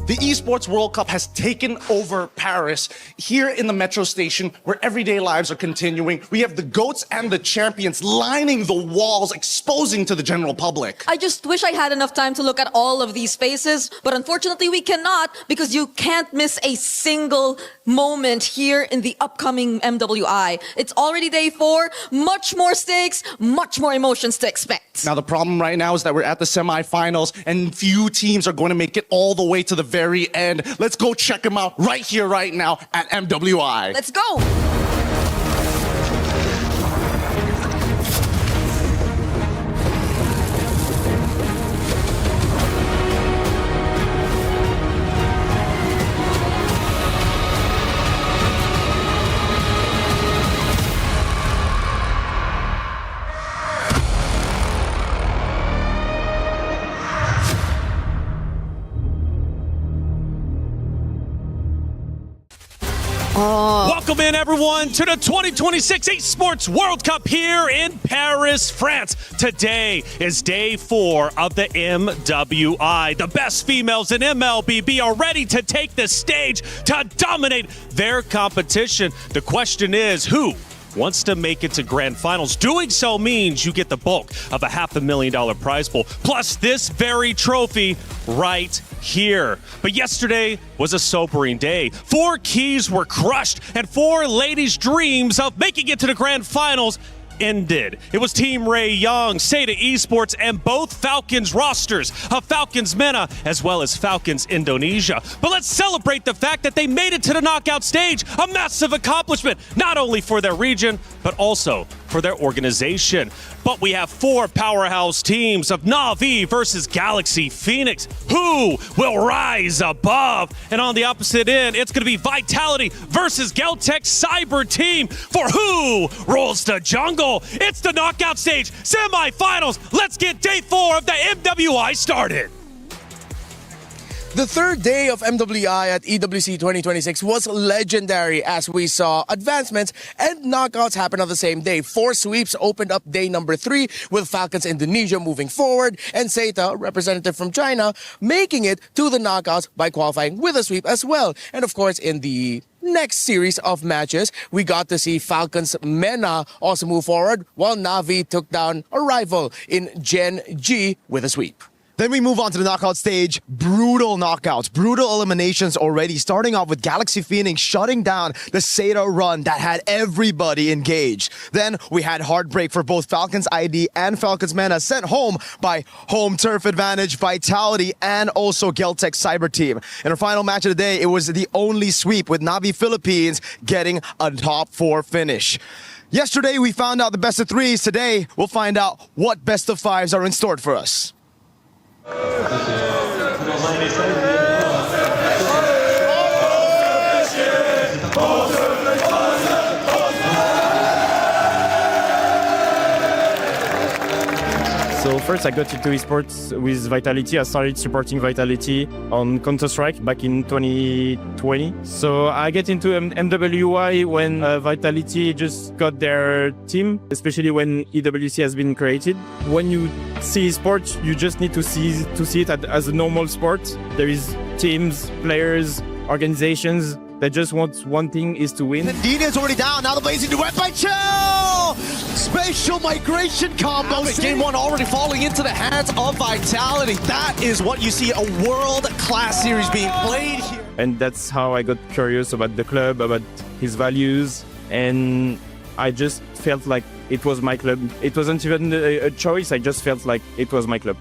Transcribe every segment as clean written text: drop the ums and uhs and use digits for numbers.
The Esports World Cup has taken over Paris. Here in the metro station, where everyday lives are continuing, we have the GOATs and the champions lining the walls, exposing to the general public. I just wish I had enough time to look at all of these faces, but unfortunately we cannot, because you can't miss a single moment here in the upcoming MWI. It's already day 4, much more stakes, much more emotions to expect. Now the problem right now is that we're at the semifinals and few teams are going to make it all the way to the very end. Let's go check them out right here, right now at MWI. Let's go! Welcome in, everyone, to the 2026 Esports World Cup here in Paris, France. Today is day 4 of the MWI. The best females in MLBB are ready to take the stage to dominate their competition. The question is, who wants to make it to grand finals? Doing so means you get the bulk of a $500,000 prize pool, plus this very trophy right here. But yesterday was a sobering day. 4 keys were crushed, and 4 ladies' dreams of making it to the grand finals ended. It was Team Ray Young, Seda Esports, and both Falcons rosters of Falcons MENA as well as Falcons Indonesia. But let's celebrate the fact that they made it to the knockout stage, a massive accomplishment, not only for their region, but also for their organization. But we have 4 powerhouse teams of NAVI versus Galaxy Phoenix. Who will rise above? And on the opposite end, it's going to be Vitality versus Geltech Cyber Team for who rules the jungle. It's the knockout stage, semifinals. Let's get day 4 of the MWI started. The third day of MWI at EWC 2026 was legendary as we saw advancements and knockouts happen on the same day. 4 sweeps opened up day number 3 with Falcons Indonesia moving forward and Seita, representative from China, making it to the knockouts by qualifying with a sweep as well. And of course, in the next series of matches, we got to see Falcons MENA also move forward while NAVI took down a rival in Gen G with a sweep. Then we move on to the knockout stage. Brutal knockouts, brutal eliminations already, starting off with Galaxy Phoenix shutting down the Seda run that had everybody engaged. Then we had heartbreak for both Falcons ID and Falcons MENA, sent home by home turf advantage, Vitality, and also Geltech Cyber Team. In our final match of the day, it was the only sweep with NAVI Philippines getting a top 4 finish. Yesterday, we found out the best of 3s. Today, we'll find out what best of 5s are in store for us. So first I got into esports with Vitality. I started supporting Vitality on Counter-Strike back in 2020. So I get into MWI when Vitality just got their team, especially when EWC has been created. When you see esports, you just need to see it as a normal sport. There is teams, players, organizations that just want one thing, is to win. Dina is already down. Now the blazing duet by Chill! Spatial migration combo. Game 1 already falling into the hands of Vitality. That is what you see, a world-class series being played here. And that's how I got curious about the club, about his values, and I just felt like it was my club. It wasn't even a choice, I just felt like it was my club.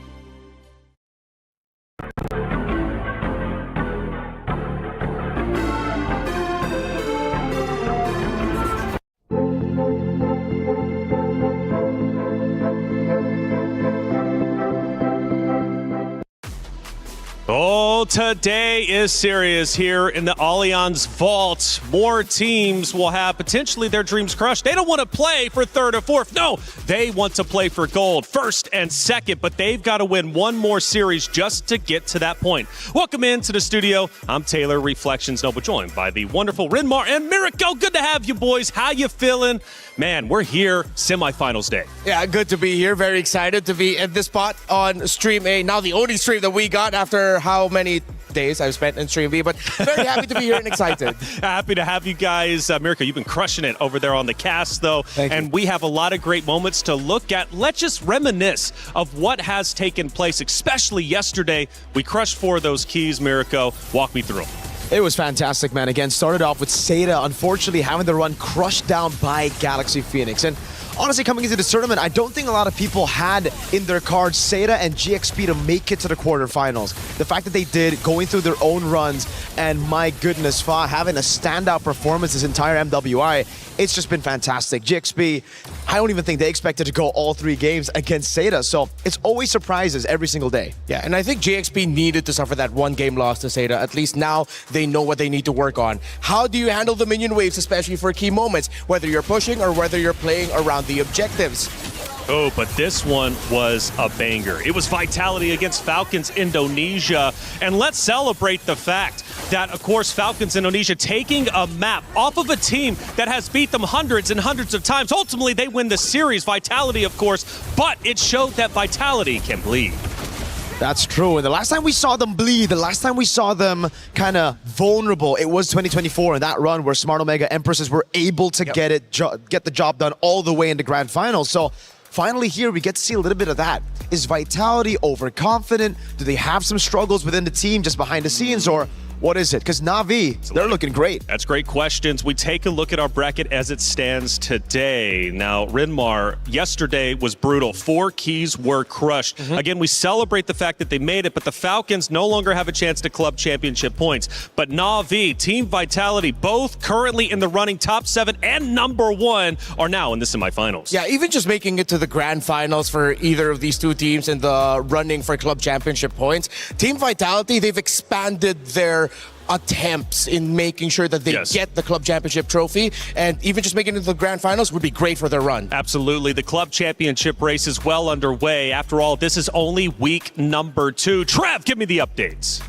Oh, today is serious here in the Allianz Vault. More teams will have potentially their dreams crushed. They don't want to play for 3rd or 4th. No, they want to play for gold, 1st and 2nd, but they've got to win one more series just to get to that point. Welcome into the studio. I'm Taylor, Reflections Nova, joined by the wonderful Renmar and Miracle. Good to have you boys. How you feeling? Man, we're here, semifinals day. Yeah, good to be here. Very excited to be at this spot on Stream A. Now the only stream that we got after how many days I've spent in Stream B, but very happy to be here and excited. Happy to have you guys. Mirko, you've been crushing it over there on the cast, though. Thank you. And we have a lot of great moments to look at. Let's just reminisce of what has taken place, especially yesterday. We crushed 4 of those keys, Mirko. Walk me through them. It was fantastic, man. Again, started off with Seda, unfortunately having the run crushed down by Galaxy Phoenix. And honestly, coming into this tournament, I don't think a lot of people had in their cards Seda and GXP to make it to the quarterfinals. The fact that they did, going through their own runs, and my goodness, Fa having a standout performance this entire MWI, it's just been fantastic. GXP, I don't even think they expected to go all 3 games against Seda, so it's always surprises every single day. Yeah, and I think GXP needed to suffer that 1 game loss to Seda. At least now they know what they need to work on. How do you handle the minion waves, especially for key moments, whether you're pushing or whether you're playing around the objectives? Oh, but this one was a banger. It was Vitality against Falcons Indonesia. And let's celebrate the fact that, of course, Falcons Indonesia taking a map off of a team that has beat them hundreds and hundreds of times. Ultimately, they win the series, Vitality, of course, but it showed that Vitality can bleed. That's true. And the last time we saw them bleed, the last time we saw them kind of vulnerable, it was 2024 in that run where Smart Omega Empresses were able to get the job done all the way into grand finals. So finally here we get to see a little bit of that. Is Vitality overconfident? Do they have some struggles within the team just behind the scenes, or what is it? Because Navi, they're looking great. That's great questions. We take a look at our bracket as it stands today. Now, Rinmar, yesterday was brutal. 4 keys were crushed. Again, we celebrate the fact that they made it, but the Falcons no longer have a chance to club championship points. But Navi, Team Vitality, both currently in the running top 7 and number 1 are now in the semifinals. Yeah, even just making it to the grand finals for either of these 2 teams in the running for club championship points. Team Vitality, they've expanded their attempts in making sure that they get the club championship trophy, and even just making it to the grand finals would be great for their run. Absolutely. The club championship race is well underway. After all, this is only week number 2. Trev, give me the updates.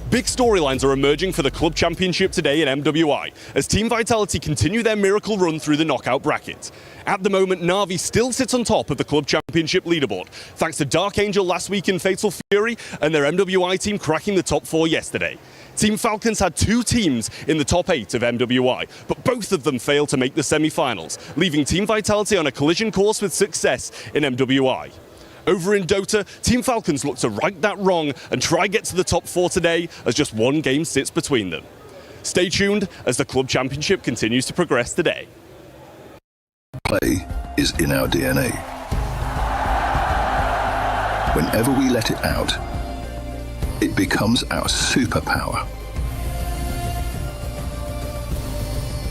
Big storylines are emerging for the club championship today in MWI as Team Vitality continue their miracle run through the knockout bracket. At the moment, Navi still sits on top of the club championship leaderboard, thanks to Dark Angel last week in Fatal Fury and their MWI team cracking the top 4 yesterday. Team Falcons had 2 teams in the top 8 of MWI, but both of them failed to make the semi-finals, leaving Team Vitality on a collision course with success in MWI. Over in Dota, Team Falcons look to right that wrong and try get to the top 4 today as just 1 game sits between them. Stay tuned as the club championship continues to progress today. Play is in our DNA. Whenever we let it out, it becomes our superpower.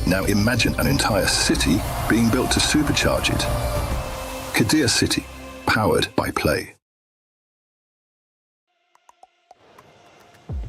Now imagine an entire city being built to supercharge it. Kadir City, powered by play.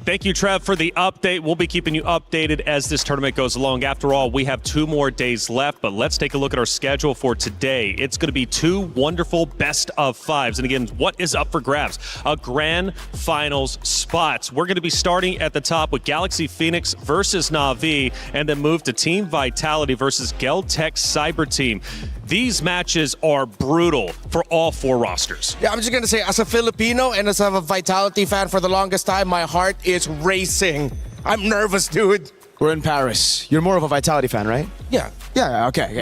Thank you, Trev, for the update. We'll be keeping you updated as this tournament goes along. After all, we have 2 more days left, but let's take a look at our schedule for today. It's going to be 2 wonderful best of 5s. And again, what is up for grabs? A grand finals spots. We're going to be starting at the top with Galaxy Phoenix versus Navi, and then move to Team Vitality versus Geltech Cyber Team. These matches are brutal for all 4 rosters. Yeah, I'm just going to say, as a Filipino and as a Vitality fan for the longest time, my heart is racing. I'm nervous, dude. We're in Paris. You're more of a Vitality fan, right? Yeah. Yeah, okay.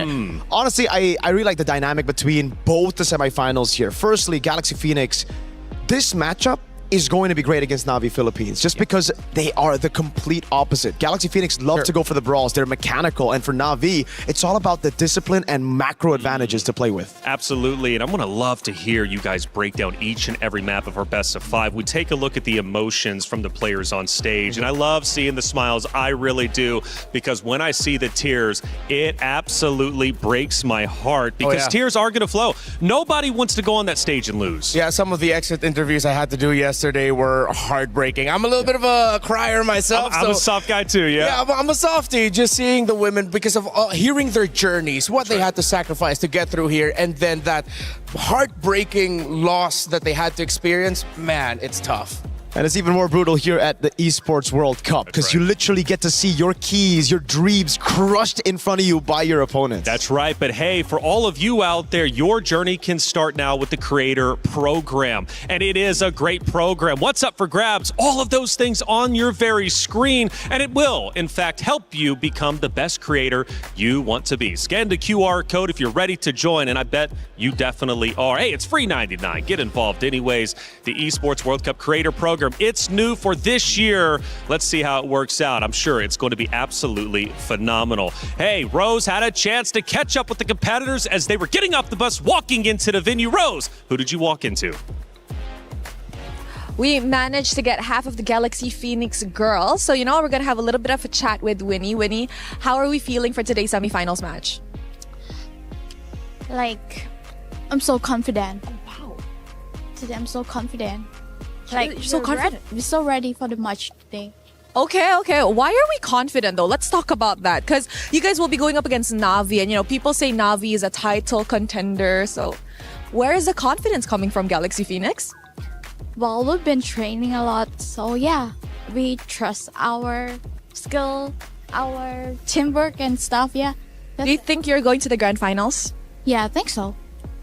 Honestly, I really like the dynamic between both the semifinals here. Firstly, Galaxy Phoenix, this matchup is going to be great against Navi Philippines just because they are the complete opposite. Galaxy Phoenix love to go for the brawls. They're mechanical, and for Navi, it's all about the discipline and macro advantages to play with. Absolutely, and I'm going to love to hear you guys break down each and every map of our best of 5. We take a look at the emotions from the players on stage, and I love seeing the smiles. I really do, because when I see the tears, it absolutely breaks my heart, because tears are going to flow. Nobody wants to go on that stage and lose. Yeah, some of the exit interviews I had to do yesterday were heartbreaking. I'm a little bit of a crier myself. I'm a soft guy too, yeah. Yeah, I'm a softie, just seeing the women, because of hearing their journeys, what they had to sacrifice to get through here, and then that heartbreaking loss that they had to experience. Man, it's tough. And it's even more brutal here at the Esports World Cup because you literally get to see your keys, your dreams crushed in front of you by your opponents. That's right. But hey, for all of you out there, your journey can start now with the Creator Program. And it is a great program. What's up for grabs? All of those things on your very screen. And it will, in fact, help you become the best creator you want to be. Scan the QR code if you're ready to join. And I bet you definitely are. Hey, it's free $99. Get involved anyways. The Esports World Cup Creator Program. It's new for this year. Let's see how it works out. I'm sure it's going to be absolutely phenomenal. Hey, Rose had a chance to catch up with the competitors as they were getting off the bus, walking into the venue. Rose, who did you walk into? We managed to get half of the Galaxy Phoenix girls. So, we're going to have a little bit of a chat with Winnie. Winnie, how are we feeling for today's semifinals match? I'm so confident. Wow. Today I'm so confident. You're so confident. We're so ready for the match today. Okay. Why are we confident though? Let's talk about that because you guys will be going up against NAVI and people say NAVI is a title contender. So where is the confidence coming from, Galaxy Phoenix? Well, we've been training a lot, so yeah, we trust our skill, our teamwork and stuff. Yeah. Do you think you're going to the grand finals? Yeah, I think so.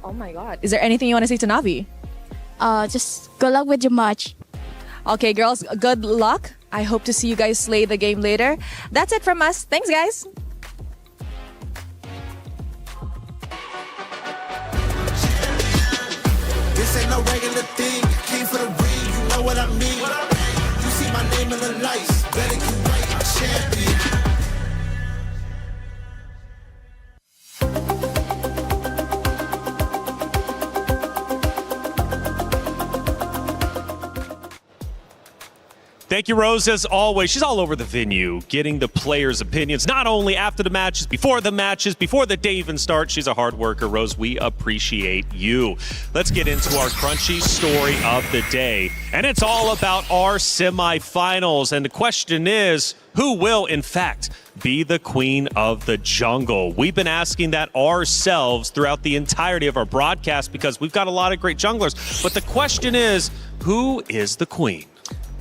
Oh my God. Is there anything you want to say to NAVI? Just good luck with your match. Okay, girls, good luck. I hope to see you guys slay the game later. That's it from us. Thanks, guys. This ain't no regular thing. Came for the ring, you know what I mean. You see my name in the lights. Better get right, I'm champion. Thank you, Rose, as always. She's all over the venue, getting the players' opinions, not only after the matches, before the day even starts. She's a hard worker, Rose. We appreciate you. Let's get into our crunchy story of the day. And it's all about our semifinals. And the question is, who will, in fact, be the queen of the jungle? We've been asking that ourselves throughout the entirety of our broadcast because we've got a lot of great junglers. But the question is, who is the queen?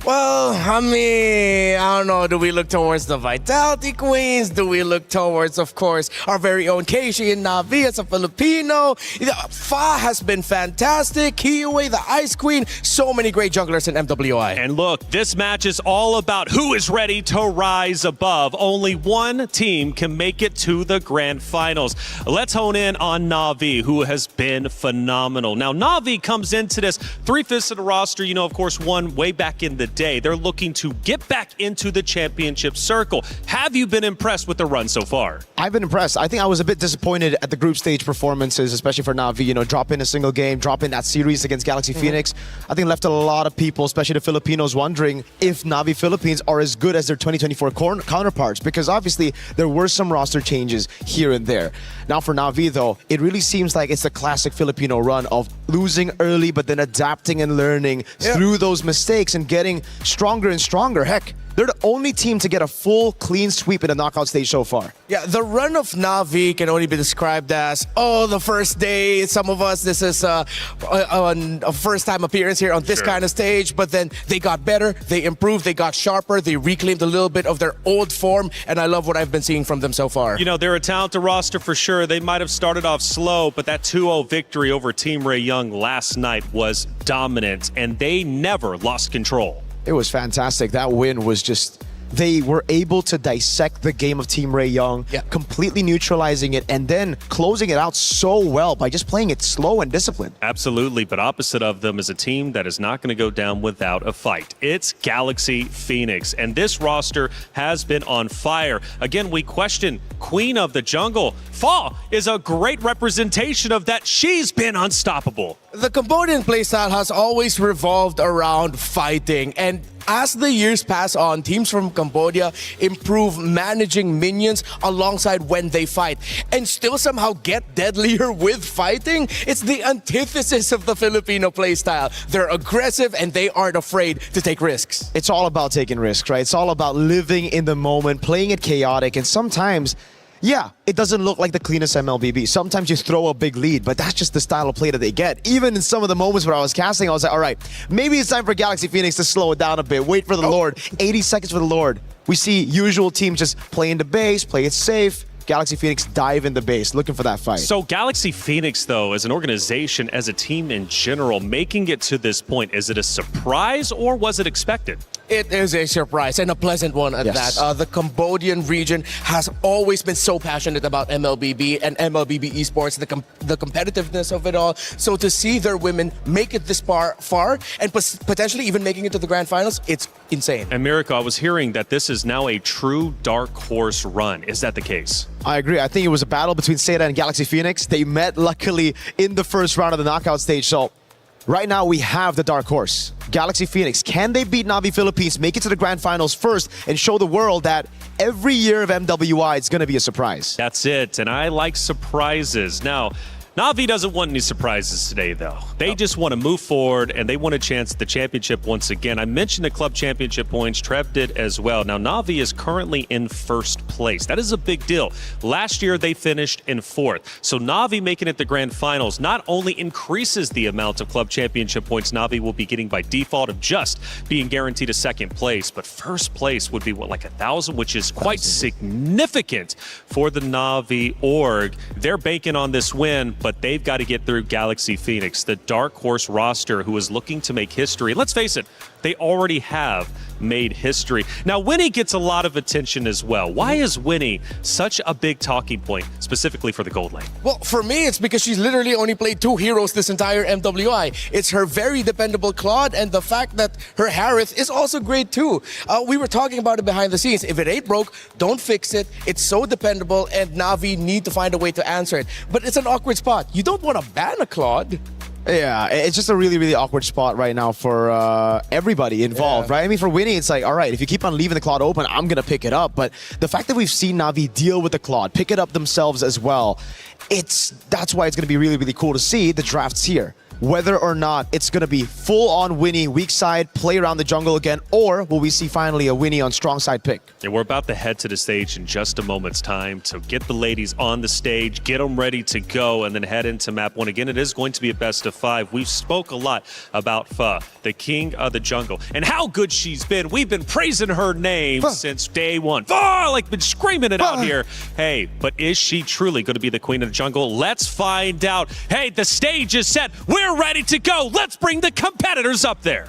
Well, I don't know. Do we look towards the Vitality Queens? Do we look towards, of course, our very own Keishi and Navi as a Filipino? Fa has been fantastic. Kiyue, the Ice Queen. So many great junglers in MWI. And look, this match is all about who is ready to rise above. Only one team can make it to the grand finals. Let's hone in on Navi, who has been phenomenal. Now, Navi comes into this 3/5 of the roster, of course, won way back in the day. They're looking to get back into the championship circle. Have you been impressed with the run so far? I've been impressed. I think I was a bit disappointed at the group stage performances, especially for Navi. Dropping a single game, dropping that series against Galaxy Phoenix. I think left a lot of people, especially the Filipinos, wondering if Navi Philippines are as good as their 2024 counterparts, because obviously there were some roster changes here and there. Now for Navi, though, it really seems like it's a classic Filipino run of losing early, but then adapting and learning through those mistakes and getting stronger and stronger. Heck, they're the only team to get a full clean sweep in the knockout stage so far. Yeah, the run of Navi can only be described as, the first day. Some of us, this is a first-time appearance here on this kind of stage, but then they got better, they improved, they got sharper, they reclaimed a little bit of their old form, and I love what I've been seeing from them so far. They're a talented roster for sure. They might have started off slow, but that 2-0 victory over Team Ray Young last night was dominant, and they never lost control. It was fantastic. That win was just... They were able to dissect the game of Team Ray Young, completely neutralizing it, and then closing it out so well by just playing it slow and disciplined. Absolutely, but opposite of them is a team that is not going to go down without a fight. It's Galaxy Phoenix, and this roster has been on fire. Again, we question Queen of the Jungle. Fa is a great representation of that. She's been unstoppable. The Cambodian playstyle has always revolved around fighting, and as the years pass on, teams from Cambodia improve managing minions alongside when they fight and still somehow get deadlier with fighting. It's the antithesis of the Filipino playstyle. They're aggressive and they aren't afraid to take risks. It's all about taking risks, right? It's all about living in the moment, playing it chaotic, and sometimes Yeah, it doesn't look like the cleanest MLBB. Sometimes you throw a big lead, but that's just the style of play that they get. Even in some of the moments where I was casting, I was like, all right, maybe it's time for Galaxy Phoenix to slow it down a bit. Wait for the Lord. 80 seconds for the Lord. We see usual teams just play in the base, play it safe. Galaxy Phoenix dive in the base, looking for that fight. So Galaxy Phoenix, though, as an organization, as a team in general, making it to this point, is it a surprise or was it expected? It is a surprise and a pleasant one at that. The Cambodian region has always been so passionate about MLBB and MLBB esports, the competitiveness of it all. So to see their women make it this far and potentially even making it to the grand finals, it's insane. And Miracle, I was hearing that this is now a true dark horse run. Is that the case? I agree. I think it was a battle between Seda and Galaxy Phoenix. They met, luckily, in the first round of the knockout stage. So right now, we have the dark horse. Galaxy Phoenix. Can they beat Navi Philippines, make it to the grand finals first, and show the world that every year of MWI, it's going to be a surprise? That's it. And I like surprises. Now, Navi doesn't want any surprises today, though. They just want to move forward, and they want a chance at the championship once again. I mentioned the club championship points. Trev did as well. Now, Navi is currently in first place. That is a big deal. Last year, they finished in fourth. So Navi making it the grand finals not only increases the amount of club championship points Navi will be getting by default of just being guaranteed a second place, but first place would be, what, like 1,000, which is quite significant for the Navi org. They're banking on this win, but they've got to get through Galaxy Phoenix, the dark horse roster who is looking to make history. Let's face it, they already have made history. Now, Winnie gets a lot of attention as well. Why is Winnie such a big talking point, specifically for the Gold Lane? Well, for me, it's because she's literally only played 2 heroes this entire MWI. It's her very dependable Claude and the fact that her Harith is also great too. We were talking about it behind the scenes. If it ain't broke, don't fix it. It's so dependable and Navi need to find a way to answer it. But it's an awkward spot. You don't want to ban a Claude. Yeah, it's just a really, really awkward spot right now for everybody involved, right? I mean, for Winnie, it's like, all right, if you keep on leaving the Claude open, I'm going to pick it up. But the fact that we've seen Navi deal with the Claude, pick it up themselves as well, that's why it's going to be really, really cool to see the drafts here. Whether or not it's going to be full-on Winnie, weak side, play around the jungle again, or will we see finally a Winnie on strong side pick? And we're about to head to the stage in just a moment's time to get the ladies on the stage, get them ready to go, and then head into map 1. Again, it is going to be a best of 5. We've spoke a lot about Pha, the king of the jungle, and how good she's been. We've been praising her name since day one. Pha, like been screaming it out here. Hey, but is she truly going to be the queen of the jungle? Let's find out. Hey, the stage is set. We're ready to go. Let's bring the competitors up there.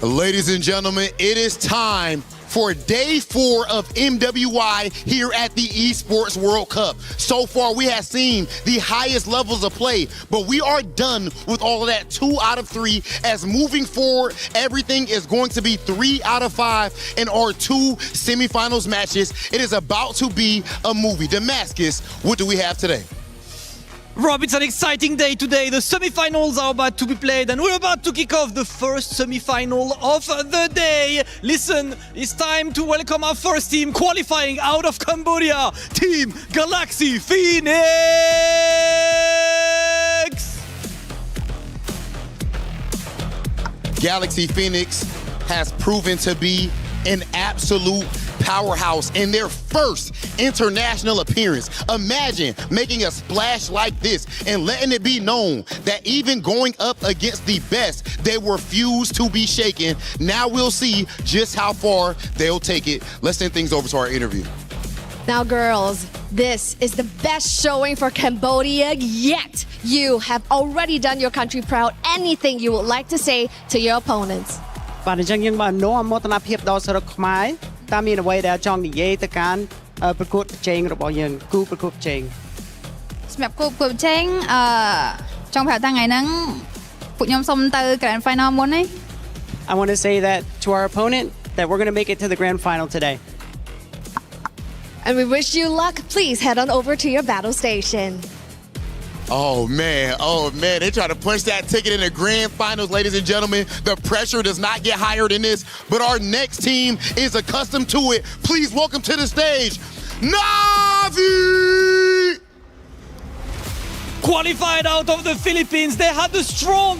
Ladies and gentlemen, it is time for day 4 of MWI here at the Esports World Cup. So far, we have seen the highest levels of play, but we are done with all of that 2 out of 3, as moving forward, everything is going to be 3 out of 5 in our 2 semifinals matches. It is about to be a movie. Damascus, what do we have today? Rob, it's an exciting day today. The semi-finals are about to be played and we're about to kick off the first semi-final of the day. Listen, it's time to welcome our first team qualifying out of Cambodia, Team Galaxy Phoenix! Galaxy Phoenix has proven to be an absolute powerhouse in their first international appearance. Imagine making a splash like this and letting it be known that even going up against the best, they refuse to be shaken. Now we'll see just how far they'll take it. Let's send things over to our interview. Now, girls, this is the best showing for Cambodia yet. You have already done your country proud. Anything you would like to say to your opponents? បាទអញ្ចឹងយើងបាននោមមទនភាពដល់សរុបខ្មែរតាមមានអ្វីដែលចង់និយាយទៅកាន់ប្រកួតប្រជែងរបស់យើងគូប្រកួតប្រជែងសម្រាប់គូប្រកួតប្រជែងចង់ប្រាប់ថាថ្ងៃហ្នឹងពួកខ្ញុំសុំទៅ Grand Final មុនទេ I want to say that to our opponent that we're going to make it to the Grand Final today. And we wish you luck. Please head on over to your battle station. Oh man, they try to punch that ticket in the grand finals, ladies and gentlemen. The pressure does not get higher than this, but our next team is accustomed to it. Please welcome to the stage, NAVI! qualified out of the Philippines. They had a strong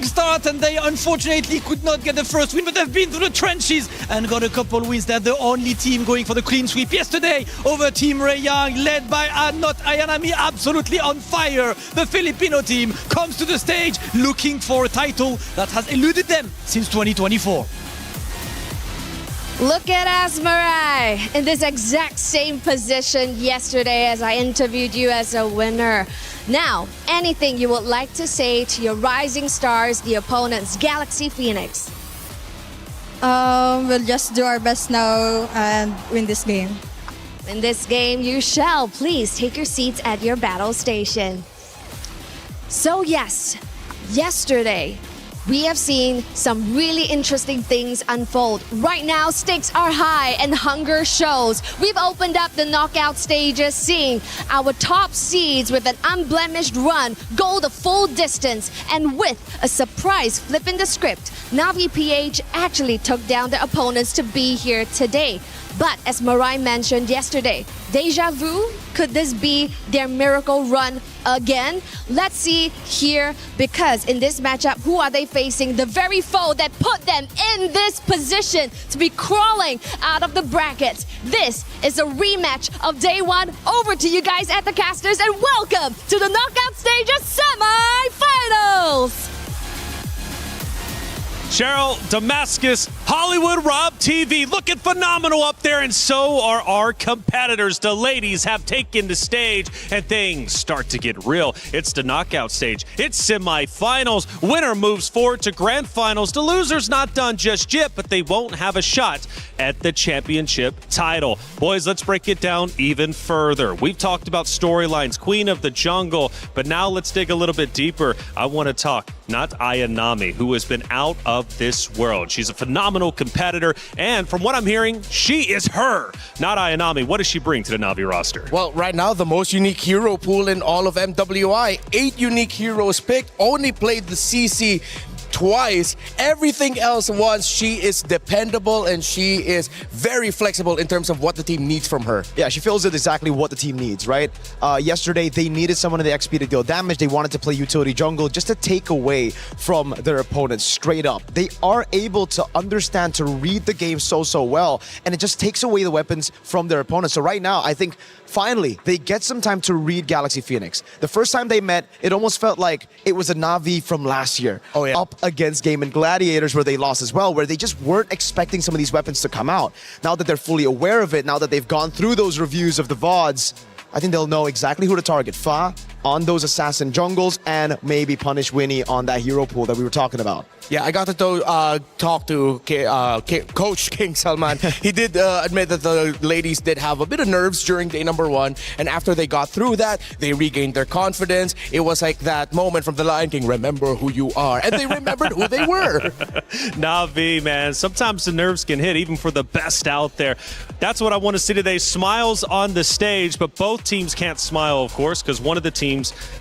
start and they unfortunately could not get the first win, but they've been through the trenches and got a couple wins. They're the only team going for the clean sweep yesterday over Team Ray Young, led by Not Ayanami, absolutely on fire. The Filipino team comes to the stage looking for a title that has eluded them since 2024. Look at Asmarai in this exact same position yesterday as I interviewed you as a winner. Now, anything you would like to say to your rising stars, the opponents, Galaxy Phoenix? We'll just do our best now and win this game. In this game, you shall. Please take your seats at your battle station. So yes, yesterday, we have seen some really interesting things unfold. Right now, stakes are high and hunger shows. We've opened up the knockout stages, seeing our top seeds with an unblemished run go the full distance. And with a surprise flip in the script, NAVI PH actually took down their opponents to be here today. But as Marai mentioned yesterday, deja vu? Could this be their miracle run again? Let's see here, because in this matchup, who are they facing? The very foe that put them in this position to be crawling out of the brackets. This is a rematch of day one. Over to you guys at the casters, and welcome to the knockout stages semi-finals. Cheryl, Damascus, Hollywood, Rob TV, looking phenomenal up there, and so are our competitors. The ladies have taken the stage, and things start to get real. It's the knockout stage. It's semifinals. Winner moves forward to grand finals. The loser's not done just yet, but they won't have a shot at the championship title. Boys, let's break it down even further. We've talked about storylines, Queen of the Jungle, but now let's dig a little bit deeper. I want to talk Not Ayanami, who has been out of this world. She's a phenomenal competitor, and from what I'm hearing, she is her. Not Ayanami, what does she bring to the NAVI roster? Well, right now, the most unique hero pool in all of MWI. 8 unique heroes picked, only played the CC twice. Everything else once. She is dependable and she is very flexible in terms of what the team needs from her. Yeah, she feels it exactly what the team needs, right? Yesterday, they needed someone in the XP to deal damage. They wanted to play utility jungle just to take away from their opponents straight up. They are able to understand, to read the game so well, and it just takes away the weapons from their opponents. So right now, I think finally, they get some time to read Galaxy Phoenix. The first time they met, it almost felt like it was a Navi from last year. Oh, yeah. Up against Game and Gladiators, where they lost as well, where they just weren't expecting some of these weapons to come out. Now that they're fully aware of it, now that they've gone through those reviews of the VODs, I think they'll know exactly who to target. Fa on those assassin jungles, and maybe punish Winnie on that hero pool that we were talking about. Yeah, I got to talk to Coach King Salman. He did admit that the ladies did have a bit of nerves during day number one, and after they got through that, they regained their confidence. It was like that moment from The Lion King, remember who you are, and they remembered who they were. Navi, man, sometimes the nerves can hit even for the best out there. That's what I want to see today. Smiles on the stage, but both teams can't smile, of course, because one of the teams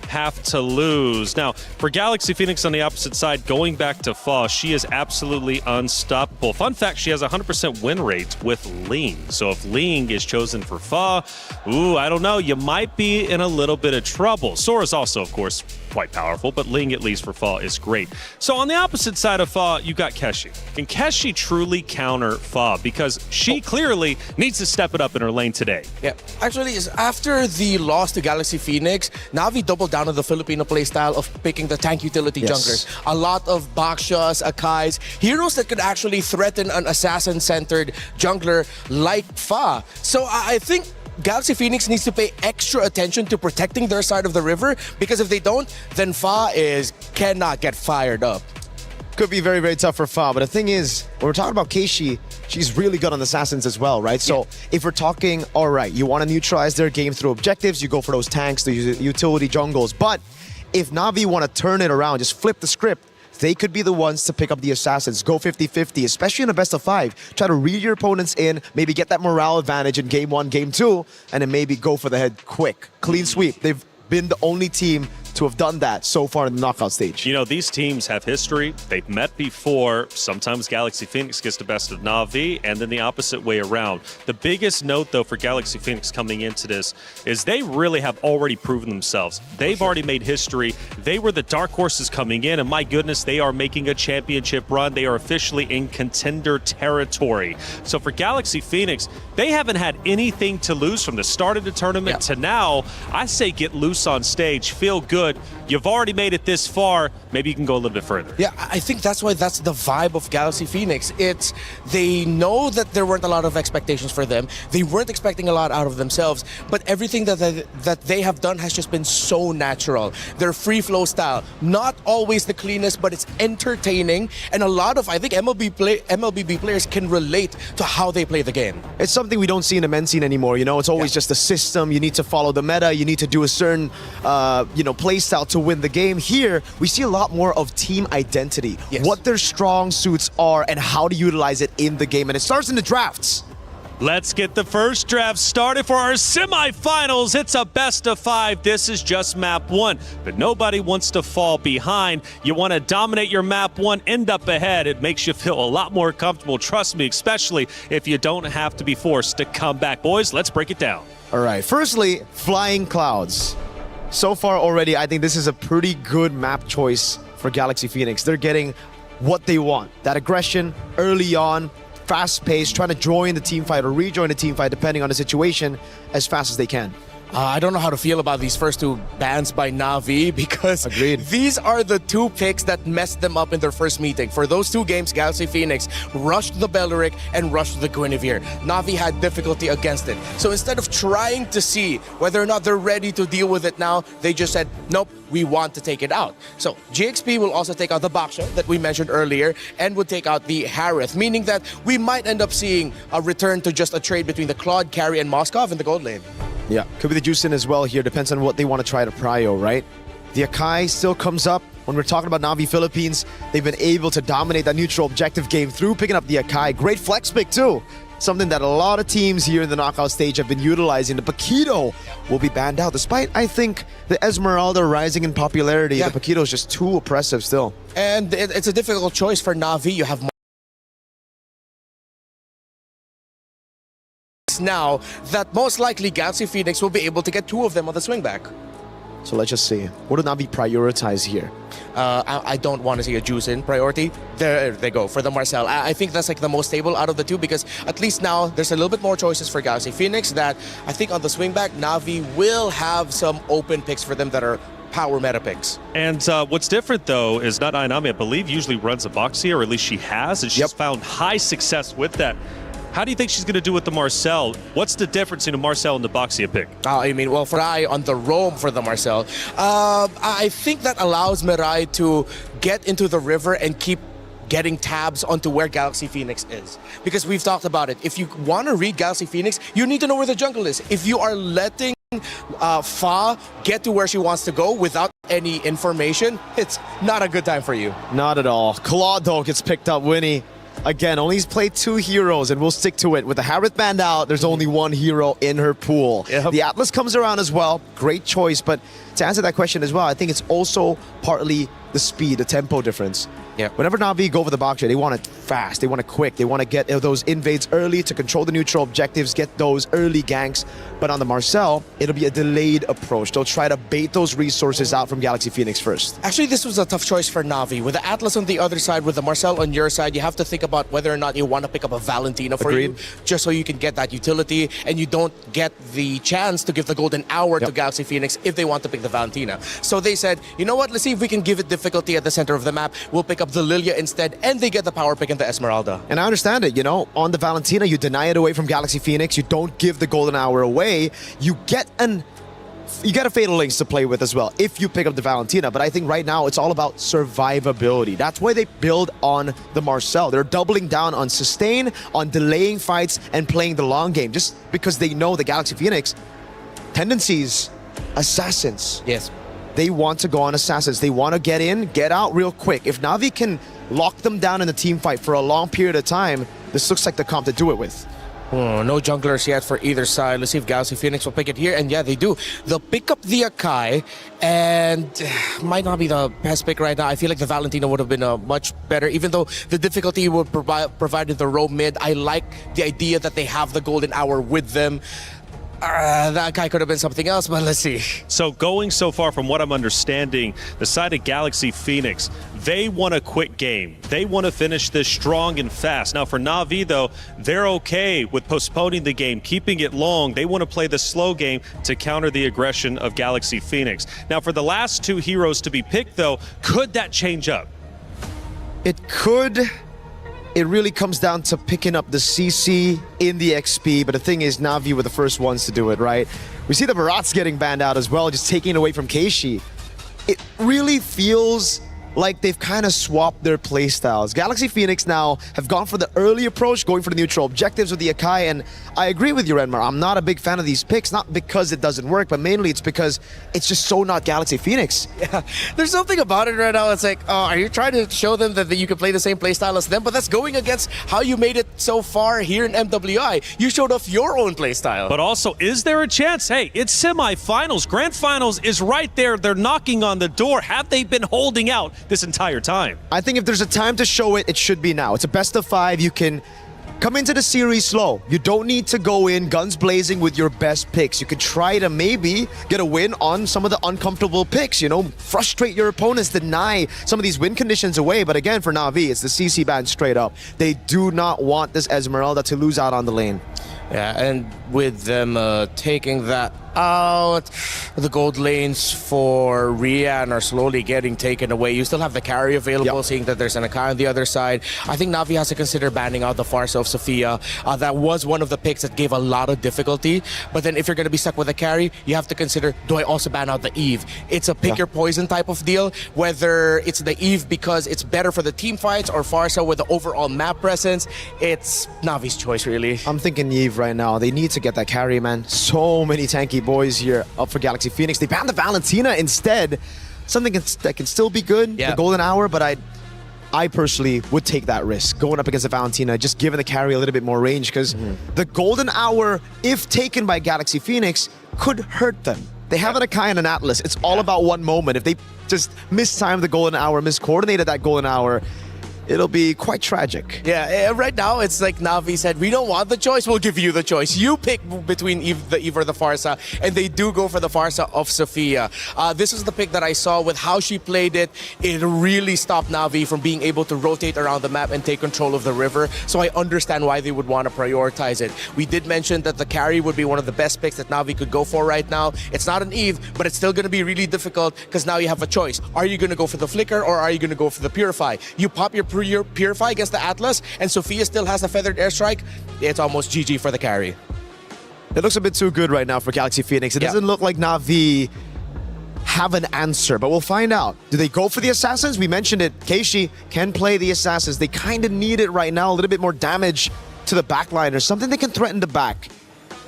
have to lose. Now, for Galaxy Phoenix on the opposite side, going back to Fa, she is absolutely unstoppable. Fun fact, she has 100% win rate with Ling. So if Ling is chosen for Fa, I don't know, you might be in a little bit of trouble. Sora's also, of course, quite powerful, but Ling, at least for Fa, is great. So on the opposite side of Fa, you got Keshi. Can Keshi truly counter Fa? Because she clearly needs to step it up in her lane today. Yeah, actually, after the loss to Galaxy Phoenix, Navi doubled down on the Filipino playstyle of picking the tank utility junglers. A lot of Bakshas, Akais, heroes that could actually threaten an assassin-centered jungler like Fa. So I think Galaxy Phoenix needs to pay extra attention to protecting their side of the river, because if they don't, then Fa cannot get fired up. Could be very tough for Fa, but the thing is, when we're talking about Keishi, she's really good on assassins as well, right? So if we're talking, all right, you want to neutralize their game through objectives, you go for those tanks, the utility jungles. But if Navi want to turn it around, just flip the script, they could be the ones to pick up the assassins, go 50-50, especially in a best of 5. Try to read your opponents in, maybe get that morale advantage in game 1, game 2, and then maybe go for the head quick. Clean sweep. They've been the only team to have done that so far in the knockout stage. You know, these teams have history. They've met before. Sometimes Galaxy Phoenix gets the best of Na'Vi, and then the opposite way around. The biggest note, though, for Galaxy Phoenix coming into this is they really have already proven themselves. They've already made history. They were the dark horses coming in, and my goodness, they are making a championship run. They are officially in contender territory. So for Galaxy Phoenix, they haven't had anything to lose from the start of the tournament to now. I say get loose on stage, feel good. You've already made it this far. Maybe you can go a little bit further. Yeah, I think that's why that's the vibe of Galaxy Phoenix. It's they know that there weren't a lot of expectations for them. They weren't expecting a lot out of themselves, but everything that they have done has just been so natural. Their free flow style, not always the cleanest, but it's entertaining, and a lot of I think MLBB players can relate to how they play the game. It's something we don't see in the men's scene anymore. You know, it's always just a system. You need to follow the meta. You need to do a certain, play style to win the game. Here, we see a lot more of team identity. What their strong suits are and how to utilize it in the game. And it starts in the drafts. Let's get the first draft started for our semifinals. It's a best of 5. This is just map 1, but nobody wants to fall behind. You want to dominate your map 1, end up ahead. It makes you feel a lot more comfortable, trust me, especially if you don't have to be forced to come back. Boys, let's break it down. All right, firstly, Flying Clouds. So far already, I think this is a pretty good map choice for Galaxy Phoenix. They're getting what they want. That aggression early on, fast-paced, trying to join the team fight or rejoin the team fight depending on the situation as fast as they can. I don't know how to feel about these first 2 bans by Na'Vi because these are the 2 picks that messed them up in their first meeting. For those 2 games, Galaxy Phoenix rushed the Belleric and rushed the Guinevere. Na'Vi had difficulty against it. So instead of trying to see whether or not they're ready to deal with it now, they just said, nope, we want to take it out. So GXP will also take out the Baksha that we mentioned earlier and would take out the Harith, meaning that we might end up seeing a return to just a trade between the Claude, Carry, and Moskov in the gold lane. Yeah, could be the Juicin as well here. Depends on what they want to try to prio, right? The Akai still comes up. When we're talking about Na'Vi Philippines, they've been able to dominate that neutral objective game through picking up the Akai. Great flex pick too. Something that a lot of teams here in the knockout stage have been utilizing. The Paquito will be banned out, despite, I think, the Esmeralda rising in popularity. The Paquito is just too oppressive still. And it's a difficult choice for Na'Vi. You have now that most likely Galaxy Phoenix will be able to get 2 of them on the swing back. So let's just see. What do Na'Vi prioritize here? I don't want to see a juice in priority. There they go for the Marcel. I think that's like the most stable out of the 2 because at least now there's a little bit more choices for Galaxy Phoenix that I think on the swing back, Na'Vi will have some open picks for them that are power meta picks. And what's different though is not Ainami, I believe, usually runs a Boxia, or at least she has, and she's found high success with that. How do you think she's going to do with the Marcel? What's the difference in a Marcel and the Boxia pick? I mean, well, for Mirai on the roam for the Marcel, I think that allows Mirai to get into the river and keep getting tabs onto where Galaxy Phoenix is. Because we've talked about it. If you want to read Galaxy Phoenix, you need to know where the jungle is. If you are letting Fa get to where she wants to go without any information, it's not a good time for you. Not at all. Claude, though, gets picked up, Winnie. Again, only he's played 2 heroes, and we'll stick to it. With the Harith banned out, there's only 1 hero in her pool. The Atlas comes around as well. Great choice, but to answer that question as well, I think it's also partly the speed, the tempo difference. Whenever Na'Vi go for the Baksha, they want it fast, they want it quick, they want to get those invades early to control the neutral objectives, get those early ganks. But on the Marcel, it'll be a delayed approach. They'll try to bait those resources out from Galaxy Phoenix first. Actually, this was a tough choice for Na'Vi. With the Atlas on the other side, with the Marcel on your side, you have to think about whether or not you want to pick up a Valentina for you, just so you can get that utility, and you don't get the chance to give the golden hour to Galaxy Phoenix if they want to pick the Valentina. So they said, you know what, let's see if we can give it difficulty at the center of the map. We'll pick up the Lilia instead, and they get the power pick in the Esmeralda. And I understand it, you know, on the Valentina, you deny it away from Galaxy Phoenix, you don't give the golden hour away, you get a Fatal Links to play with as well if you pick up the Valentina. But I think right now it's all about survivability. That's why they build on the Marcel. They're doubling down on sustain, on delaying fights, and playing the long game, just because they know the Galaxy Phoenix tendencies, assassins. Yes. They want to go on assassins. They want to get in, get out real quick. If Na'Vi can lock them down in the team fight for a long period of time, this looks like the comp to do it with. Oh, no junglers yet for either side. Let's see if Galaxy Phoenix will pick it here. And yeah, they do. They'll pick up the Akai. And might not be the best pick right now. I feel like the Valentina would have been much better. Even though the difficulty would provided the roam mid. I like the idea that they have the golden hour with them. That guy could have been something else, but let's see. So going so far from what I'm understanding, the side of Galaxy Phoenix, they want a quick game. They want to finish this strong and fast. Now for Navi though, they're okay with postponing the game, keeping it long. They want to play the slow game to counter the aggression of Galaxy Phoenix. Now for the last two heroes to be picked though, could that change up? It could. It really comes down to picking up the CC in the XP, but the thing is, Navi were the first ones to do it, right? We see the Barats getting banned out as well, just taking it away from Keishi. It really feels like they've kind of swapped their playstyles. Galaxy Phoenix now have gone for the early approach, going for the neutral objectives with the Akai, and I agree with you, Renmar. I'm not a big fan of these picks, not because it doesn't work, but mainly it's because it's just so not Galaxy Phoenix. Yeah, there's something about it right now. It's like, are you trying to show them that you can play the same playstyle as them? But that's going against how you made it so far here in MWI. You showed off your own playstyle. But also, is there a chance? Hey, it's semifinals. Grand finals is right there. They're knocking on the door. Have they been holding out this entire time? I think if there's a time to show it, it should be now. It's a best of 5. You can come into the series slow. You don't need to go in guns blazing with your best picks. You could try to maybe get a win on some of the uncomfortable picks, you know, frustrate your opponents, deny some of these win conditions away. But again, for Navi, it's the CC ban straight up. They do not want this Esmeralda to lose out on the lane. Yeah, and with them taking that out, the gold lanes for Rian are slowly getting taken away. You still have the carry available, seeing that there's an Akai on the other side. I think Navi has to consider banning out the Farsa of Sophia. That was one of the picks that gave a lot of difficulty. But then if you're going to be stuck with a carry, you have to consider, do I also ban out the Eve? It's a pick your poison type of deal, whether it's the Eve because it's better for the team fights or Farsa with the overall map presence. It's Navi's choice, really. I'm thinking Eve right now. They need to get that carry, man. So many tanky boys here up for Galaxy Phoenix. They banned the Valentina instead. Something that can still be good, the golden hour, but I personally would take that risk going up against the Valentina, just giving the carry a little bit more range, because the golden hour, if taken by Galaxy Phoenix, could hurt them. They have an Akai and an Atlas. It's all about one moment. If they just mistime the golden hour, miscoordinated that golden hour, it'll be quite tragic. Yeah, right now it's like Navi said, we don't want the choice, we'll give you the choice. You pick between the Eve or the Farsa, and they do go for the Farsa of Sophia. This is the pick that I saw with how she played it. It really stopped Navi from being able to rotate around the map and take control of the river, so I understand why they would want to prioritize it. We did mention that the carry would be one of the best picks that Navi could go for right now. It's not an Eve, but it's still going to be really difficult because now you have a choice. Are you going to go for the Flicker or are you going to go for the Purify? You pop your Purify against the Atlas, and Sophia still has a Feathered Airstrike. It's almost GG for the carry. It looks a bit too good right now for Galaxy Phoenix. It doesn't look like Navi have an answer, but we'll find out. Do they go for the Assassins? We mentioned it. Keishi can play the Assassins. They kind of need it right now. A little bit more damage to the backline or something they can threaten the back.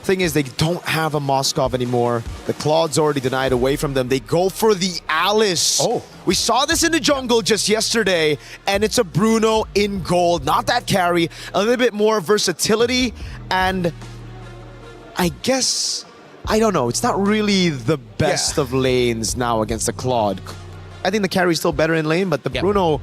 Thing is, they don't have a Moskov anymore. The Claude's already denied away from them. They go for the Alice. Oh, we saw this in the jungle just yesterday, and it's a Bruno in gold. Not that carry, a little bit more versatility, and I guess, I don't know, it's not really the best of lanes now against the Claude. I think the carry's still better in lane, but the Bruno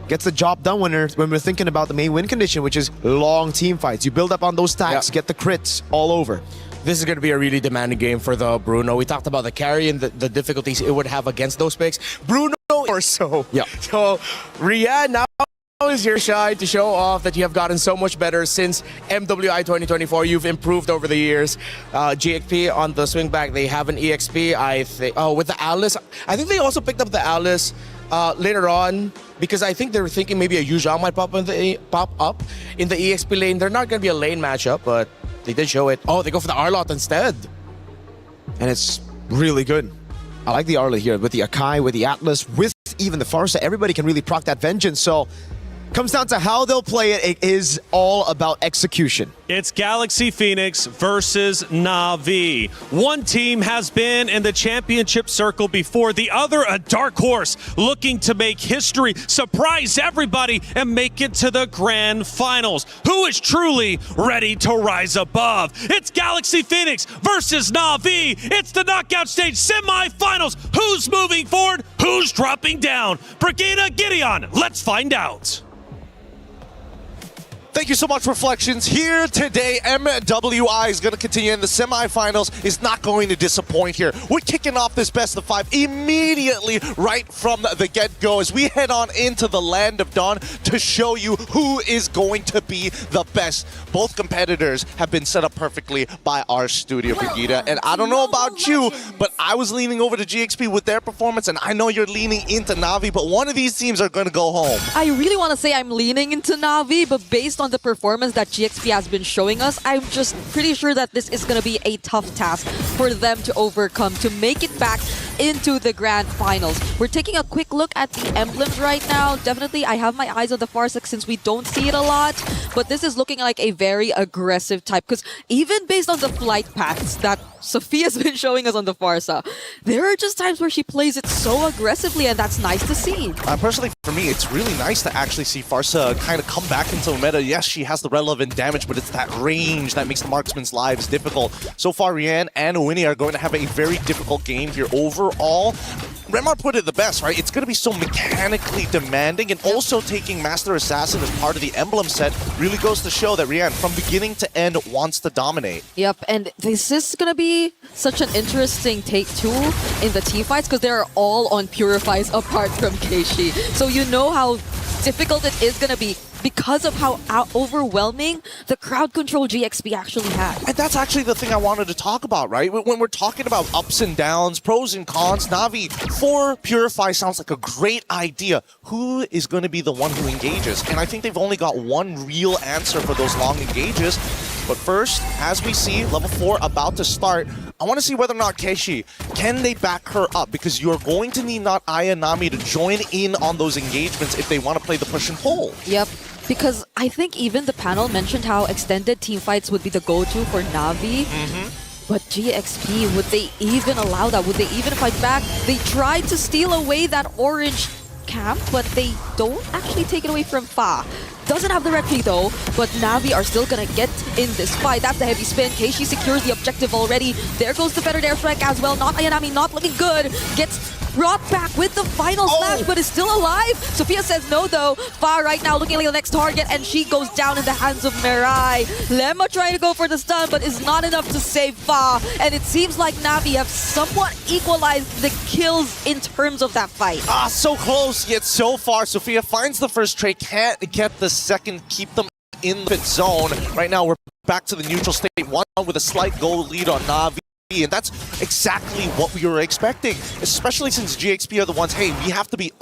gets the job done when we're thinking about the main win condition, which is long team fights. You build up on those stacks, get the crits all over. This is going to be a really demanding game for the Bruno. We talked about the carry and the difficulties it would have against those picks. Bruno or so. Yeah. So, Riyad, now is your shot to show off that you have gotten so much better since MWI 2024. You've improved over the years. GXP on the swing back, they have an EXP, I think. Oh, with the Alice. I think they also picked up the Alice later on, because I think they were thinking maybe a Yuzhang might pop up in the EXP lane. They're not going to be a lane matchup, but they did show it. Oh, they go for the Arlot instead. And it's really good. I like the Arlot here with the Akai, with the Atlas, with even the Farsa. Everybody can really proc that Vengeance. So Comes down to how they'll play it. It is all about execution. It's Galaxy Phoenix versus Na'Vi. One team has been in the championship circle before, the other a dark horse looking to make history, surprise everybody, and make it to the grand finals. Who is truly ready to rise above? It's Galaxy Phoenix versus Na'Vi. It's the knockout stage semifinals. Who's moving forward? Who's dropping down? Brigida Gideon, let's find out. Thank you so much, Reflections. Here today, MWI is going to continue in the semifinals, is not going to disappoint here. We're kicking off this best of 5 immediately right from the get-go as we head on into the Land of Dawn to show you who is going to be the best. Both competitors have been set up perfectly by our studio, Brigida. And I don't know about you, but I was leaning over to GXP with their performance, and I know you're leaning into Na'Vi, but one of these teams are going to go home. I really want to say I'm leaning into Na'Vi, but based on the performance that GXP has been showing us, I'm just pretty sure that this is going to be a tough task for them to overcome to make it back into the grand finals. We're taking a quick look at the emblems right now. Definitely, I have my eyes on the Farsa since we don't see it a lot, but this is looking like a very aggressive type because even based on the flight paths that Sophia's been showing us on the Farsa, there are just times where she plays it so aggressively, and that's nice to see. Personally, for me, it's really nice to actually see Farsa kind of come back into the meta. Yes, she has the relevant damage, but it's that range that makes the marksman's lives difficult. So far, Rianne and Winnie are going to have a very difficult game here. Overall, Remar put it the best, right? It's going to be so mechanically demanding, and also taking Master Assassin as part of the emblem set really goes to show that Rianne, from beginning to end, wants to dominate. Yep, and this is going to be such an interesting take too in the team fights because they're all on Purifies apart from Keishi. So you know how difficult it is going to be because of how overwhelming the crowd control GXP actually had. And that's actually the thing I wanted to talk about, right? When we're talking about ups and downs, pros and cons, Na'Vi for Purify sounds like a great idea. Who is going to be the one who engages? And I think they've only got one real answer for those long engages. But first, as we see, level 4 about to start, I want to see whether or not Keishi, can they back her up? Because you're going to need not Aya and Nami to join in on those engagements if they want to play the push and pull. Yep. Because I think even the panel mentioned how extended team fights would be the go-to for Na'Vi. But GXP, would they even allow that? Would they even fight back? They tried to steal away that orange camp, but they don't actually take it away from Fa. Doesn't have the red tree though, but Na'Vi are still gonna get in this fight. That's the heavy spin. Keishi secures the objective already. There goes the feathered airstrike as well. Not Ayanami, not looking good. Gets brought back with the final smash, but is still alive. Sophia says no though. Fa right now looking like the next target, and she goes down in the hands of Mirai. Lemma trying to go for the stun, but is not enough to save Fa. And it seems like Na'Vi have somewhat equalized the kills in terms of that fight. So close, yet so far. Sophia finds the first trade, can't get the second, keep them in the zone. Right now, we're back to the neutral state, 1 with a slight goal lead on Na'Vi. And that's exactly what we were expecting, especially since GXP are the ones, hey, we have to be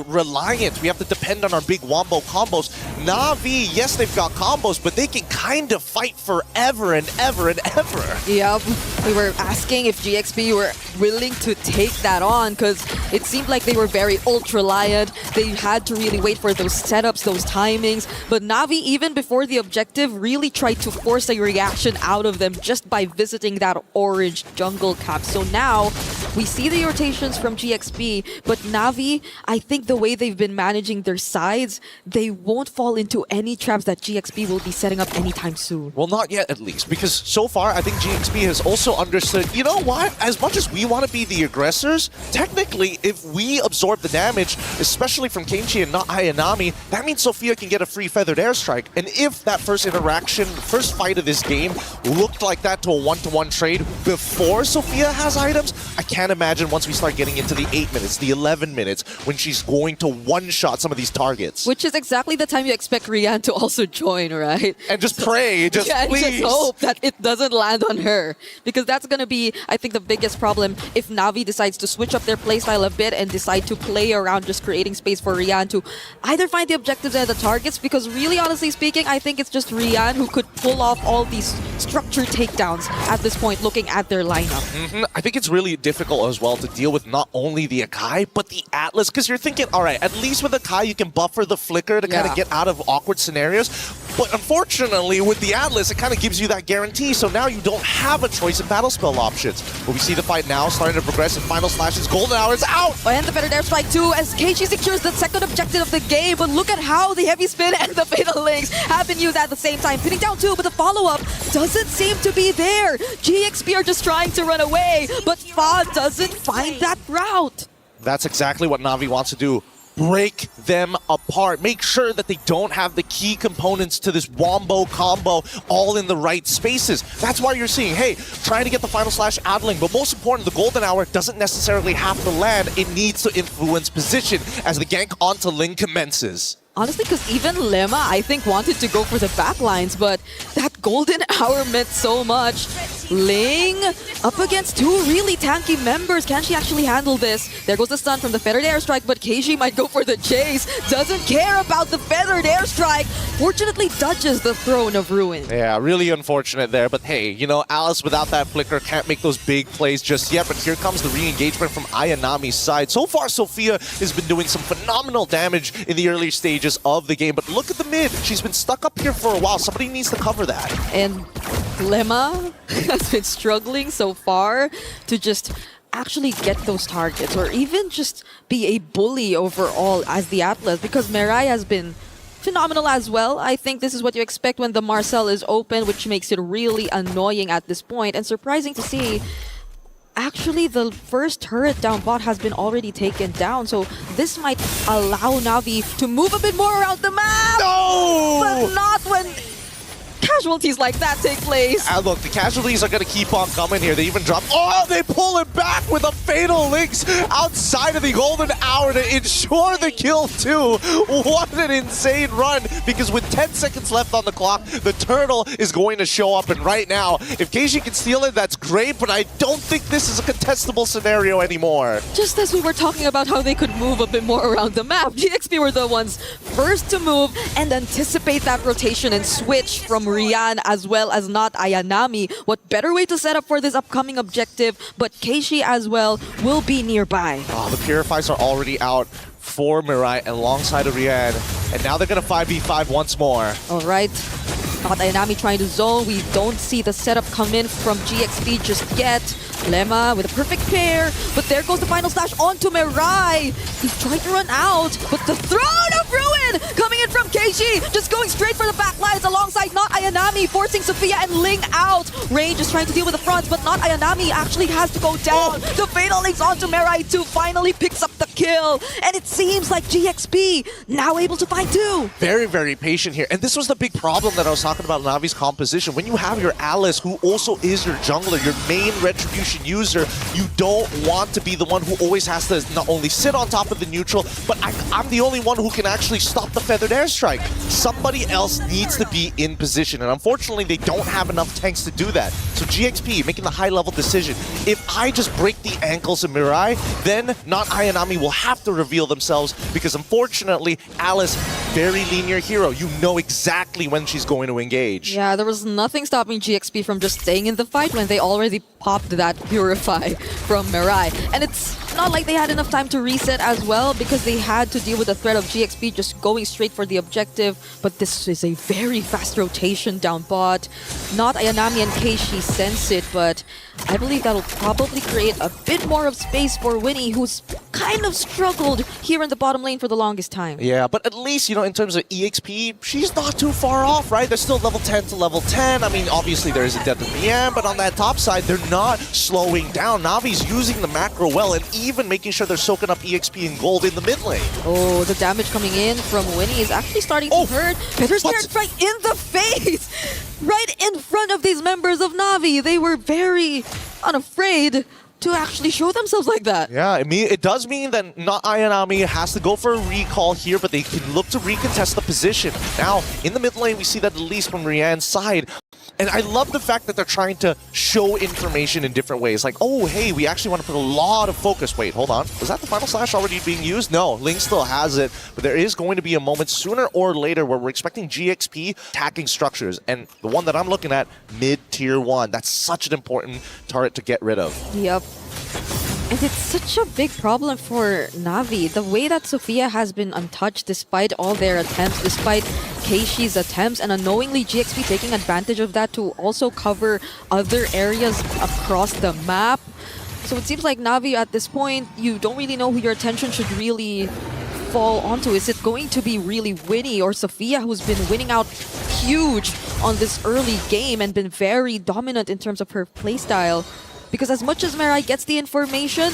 reliant. We have to depend on our big wombo combos. Na'Vi, yes, they've got combos, but they can kind of fight forever and ever and ever. Yep. We were asking if GXP were willing to take that on because it seemed like they were very ultra-reliant. They had to really wait for those setups, those timings. But Na'Vi, even before the objective, really tried to force a reaction out of them just by visiting that orange jungle cap. So now we see the rotations from GXP, but Na'Vi, I think the way they've been managing their sides, they won't fall into any traps that GXP will be setting up anytime soon. Well, not yet at least, because so far I think GXP has also understood, you know what, as much as we want to be the aggressors, technically if we absorb the damage, especially from Keishi and not Ayanami, that means Sophia can get a free feathered airstrike. And if that first interaction, first fight of this game looked like that to a one-to-one trade before Sophia has items, I can't imagine once we start getting into the 8 minutes, the 11 minutes, when she's going to one-shot some of these targets. Which is exactly the time you expect Rianne to also join, right? And just pray, just please. Just hope that it doesn't land on her. Because because that's going to be, I think, the biggest problem if Navi decides to switch up their playstyle a bit and decide to play around just creating space for Rian to either find the objectives and the targets, because really, honestly speaking, I think it's just Rian who could pull off all these structured takedowns at this point, looking at their lineup. I think it's really difficult as well to deal with not only the Akai, but the Atlas, because you're thinking, all right, at least with Akai, you can buffer the flicker to kind of get out of awkward scenarios. But unfortunately, with the Atlas, it kind of gives you that guarantee, so now you don't have a choice in battle spell options. But we see the fight now starting to progress, and final slashes, golden hour is out! And the Feathered Airstrike too, as Keiichi secures the second objective of the game, but look at how the heavy spin and the fatal links have been used at the same time. Pinning down two, but the follow-up doesn't seem to be there. GXP are just trying to run away, but Fa doesn't find that route. That's exactly what Navi wants to do. Break them apart. Make sure that they don't have the key components to this wombo combo all in the right spaces. That's why you're seeing, hey, trying to get the final slash out Ling, but most important, the golden hour doesn't necessarily have to land. It needs to influence position as the gank onto Ling commences. Honestly, because even Lemma, I think, wanted to go for the backlines, but that golden hour meant so much. Ling up against two really tanky members. Can she actually handle this? There goes the stun from the Feathered Airstrike, but Keiichi might go for the chase. Doesn't care about the Feathered Airstrike. Fortunately, dodges the Throne of Ruin. Yeah, really unfortunate there, but hey, you know, Alice without that flicker can't make those big plays just yet, but here comes the re-engagement from Ayanami's side. So far, Sophia has been doing some phenomenal damage in the earlier stages of the game, but look at the mid. She's been stuck up here for a while. Somebody needs to cover that. And Lemma has been struggling so far to just actually get those targets or even just be a bully overall as the Atlas, because Mirai has been phenomenal as well. I think this is what you expect when the Marcel is open, which makes it really annoying at this point, and surprising to see. Actually, the first turret down bot has been already taken down, so this might allow Navi to move a bit more around the map! No! But not when casualties like that take place. And look, the casualties are going to keep on coming here. They even drop... Oh, they pull it back with a fatal links outside of the golden hour to ensure the kill too. What an insane run, because with 10 seconds left on the clock, the turtle is going to show up. And right now, if Keiichi can steal it, that's great, but I don't think this is a contestable scenario anymore. Just as we were talking about how they could move a bit more around the map, GXP were the ones first to move and anticipate that rotation and switch from Rian as well as not Ayanami. What better way to set up for this upcoming objective, but Keiichi as well will be nearby. Oh, the Purifies are already out for Mirai alongside of Rian, and now they're going to 5v5 once more. All right. Not Ayanami trying to zone. We don't see the setup come in from GXP just yet. Lemma with a perfect pair, but there goes the final slash onto Mirai. He's trying to run out, but the Throne of Ruin coming in from Keiichi, just going straight for the backlines alongside not Ayanami, forcing Sophia and Ling out. Range is trying to deal with the fronts, but not Ayanami actually has to go down. The fatal links onto Mirai too, finally picks up the kill, and it seems like GXP now able to find two. Very, very patient here, and this was the big problem that I was talking about Navi's composition. When you have your Alice, who also is your jungler, your main retribution user, you don't want to be the one who always has to not only sit on top of the neutral, but I'm the only one who can actually stop the Feathered Airstrike. Somebody else needs to be in position, and unfortunately they don't have enough tanks to do that. So GXP making the high-level decision. If I just break the ankles of Mirai, then not Ayanami will have to reveal themselves, because unfortunately Alice, very linear hero. You know exactly when she's going to engage. Yeah, there was nothing stopping GXP from just staying in the fight when they already popped that Purify from Mirai. And it's not like they had enough time to reset as well, because they had to deal with the threat of GXP just going straight for the objective. But this is a very fast rotation down bot. Not Ayanami and Keiichi sense it, but I believe that'll probably create a bit more of space for Winnie, who's kind of struggled here in the bottom lane for the longest time. Yeah, but at least, you know, in terms of EXP, she's not too far off, right? They're still level 10 to level 10. I mean, obviously there is a death in the end, but on that top side, they're not slowing down. Navi's using the macro well, and even making sure they're soaking up EXP and gold in the mid lane. Oh, the damage coming in from Winnie is actually starting to hurt. Feather's right in the face! Right in front of these members of Navi. They were very unafraid to actually show themselves like that. Yeah, I mean, it does mean that not Ayanami has to go for a recall here, but they can look to recontest the position. Now, in the mid lane, we see that at least from Rian's side, And I love the fact that they're trying to show information in different ways. Like, oh, hey, we actually want to put a lot of focus. Wait, hold on. Was that the final slash already being used? No, Ling still has it. But there is going to be a moment sooner or later where we're expecting GXP attacking structures. And the one that I'm looking at, mid-tier 1. That's such an important turret to get rid of. Yep. And it's such a big problem for Navi. The way that Sophia has been untouched despite all their attempts, despite Keishi's attempts, and unknowingly GXP taking advantage of that to also cover other areas across the map. So it seems like Navi at this point, you don't really know who your attention should really fall onto. Is it going to be really Winnie or Sophia, who's been winning out huge on this early game and been very dominant in terms of her playstyle? Because as much as Mirai gets the information,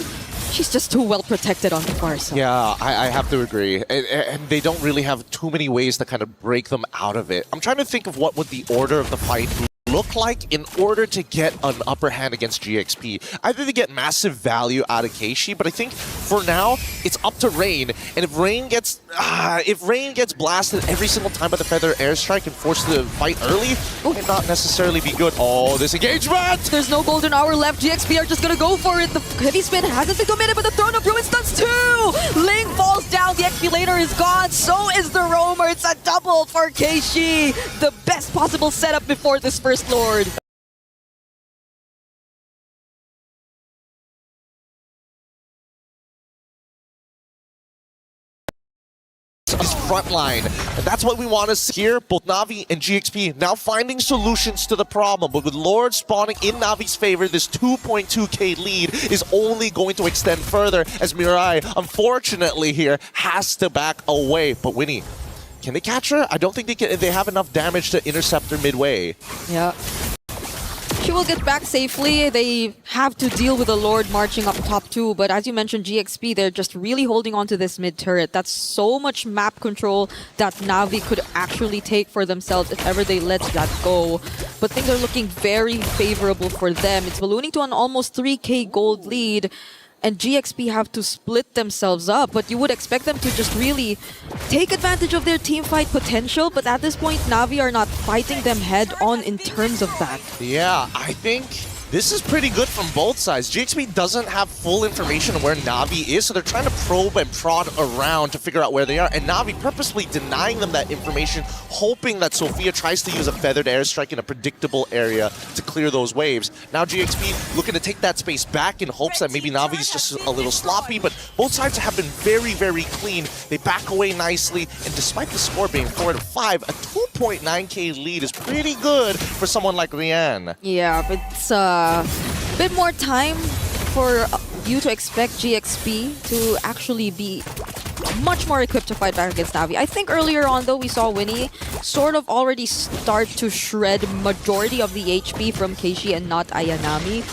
she's just too well protected on the far side. Yeah, I have to agree. And they don't really have too many ways to kind of break them out of it. I'm trying to think of what would the order of the fight look like in order to get an upper hand against GXP. Either they get massive value out of Keishi, but I think for now it's up to Rain. And if Rain gets blasted every single time by the Feather Airstrike and forced to fight early, it might not necessarily be good. Oh, this engagement! There's no golden hour left. GXP are just gonna go for it. The heavy spin hasn't been committed, but the Throne of Ruins does too! Ling falls down, the Expulator is gone, so is the Roamer. It's a double for Keishi. The best possible setup before this first Lord. His front line, and that's what we want to see here. Both Navi and GXP now finding solutions to the problem, but with Lord spawning in Navi's favor, this 2.2k lead is only going to extend further as Mirai, unfortunately here, has to back away. But Winnie, can they catch her? I don't think they have enough damage to intercept her midway. Yeah. She will get back safely. They have to deal with the Lord marching up top too, but as you mentioned, GXP, they're just really holding on to this mid turret. That's so much map control that Navi could actually take for themselves if ever they let that go. But things are looking very favorable for them. It's ballooning to an almost 3k gold lead, and GXP have to split themselves up, but you would expect them to just really take advantage of their team fight potential, but at this point, Navi are not fighting them head on in terms of that. Yeah, I think this is pretty good from both sides. GXP doesn't have full information on where Navi is, so they're trying to probe and prod around to figure out where they are, and Navi purposely denying them that information, hoping that Sophia tries to use a feathered airstrike in a predictable area to clear those waves. Now GXP looking to take that space back in hopes that maybe Navi's just a little sloppy, but both sides have been very, very clean. They back away nicely, and despite the score being 4-5, a 2.9k lead is pretty good for someone like Rian. Yeah, but it's a bit more time for you to expect GXP to actually be much more equipped to fight back against Navi. I think earlier on though we saw Winnie sort of already start to shred majority of the HP from Keishi and not Ayanami.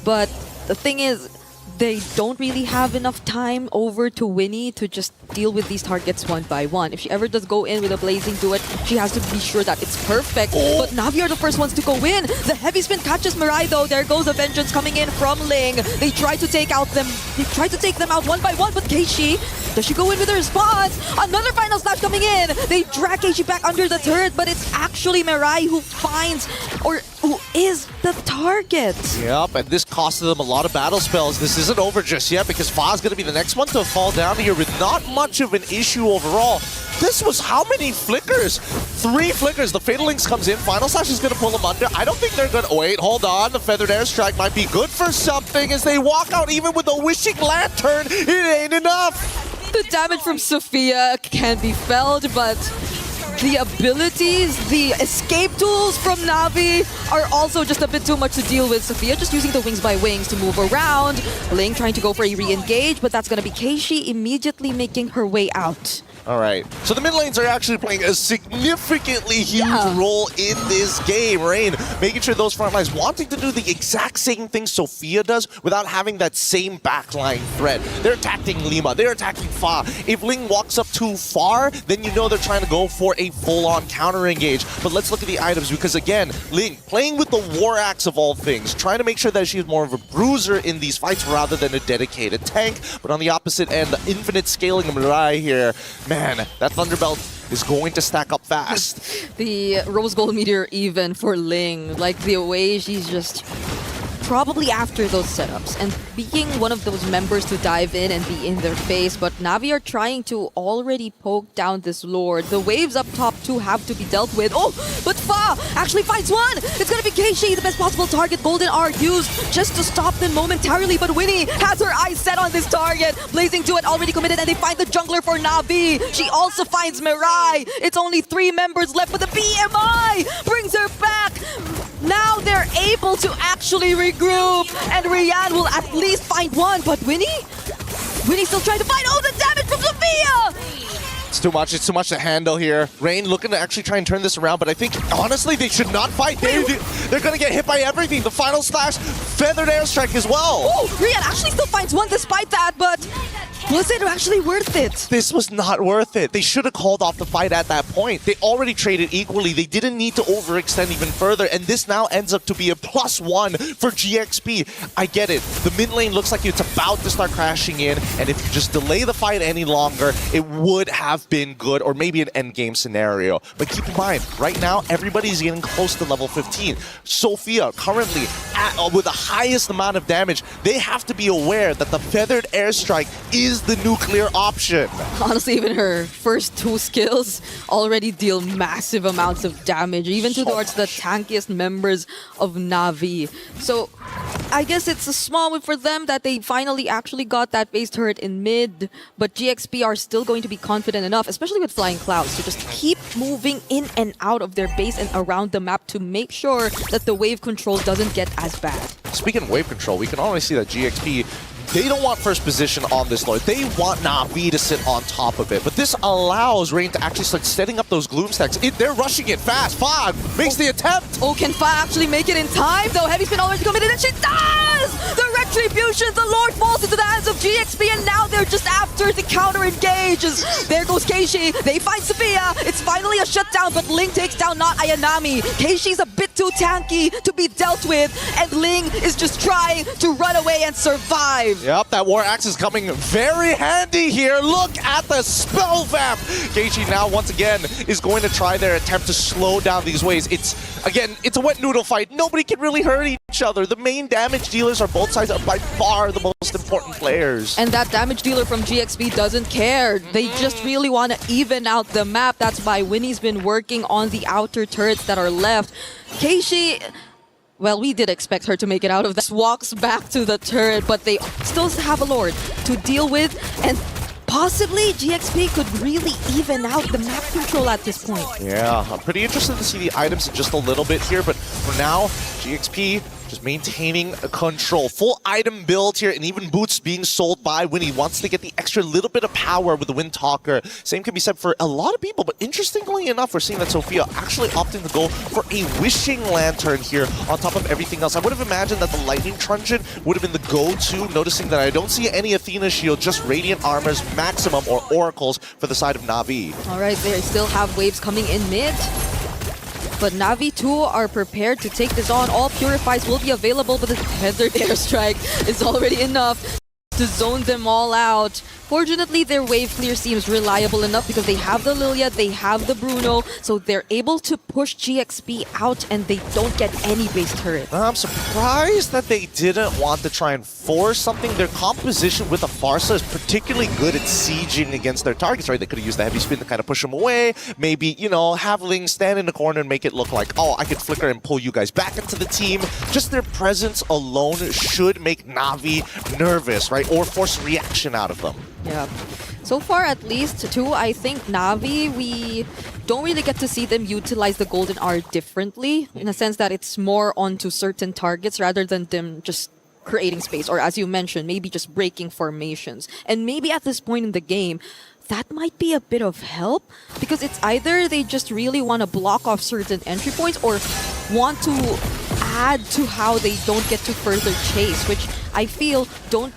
But the thing is, they don't really have enough time over to Winnie to just deal with these targets one by one. If she ever does go in with a blazing duet, she has to be sure that it's perfect. But Navi are the first ones to go in. The heavy spin catches Mirai though. There goes a vengeance coming in from Ling. They try to take them out one by one, but Keishi, does she go in with a response? Another final slash coming in. They drag Keishi back under the turret, but it's actually Mirai who finds, or who is the target. Yep, and this costed them a lot of battle spells. This isn't over just yet because Fa's going to be the next one to fall down here with not much of an issue overall. This was how many flickers? 3 flickers. The Fatal Links comes in. Final Slash is going to pull him under. I don't think they're going to... Wait, hold on. The Feathered Airstrike might be good for something as they walk out even with a Wishing Lantern. It ain't enough. The damage from Sophia can be felt, but the abilities, the escape tools from Navi are also just a bit too much to deal with. Sophia just using the wings by wings to move around. Ling trying to go for a re-engage, but that's going to be Keishi immediately making her way out. All right, so the mid lanes are actually playing a significantly huge role in this game. Rain making sure those front lines wanting to do the exact same thing Sophia does without having that same backline threat. They're attacking Lima, they're attacking Fa. If Ling walks up too far, then you know they're trying to go for a full-on counter engage. But let's look at the items because again, Ling playing with the War Axe of all things, trying to make sure that she's more of a bruiser in these fights rather than a dedicated tank. But on the opposite end, the infinite scaling of Mirai here. Man, that Thunderbelt is going to stack up fast. The Rose Gold Meteor even for Ling. Like the way she's just probably after those setups and being one of those members to dive in and be in their face, but Navi are trying to already poke down this Lord. The waves up top too have to be dealt with. Oh, but Fa actually finds one! It's gonna be Keishi, the best possible target. Golden R used just to stop them momentarily, but Winnie has her eyes set on this target. Blazing to it already committed, and they find the jungler for Navi. She also finds Mirai. It's only 3 members left, but the BMI brings her back. Now they're able to actually regroup, and Rian will at least find one, but Winnie's still trying to find. Oh, the damage from Sophia! It's too much. It's too much to handle here. Rain looking to actually try and turn this around, but I think, honestly, they should not fight. They're going to get hit by everything. The final slash, feathered airstrike as well. Oh, Rian actually still finds one despite that, but was it actually worth it? This was not worth it. They should have called off the fight at that point. They already traded equally. They didn't need to overextend even further, and this now ends up to be a +1 for GXP. I get it. The mid lane looks like it's about to start crashing in, and if you just delay the fight any longer, it would have been good, or maybe an endgame scenario. But keep in mind, right now, everybody's getting close to level 15. Sophia, currently, with the highest amount of damage, they have to be aware that the feathered airstrike is the nuclear option. Honestly, even her first 2 skills already deal massive amounts of damage, even towards the tankiest members of Navi. So I guess it's a small win for them that they finally actually got that base turret in mid, but GXP are still going to be confident enough, especially with Flying Clouds, to just keep moving in and out of their base and around the map to make sure that the wave control doesn't get as bad. Speaking of wave control, we can already see that GXP, they don't want first position on this Lord. They want Navi to sit on top of it. But this allows Rain to actually start setting up those Gloom stacks. They're rushing it fast. Fog makes the attempt. Oh, can Fa actually make it in time, though? Heavy spin already committed, and she does! The retribution, the Lord falls into the hands of GXP, and now they're just after the counter engages. There goes Keishi. They find Sophia. It's finally a shutdown, but Ling takes down not Ayanami. Keishi's a bit too tanky to be dealt with, and Ling is just trying to run away and survive. Yep, that War Axe is coming very handy here. Look at the spell vamp. Keishi now, once again, is going to try their attempt to slow down these waves. It's a wet noodle fight. Nobody can really hurt each other. The main damage dealers on both sides are by far the most important players. And that damage dealer from GXP doesn't care. They just really want to even out the map. That's why Winnie's been working on the outer turrets that are left. Keishi, well, we did expect her to make it out of that. Walks back to the turret, but they still have a Lord to deal with, and possibly GXP could really even out the map control at this point. Yeah, I'm pretty interested to see the items in just a little bit here, but for now, GXP just maintaining control. Full item build here, and even boots being sold by Winnie. Wants to get the extra little bit of power with the Wind Talker. Same can be said for a lot of people, but interestingly enough, we're seeing that Sophia actually opting to go for a Wishing Lantern here on top of everything else. I would have imagined that the Lightning Truncheon would have been the go-to, noticing that I don't see any Athena Shield, just Radiant Armors maximum or Oracles for the side of Navi. All right, they still have waves coming in mid. But Navi too are prepared to take this on. All Purifies will be available, but the feathered airstrike is already enough to zone them all out. Fortunately, their wave clear seems reliable enough because they have the Lilia, they have the Bruno, so they're able to push GXP out and they don't get any base turret. I'm surprised that they didn't want to try and force something. Their composition with the Farsa is particularly good at sieging against their targets, right? They could have used the heavy spin to kind of push them away. Maybe, you know, have Ling stand in the corner and make it look like, oh, I could flicker and pull you guys back into the team. Just their presence alone should make Navi nervous, right? Or force reaction out of them. Yeah. So far, at least, too, I think Navi, we don't really get to see them utilize the Golden R differently, in a sense that it's more onto certain targets rather than them just creating space, or as you mentioned, maybe just breaking formations. And maybe at this point in the game, that might be a bit of help, because it's either they just really want to block off certain entry points or want to add to how they don't get to further chase, which I feel don't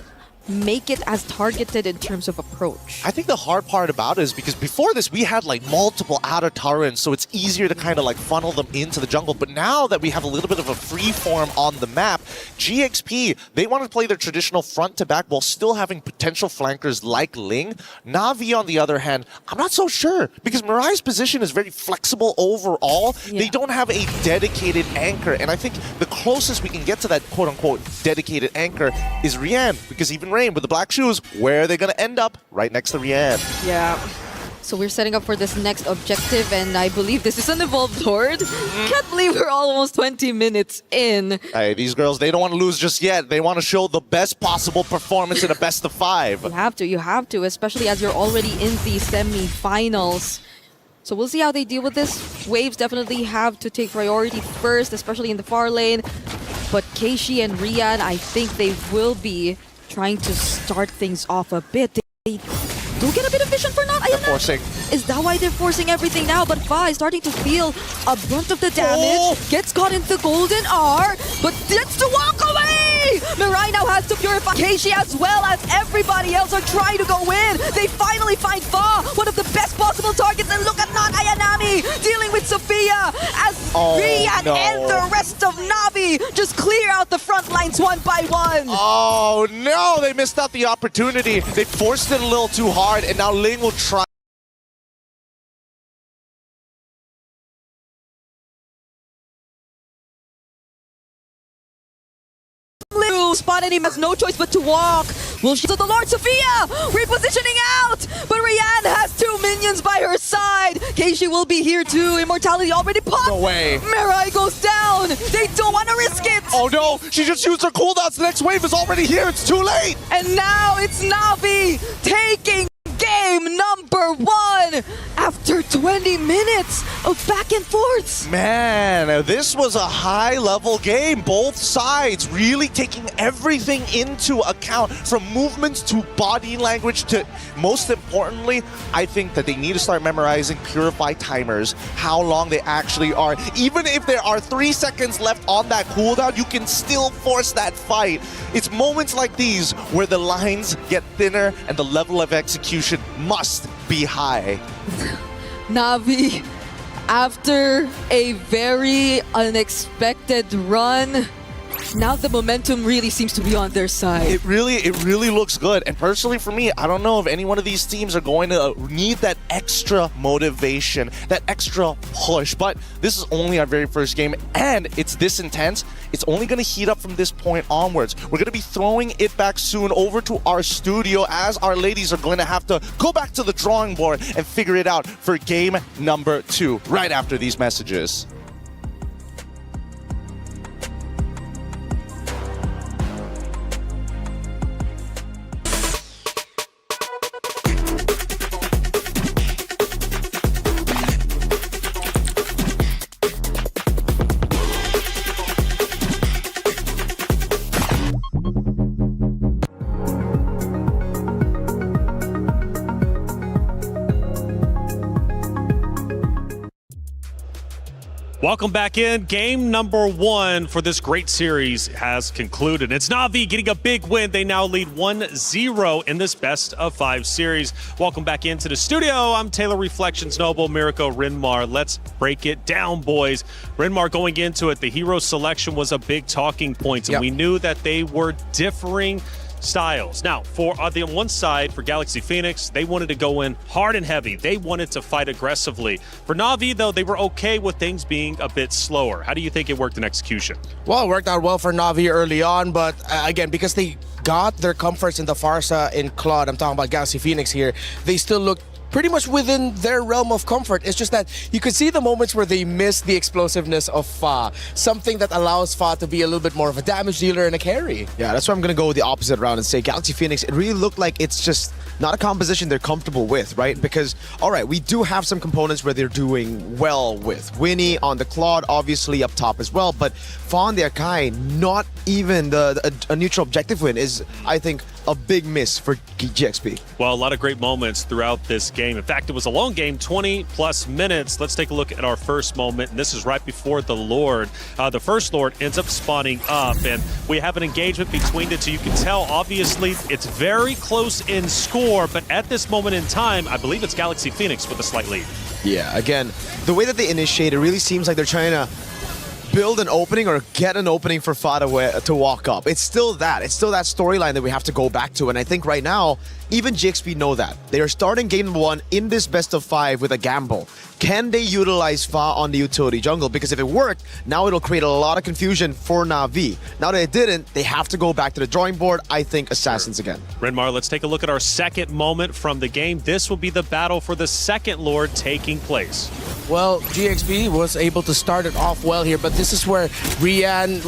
make it as targeted in terms of approach? I think the hard part about it is because before this, we had like multiple outer turrets, so it's easier to kind of like funnel them into the jungle. But now that we have a little bit of a free form on the map, GXP, they want to play their traditional front to back while still having potential flankers like Ling. Na'Vi, on the other hand, I'm not so sure because Mirai's position is very flexible overall. Yeah. They don't have a dedicated anchor, and I think the closest we can get to that quote-unquote dedicated anchor is Rian, because even Rain with the black shoes, where are they going to end up? Right next to Rian. Yeah. So we're setting up for this next objective, and I believe this is an Evolved Horde. Can't believe we're almost 20 minutes in. Hey, these girls, they don't want to lose just yet. They want to show the best possible performance in a best of 5. You have to, especially as you're already in the semi-finals. So we'll see how they deal with this. Waves definitely have to take priority first, especially in the far lane. But Keishi and Rian, I think they will be trying to start things off a bit. They do get a bit of vision for not. They're forcing. Is that why they're forcing everything now? But Fa is starting to feel a brunt of the damage. Gets caught into Golden R, but gets to walk away! Mirai now has to purify. Keishi as well as everybody else are trying to go in. They finally find Fa, one of the best possible targets. And look at not Ayanami dealing with Sophia as Rian and the rest of Navi just clear out the front lines one by one. Oh no, they missed out the opportunity. They forced it a little too hard, and now Ling will try. Spot, and he has no choice but to walk. Will she to the Lord Sophia repositioning out, but Rian has 2 minions by her side. Keishi will be here too. Immortality already popped. No way. Mirai goes down. They don't want to risk it. Oh no, she just used her cooldowns. The next wave is already here. It's too late. And now it's Navi taking game number 1 after 20 minutes of back and forths. Man, this was a high-level game. Both sides really taking everything into account, from movements to body language to, most importantly, I think that they need to start memorizing Purify timers, how long they actually are. Even if there are 3 seconds left on that cooldown, you can still force that fight. It's moments like these where the lines get thinner and the level of execution must be high. Navi, after a very unexpected run, now the momentum really seems to be on their side. It really looks good. And personally for me, I don't know if any one of these teams are going to need that extra motivation, that extra push. But this is only our very first game, and it's this intense. It's only going to heat up from this point onwards. We're going to be throwing it back soon over to our studio, as our ladies are going to have to go back to the drawing board and figure it out for game number 2 right after these messages. Welcome back in. Game number 1 for this great series has concluded. It's Navi getting a big win. They now lead 1-0 in this best of 5 series. Welcome back into the studio. I'm Taylor Reflections Noble, Mirko Rinmar. Let's break it down, boys. Rinmar, going into it, the hero selection was a big talking point, and we knew that they were differing styles. Now, for on the one side, for Galaxy Phoenix, they wanted to go in hard and heavy. They wanted to fight aggressively. For Navi, though, they were okay with things being a bit slower. How do you think it worked in execution? Well, it worked out well for Navi early on, but again, because they got their comforts in the Farsa and Claude, I'm talking about Galaxy Phoenix here, they still looked pretty much within their realm of comfort. It's just that you could see the moments where they miss the explosiveness of Fa, something that allows Fa to be a little bit more of a damage dealer and a carry. Yeah, that's why I'm going to go the opposite round and say Galaxy Phoenix, it really looked like it's just not a composition they're comfortable with, right? Because, all right, we do have some components where they're doing well with. Winnie on the Claude, obviously up top as well, but Fa on the Akai, not even a neutral objective win is, I think, a big miss for GXP. Well, a lot of great moments throughout this game. In fact, it was a long game, 20-plus minutes. Let's take a look at our first moment, and this is right before the Lord. The first Lord ends up spawning up, and we have an engagement between the two. You can tell, obviously, it's very close in score, but at this moment in time, I believe it's Galaxy Phoenix with a slight lead. Yeah, again, the way that they initiate, it really seems like they're trying to build an opening or get an opening for Fa to walk up. It's still that. It's still that storyline that we have to go back to. And I think right now, even GXP know that. They are starting game number 1 in this best of 5 with a gamble. Can they utilize Fa on the utility jungle? Because if it worked, now it'll create a lot of confusion for Na'Vi. Now that it didn't, they have to go back to the drawing board. I think Assassins again. Renmar, let's take a look at our second moment from the game. This will be the battle for the second Lord taking place. Well, GXP was able to start it off well here, but this is where Rian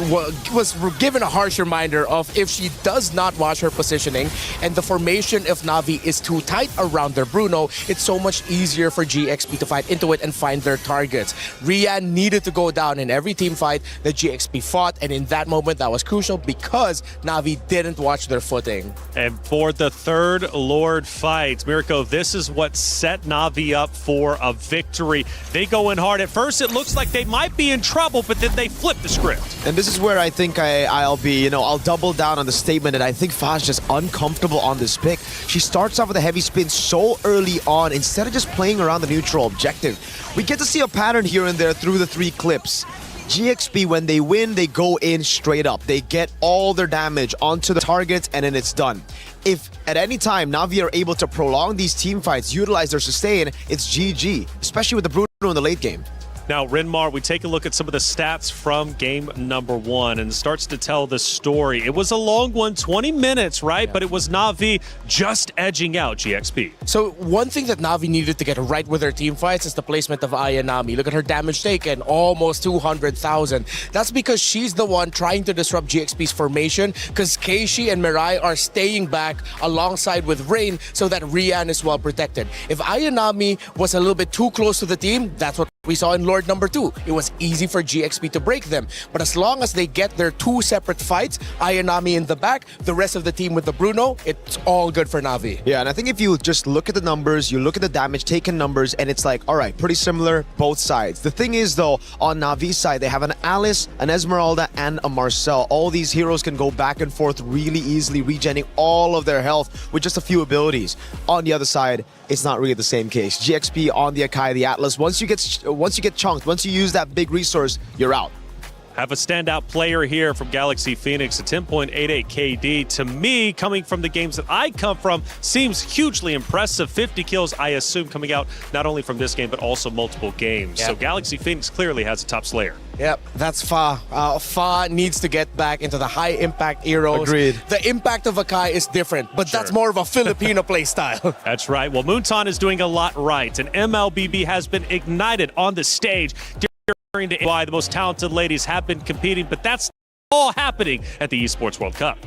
was given a harsh reminder of if she does not watch her positioning and the formation of Na'Vi is too tight around their Bruno, it's so much easier for GXP to fight into it and find their targets. Rian needed to go down in every team fight that GXP fought, and in that moment, that was crucial because Na'Vi didn't watch their footing. And for the third Lord fight, Mirko, this is what set Na'Vi up for a victory. They go in hard. At first, it looks like they might be in trouble, but then they flip the script. And this is where I think I'll be, I'll double down on the statement that I think Fa's just uncomfortable on this pick. She starts off with a heavy spin so early on instead of just playing around the neutral objective. We get to see a pattern here and there through the 3 clips. GXP, when they win, they go in straight up. They get all their damage onto the targets, and then it's done. If at any time Na'Vi are able to prolong these team fights, utilize their sustain, it's GG, especially with the Bruno in the late game. Now, Renmar, we take a look at some of the stats from game number 1 and it starts to tell the story. It was a long one, 20 minutes, right? Yeah. But it was Na'Vi just edging out GXP. So one thing that Na'Vi needed to get right with their team fights is the placement of Ayanami. Look at her damage taken, almost 200,000. That's because she's the one trying to disrupt GXP's formation because Keishi and Mirai are staying back alongside with Rain so that Rian is well protected. If Ayanami was a little bit too close to the team, that's what we saw in Lord number 2. It was easy for GXP to break them. But as long as they get their 2 separate fights, Ayanami in the back, the rest of the team with the Bruno, it's all good for Na'Vi. Yeah, and I think if you just look at the numbers, you look at the damage taken numbers, and it's like, all right, pretty similar, both sides. The thing is, though, on Na'Vi's side, they have an Alice, an Esmeralda, and a Marcel. All these heroes can go back and forth really easily, regenerating all of their health with just a few abilities. On the other side, it's not really the same case. GXP on the Akai, the Atlas, once you get chunked, once you use that big resource, you're out. Have a standout player here from Galaxy Phoenix, a 10.88 KD. To me, coming from the games that I come from, seems hugely impressive. 50 kills, I assume, coming out not only from this game, but also multiple games. Yep. So Galaxy Phoenix clearly has a top slayer. Yep, that's Fa. Fa needs to get back into the high-impact heroes. Agreed. The impact of Akai is different, but that's more of a Filipino play style. That's right. Well, Moonton is doing a lot right, and MLBB has been ignited on the stage. During the MWI, the most talented ladies have been competing, but that's all happening at the Esports World Cup.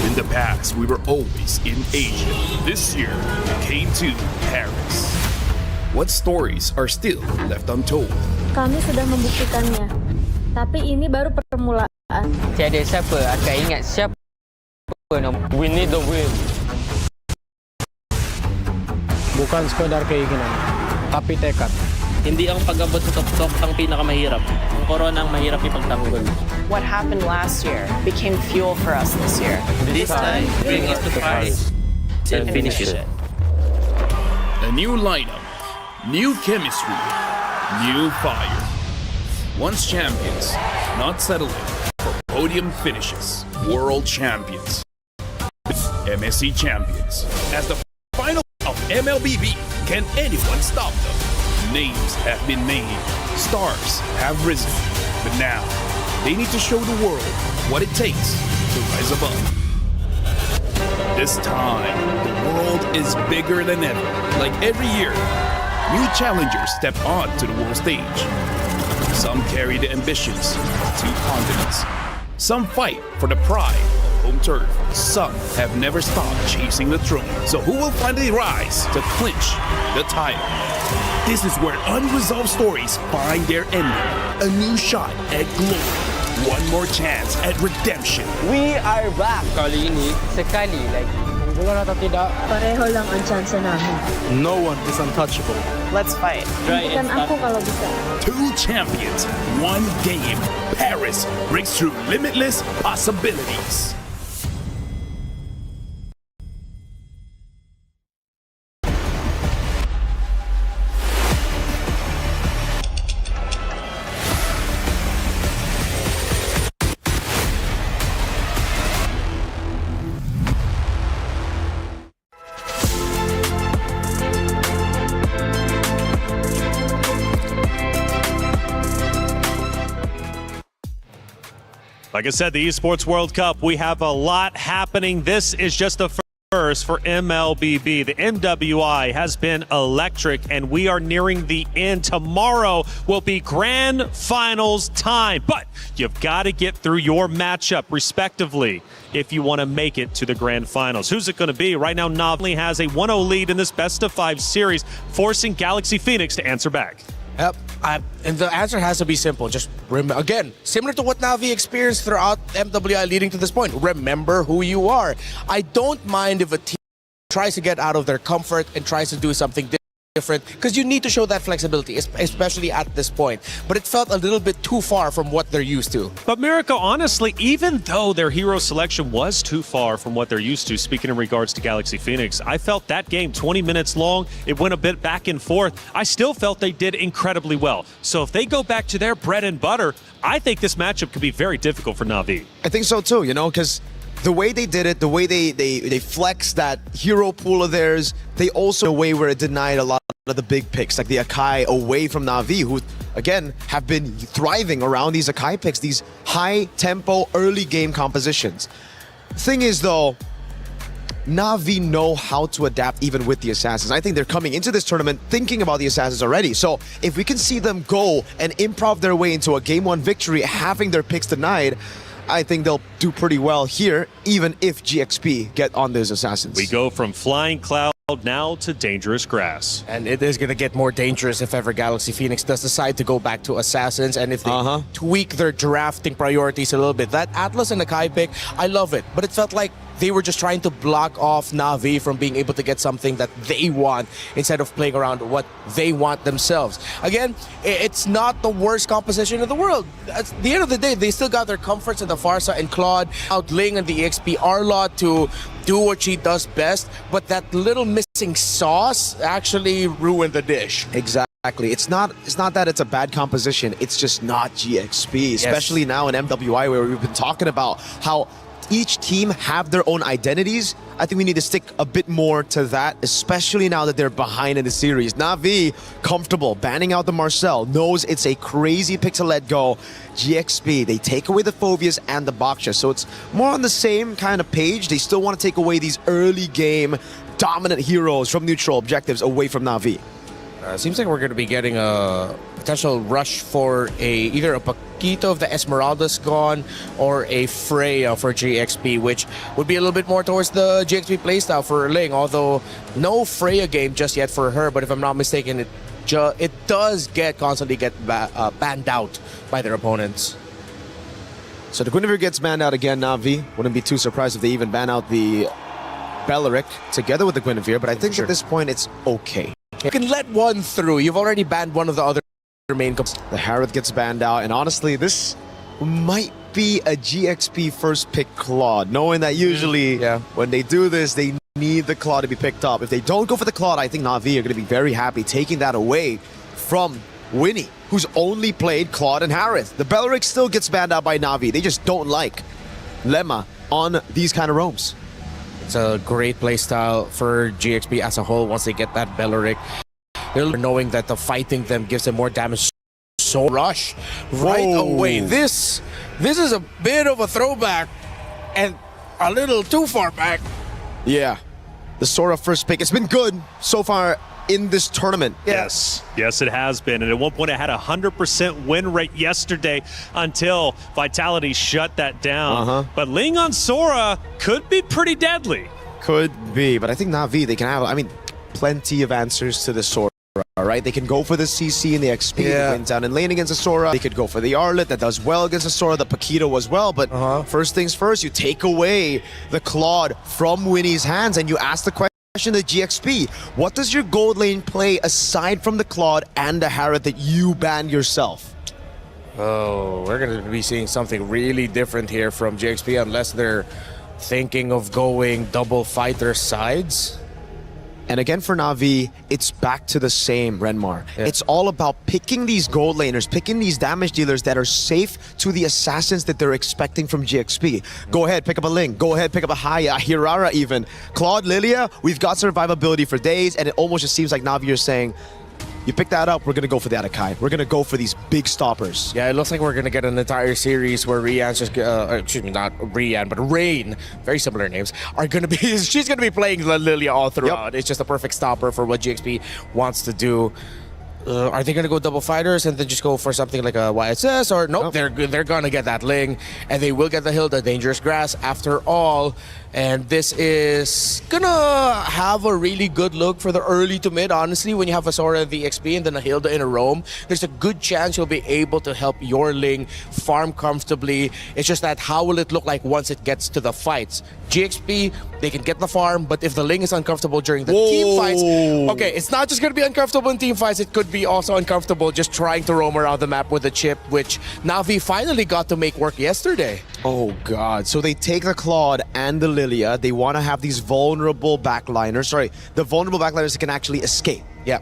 In the past, we were always in Asia. This year, we came to Paris. What stories are still left untold? Kami sudah membuktikannya, tapi ini baru permulaan. Tiada siapa akan ingat siapa. We need the win. Bukan sekadar keinginan, tapi tekad. Hindi ang pag-abot sa tuktok ang pinakamahirap. Ang corona ang mahirap ipagtanggol. What happened last year became fuel for us this year. This time, bring us to Paris and finish it. A new lineup, new chemistry, new fire. Once champions, not settling for podium finishes. World champions. MSC champions. As the final of MLBB, can anyone stop them? Names have been made, stars have risen, but now they need to show the world what it takes to rise above. This time, the world is bigger than ever. Like every year, new challengers step on to the world stage. Some carry the ambitions of 2 continents. Some fight for the pride of home turf. Some have never stopped chasing the throne. So who will finally rise to clinch the title? This is where unresolved stories find their ending. A new shot at glory. One more chance at redemption. We are back. Kali ini, sekali like, bulan atau tidak, Pareho lang ang chance namin. No one is untouchable. Let's fight. Try and Bukan ako kalau bisa. Two champions, one game. Paris breaks through limitless possibilities. Like I said, the Esports World Cup, we have a lot happening. This is just the first for MLBB. The MWI has been electric, and we are nearing the end. Tomorrow will be grand finals time, but you've got to get through your matchup respectively if you want to make it to the grand finals. Who's it going to be? Right now, NAVI has a 1-0 lead in this best-of-5 series, forcing Galaxy Phoenix to answer back. Yep. And the answer has to be simple. Just remember, again, similar to what Navi experienced throughout MWI leading to this point. Remember who you are. I don't mind if a team tries to get out of their comfort and tries to do something different, because you need to show that flexibility, especially at this point. But it felt a little bit too far from what they're used to. But Miracle, honestly, even though their hero selection was too far from what they're used to, speaking in regards to Galaxy Phoenix, I felt that game 20 minutes long. It went a bit back and forth. I still felt they did incredibly well. So if they go back to their bread and butter, I think this matchup could be very difficult for Navi. I think so too, you know, because the way they did it, the way they flexed that hero pool of theirs, they also a way where it denied a lot of the big picks, like the Akai away from Navi, who again have been thriving around these Akai picks, these high tempo early game compositions. Thing is though, Navi know how to adapt even with the Assassins. I think they're coming into this tournament thinking about the Assassins already. So if we can see them go and improv their way into a game 1 victory, having their picks denied, I think they'll do pretty well here, even if GXP get on those Assassins. We go from flying cloud now to dangerous grass. And it is going to get more dangerous if ever Galaxy Phoenix does decide to go back to Assassins, and if they tweak their drafting priorities a little bit. That Atlas and Akai pick, I love it, but it felt like they were just trying to block off Navi from being able to get something that they want instead of playing around what they want themselves. Again, it's not the worst composition in the world. At the end of the day, they still got their comforts in the Farsa and Claude, out Ling and the EXP Arlot to do what she does best, but that little missing sauce actually ruined the dish. Exactly. It's not that it's a bad composition, it's just not GXP, especially now in MWI where we've been talking about how each team have their own identities. I think we need to stick a bit more to that, especially now that they're behind in the series. Navi, comfortable, banning out the Marcel, knows it's a crazy pick to let go. GXP, they take away the Phobias and the Baksha, so it's more on the same kind of page. They still want to take away these early game dominant heroes from neutral objectives away from Navi. Seems like we're going to be getting a potential rush for either a Paquito if the Esmeralda's gone, or a Freya for GXP, which would be a little bit more towards the GXP playstyle for Ling, although no Freya game just yet for her, but if I'm not mistaken, it does constantly get banned out by their opponents. So the Guinevere gets banned out again, Navi. Wouldn't be too surprised if they even ban out the Belleric together with the Guinevere, but I think at this point it's okay. You can let one through. You've already banned one of the other main comps. The Harith gets banned out, and honestly, this might be a GXP first pick Claude, knowing that usually when they do this, they need the Claude to be picked up. If they don't go for the Claude, I think Navi are going to be very happy taking that away from Winnie, who's only played Claude and Harith. The Belleric still gets banned out by Navi. They just don't like Lemma on these kind of roams. It's a great playstyle for GXP as a whole once they get that Belleric. They're knowing that the fighting them gives them more damage. So rush right away. This is a bit of a throwback and a little too far back. Yeah. The Sora first pick, it's been good so far. in this tournament. Yes, it has been. And at one point, it had a 100% win rate yesterday until Vitality shut that down. But Ling on Sora could be pretty deadly. Could be, but I think Navi, they can have, plenty of answers to the Sora. Right, they can go for the CC and the XP and win down in lane against the Sora. They could go for the Arlet that does well against the Sora, the Paquito as well. But first things first, you take away the Claude from Winnie's hands and you ask the question to GXP, what does your gold lane play aside from the Claude and the Harrod that you banned yourself? Oh, we're going to be seeing something really different here from GXP unless they're thinking of going double fighter sides. And again for Navi, it's back to the same, Renmar. It's all about picking these gold laners, picking these damage dealers that are safe to the assassins that they're expecting from GXP. Go ahead, pick up a Ling. Go ahead, pick up a Haya, a Hirara even. Claude, Lilia, we've got survivability for days, and it almost just seems like Navi are saying, you pick that up, we're going to go for the Atakai. We're going to go for these big stoppers. Yeah, it looks like we're going to get an entire series where Rian's just, excuse me, not Rian, but Rain, very similar names, are going to be, she's going to be playing Lilia all throughout. It's just a perfect stopper for what GXP wants to do. Are they going to go double fighters and then just go for something like a YSS? Or nope, they're going to get that Ling, and they will get the Hilda, Dangerous Grass after all. And this is going to have a really good look for the early to mid. Honestly, when you have a Sora and the XP and then a Hilda in a roam, there's a good chance you'll be able to help your Ling farm comfortably. It's just that how will it look like once it gets to the fights? GXP, they can get the farm, but if the Ling is uncomfortable during the team fights, okay, it's not just going to be uncomfortable in team fights, it could be also uncomfortable just trying to roam around the map with the chip, which Navi finally got to make work yesterday. Oh god, so they take the Claude and the Lilia, they want to have these vulnerable backliners, the vulnerable backliners that can actually escape. Yeah.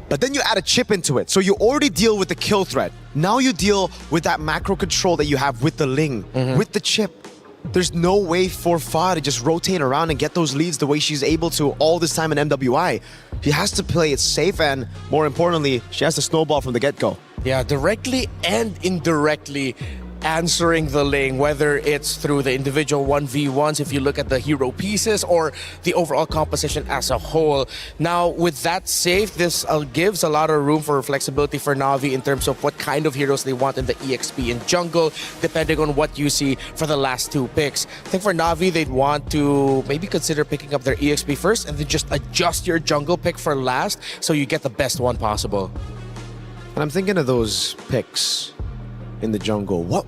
But then you add a chip into it, so you already deal with the kill threat. Now you deal with that macro control that you have with the Ling, with the chip. There's no way for Fa to just rotate around and get those leads the way she's able to all this time in MWI. She has to play it safe, and more importantly, she has to snowball from the get-go. Yeah, directly and indirectly answering the Ling, whether it's through the individual 1v1s if you look at the hero pieces or the overall composition as a whole. Now, with that safe, this gives a lot of room for flexibility for Navi in terms of what kind of heroes they want in the EXP and jungle, depending on what you see for the last two picks. I think for Navi, they'd want to maybe consider picking up their EXP first and then just adjust your jungle pick for last so you get the best one possible. And I'm thinking of those picks in the jungle.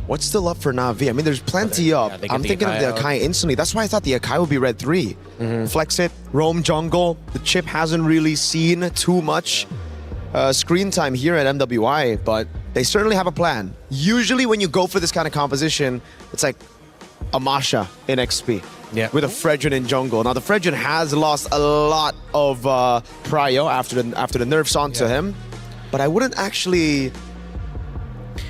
What's still up for Navi? I mean, there's plenty up. I'm thinking of the Akai instantly. That's why I thought the Akai would be red 3. Flex it, roam jungle. The chip hasn't really seen too much screen time here at MWI, but they certainly have a plan. Usually when you go for this kind of composition, it's like a Masha in XP. Yeah. With a Fredrin in jungle. Now the Fredrin has lost a lot of prio after the nerfs onto him, but I wouldn't actually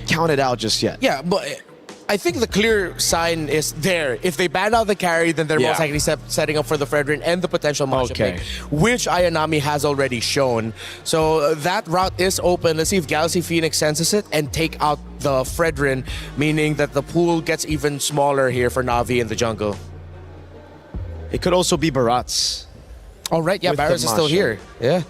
count it out just yet. Yeah, but I think the clear sign is there. If they ban out the carry, then they're most likely setting up for the Fredrin and the potential Masha pick, which Ayanami has already shown. So that route is open. Let's see if Galaxy Phoenix senses it and take out the Fredrin, meaning that the pool gets even smaller here for Navi in the jungle. It could also be Barats. Oh, right. Yeah, Barats is still here. Yeah.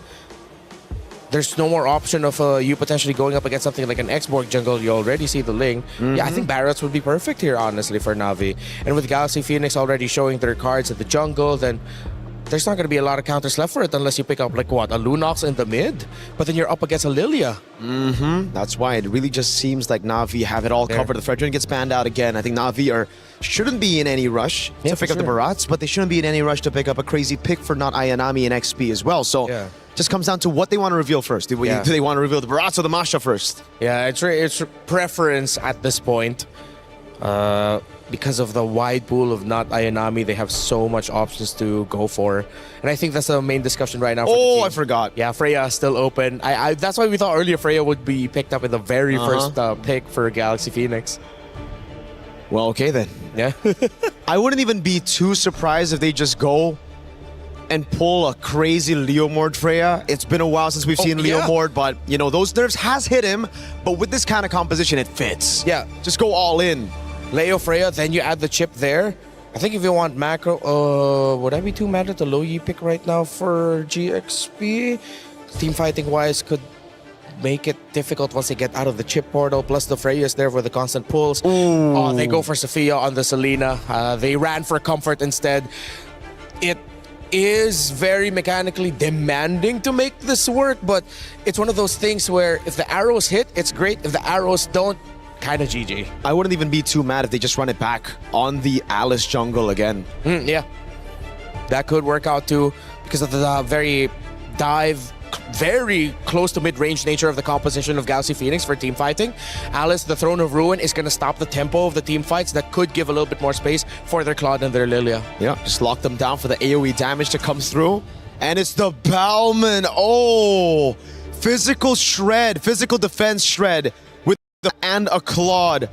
There's no more option of you potentially going up against something like an X-Borg jungle. You already see the Ling. Yeah, I think Barats would be perfect here, honestly, for Navi. And with Galaxy Phoenix already showing their cards at the jungle, then there's not going to be a lot of counters left for it unless you pick up, like, what, a Lunox in the mid? But then you're up against a Lilia. That's why it really just seems like Navi have it all covered. The Fredrin gets banned out again. I think Navi shouldn't be in any rush to pick up the Barats, but they shouldn't be in any rush to pick up a crazy pick for not Ayanami and XP as well. So just comes down to what they want to reveal first. Do they want to reveal the Barats or the Masha first? Yeah, it's preference at this point. Because of the wide pool of not Ayanami, they have so much options to go for. And I think that's the main discussion right now for the team. I forgot. Yeah, Freya is still open. That's why we thought earlier Freya would be picked up in the very first pick for Galaxy Phoenix. Well, okay then. Yeah. I wouldn't even be too surprised if they just go and pull a crazy Leomord Freya. It's been a while since we've seen Leomord, but, you know, those nerfs has hit him. But with this kind of composition, it fits. Yeah. Just go all in. Leo Freya, then you add the chip there. I think if you want macro, would I be too mad at the low Yi pick right now for GXP? Team fighting wise could make it difficult once they get out of the chip portal, plus the Freya's there for the constant pulls. Oh, they go for Sophia on the Selena. They ran for comfort instead. It is very mechanically demanding to make this work, but it's one of those things where if the arrows hit, it's great. If the arrows don't, kind of GG. I wouldn't even be too mad if they just run it back on the Alice jungle again. Yeah, that could work out too because of the very close to mid-range nature of the composition of Galaxy Phoenix for team fighting. Alice, the Throne of Ruin, is going to stop the tempo of the team fights. That could give a little bit more space for their Claude and their Lilia. Yeah, just lock them down for the AoE damage to come through. And it's the Bauman. Oh, physical shred, physical defense shred with and a Claude.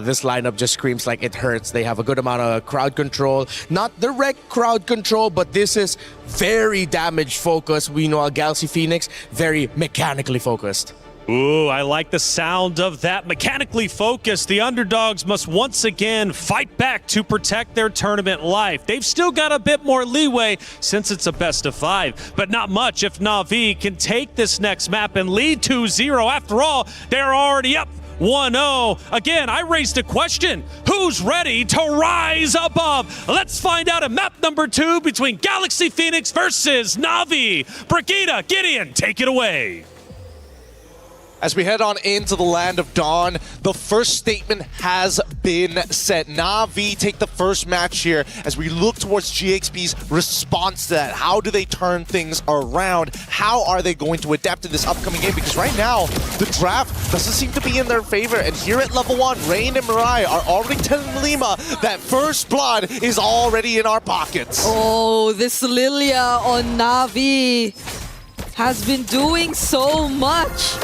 This lineup just screams like it hurts. They have a good amount of crowd control. Not direct crowd control, but this is very damage focused. We know a Galaxy Phoenix, very mechanically focused. Ooh, I like the sound of that. Mechanically focused, the underdogs must once again fight back to protect their tournament life. They've still got a bit more leeway since it's a best of 5, but not much if Na'Vi can take this next map and lead 2-0. After all, they're already up 1-0. Again, I raised a question. Who's ready to rise above? Let's find out at map number 2 between Galaxy Phoenix versus Na'Vi. Brigitte, Gideon, take it away. As we head on into the land of Dawn, the first statement has been set. Na'Vi take the first match here as we look towards GXP's response to that. How do they turn things around? How are they going to adapt to this upcoming game? Because right now, the draft doesn't seem to be in their favor. And here at level 1, Rain and Mirai are already telling Lima that first blood is already in our pockets. Oh, this Lilia on Na'Vi has been doing so much.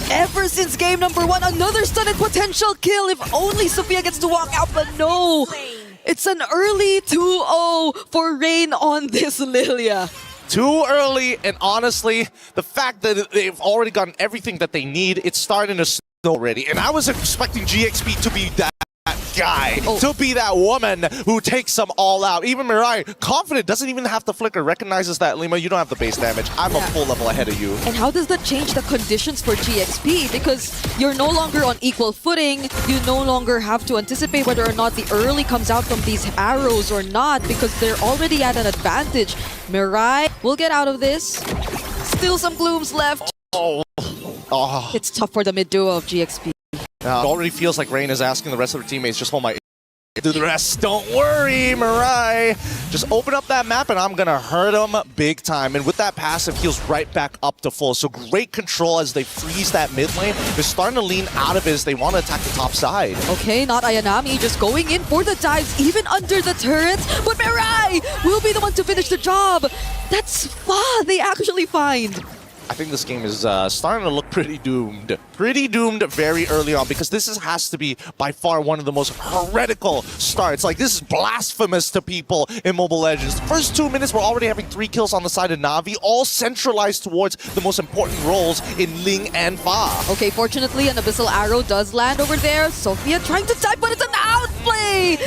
Ever since game number 1, another stunned potential kill if only Sophia gets to walk out, but no! It's an early 2-0 for Rain on this Lilia. Too early, and honestly, the fact that they've already gotten everything that they need, it's starting to snow already. And I was expecting GXP to be that guy, to be that woman who takes them all out. Even Mirai, confident, doesn't even have to flicker, recognizes that, Lima, you don't have the base damage. I'm a full level ahead of you. And how does that change the conditions for GXP? Because you're no longer on equal footing, you no longer have to anticipate whether or not the early comes out from these arrows or not, because they're already at an advantage. Mirai will get out of this. Still some glooms left. It's tough for the mid duo of GXP. It already feels like Rain is asking the rest of their teammates, just hold my do the rest. Don't worry, Mirai. Just open up that map and I'm going to hurt them big time. And with that passive, heals right back up to full. So great control as they freeze that mid lane. They're starting to lean out of it as they want to attack the top side. Okay, not Ayanami just going in for the dives, even under the turrets. But Mirai will be the one to finish the job. That's fun. They actually find. I think this game is starting to look pretty doomed. Pretty doomed very early on, because this has to be by far one of the most heretical starts. Like, this is blasphemous to people in Mobile Legends. The first 2 minutes, we're already having 3 kills on the side of Na'Vi, all centralized towards the most important roles in Ling and Fa. Okay, fortunately, an Abyssal Arrow does land over there. Sophia trying to dive, but it's an outplay!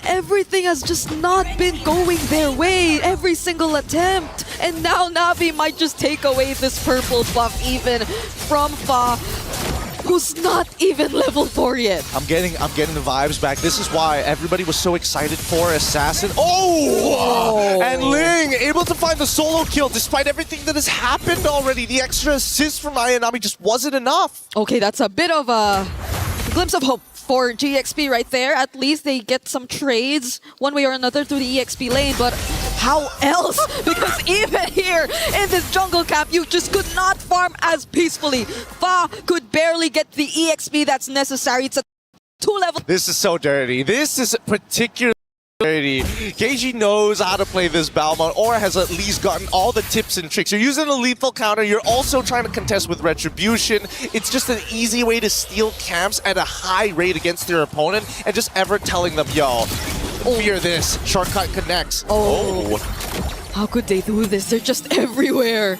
Everything has just not been going their way, every single attempt. And now Na'Vi might just take away this purple buff even from Fa, who's not even level 4 yet. I'm getting the vibes back. This is why everybody was so excited for Assassin. Oh! And Ling able to find the solo kill despite everything that has happened already. The extra assist from Ayanami just wasn't enough. Okay, that's a bit of a glimpse of hope for GXP right there. At least they get some trades one way or another through the EXP lane, but how else? Because even here in this jungle camp, you just could not farm as peacefully. Fa could barely get the EXP that's necessary. It's a 2-level. This is so dirty. This is particularly dirty. KG knows how to play this Balmont, or has at least gotten all the tips and tricks. You're using a lethal counter. You're also trying to contest with Retribution. It's just an easy way to steal camps at a high rate against your opponent and just ever telling them, yo, fear this. Shortcut connects. How could they do this? They're just everywhere.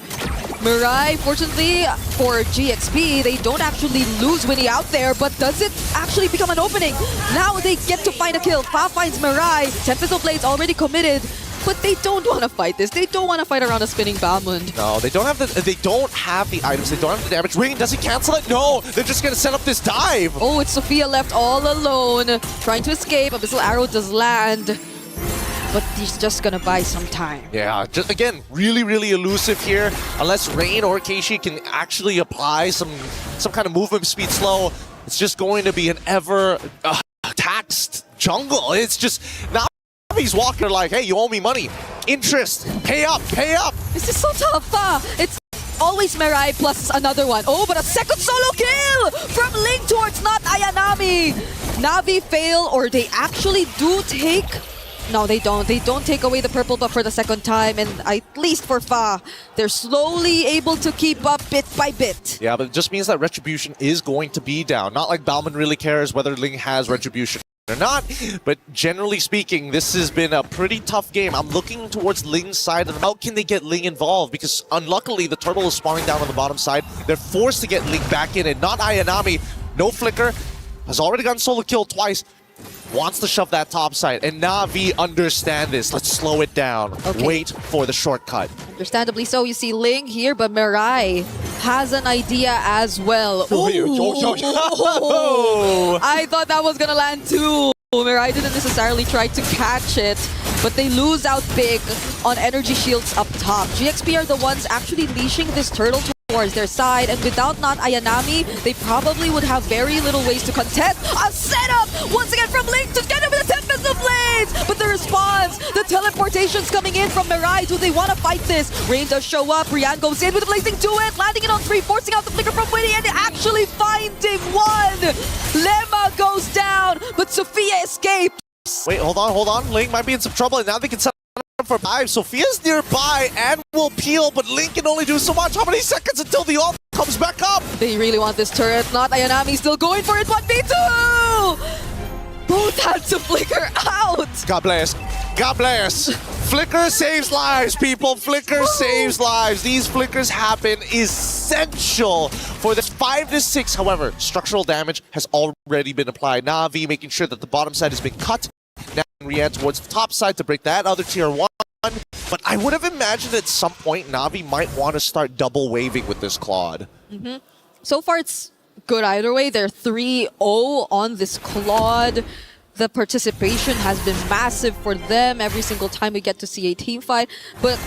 Mirai, fortunately for GXP, they don't actually lose Winnie out there, but does it actually become an opening? Now they get to find a kill. Fa finds Mirai. Tempest of Blades already committed. But they don't want to fight this. They don't want to fight around a spinning Balmond. No, they don't have the items. They don't have the damage. Rain, does he cancel it? No, they're just gonna set up this dive. Oh, it's Sophia left all alone, trying to escape. Abyssal Arrow does land, but he's just gonna buy some time. Yeah, just again, really elusive here. Unless Rain or Keishi can actually apply some kind of movement speed slow, it's just going to be an ever taxed jungle. It's just now. He's walking like, hey, you owe me money. Interest. Pay up. This is so tough. It's always Mirai plus another one. Oh, but a second solo kill from Link towards not Ayanami. Navi fail, or they actually do take... No, they don't. They don't take away the purple buff for the second time, and at least for Fa, they're slowly able to keep up bit by bit. Yeah, but it just means that Retribution is going to be down. Not like Balmond really cares whether Ling has Retribution or not, but generally speaking, this has been a pretty tough game. I'm looking towards Ling's side. How can they get Ling involved? Because unluckily, the turtle is spawning down on the bottom side. They're forced to get Ling back in, and not Ayanami. No flicker. Has already gotten solo kill twice. Wants to shove that top side, and Navi understand this. Let's slow it down. Okay. Wait for the shortcut. Understandably so. You see Ling here, but Mirai has an idea as well. Oh. I thought that was gonna land too. Mirai didn't necessarily try to catch it, but they lose out big on energy shields up top. GXP are the ones actually leashing this turtle towards their side, and without not Ayanami, they probably would have very little ways to contest. A setup once again from Link to get him with the Tempest of Blades, but the response, the teleportation's coming in from Mirai. Do they want to fight this? Rain does show up. Rian goes in with the blazing duet, landing it on 3, forcing out the flicker from Winnie, and actually finding one. Lemma goes down, but Sophia escapes. Wait, hold on. Ling might be in some trouble, and now they can set up for 5. Sophia's nearby and will peel, but Link can only do so much. How many seconds until the ult comes back up? They really want this turret. Not Ayanami still going for it. 1v2! Both had to flicker out. God bless. Flicker saves lives, people. Flicker saves lives. These flickers happen essential for the 5 to 6. However, structural damage has already been applied. Navi making sure that the bottom side has been cut. Now Rian towards the top side to break that other tier 1. But I would have imagined at some point Navi might want to start double waving with this Claude. So far, it's good either way. They're 3-0 on this Claude. The participation has been massive for them every single time we get to see a team fight. But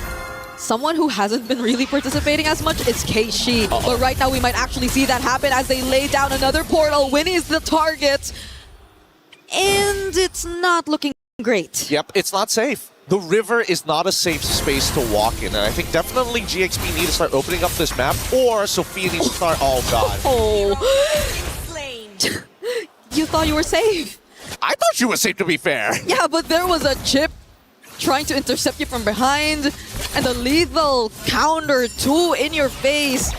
someone who hasn't been really participating as much is Keishi. But right now, we might actually see that happen as they lay down another portal. Winnie is the target. And it's not looking great. Yep, it's not safe. The river is not a safe space to walk in, and I think definitely GXP need to start opening up this map, or Sophia needs to start... Oh, God. Oh. You thought you were safe. I thought you were safe, to be fair. Yeah, but there was a chip trying to intercept you from behind, and a lethal counter too in your face.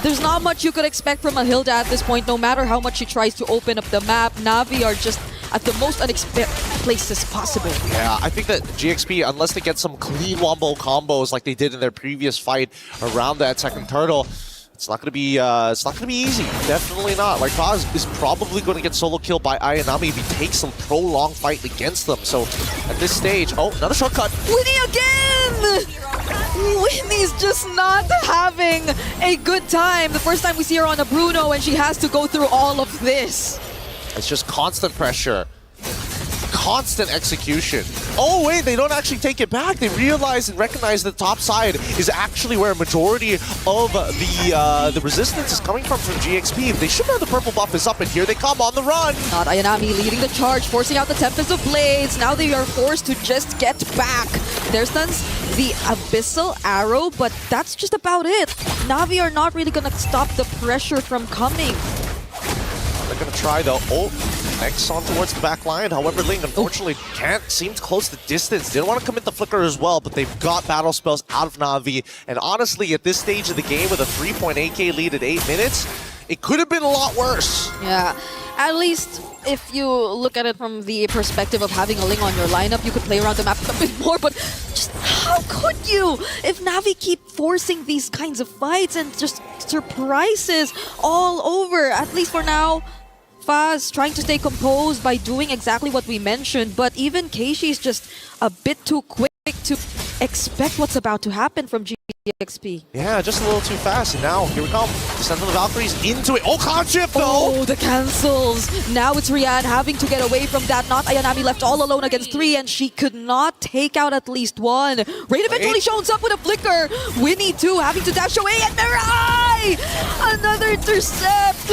There's not much you could expect from a Hilda at this point, no matter how much she tries to open up the map. Navi are just at the most unexpected places possible. Yeah, I think that GXP, unless they get some clean wombo combos like they did in their previous fight around that second turtle, it's not gonna be easy. Definitely not. Like, Faz is probably going to get solo killed by Ayanami if he takes some prolonged fight against them. So at this stage, oh, another shortcut. Winnie again! Winnie's just not having a good time. The first time we see her on a Bruno, and she has to go through all of this. It's just constant pressure. Constant execution. Oh wait, they don't actually take it back. They realize and recognize the top side is actually where a majority of the resistance is coming from GXP. They should know the purple buff is up, and here they come on the run. Not Ayanami leading the charge, forcing out the Tempest of Blades. Now they are forced to just get back. There's the Abyssal Arrow, but that's just about it. Navi are not really gonna stop the pressure from coming. They're gonna try though. Oh, next on towards the back line. However, Ling unfortunately can't seem to close the distance. Didn't want to commit the flicker as well, but they've got battle spells out of Navi. And honestly, at this stage of the game with a 3.8k lead at 8 minutes, it could have been a lot worse. Yeah. At least if you look at it from the perspective of having a Ling on your lineup, you could play around the map a bit more, but just how could you? If Navi keep forcing these kinds of fights and just surprises all over, at least for now, Faz trying to stay composed by doing exactly what we mentioned, but even Keishi is just a bit too quick to expect what's about to happen from GXP. Yeah, just a little too fast, and now here we come. Descent of the Valkyries into it. Oh, cloud shift though! Oh, the cancels. Now it's Rian having to get away from that. Not Ayanami left all alone against 3, and she could not take out at least one. Rain eventually shows up with a flicker. Winnie too having to dash away, and Mirai! Another intercept.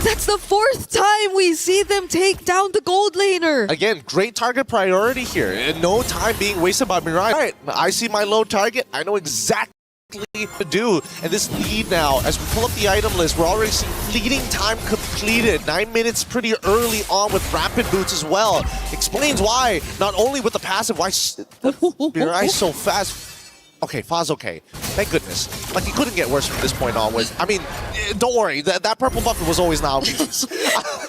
That's the 4th time we see them take down the gold laner. Again, great target priority here, and no time being wasted by Mirai. All right, I see my low target. I know exactly what to do. And this lead now, as we pull up the item list, we're already seeing fleeting time completed. 9 minutes pretty early on with rapid boots as well. Explains why, not only with the passive, why Mirai's so fast. Okay, Faz okay. Thank goodness. Like, it couldn't get worse from this point onwards. I mean, don't worry. That purple buffer was always Navi's.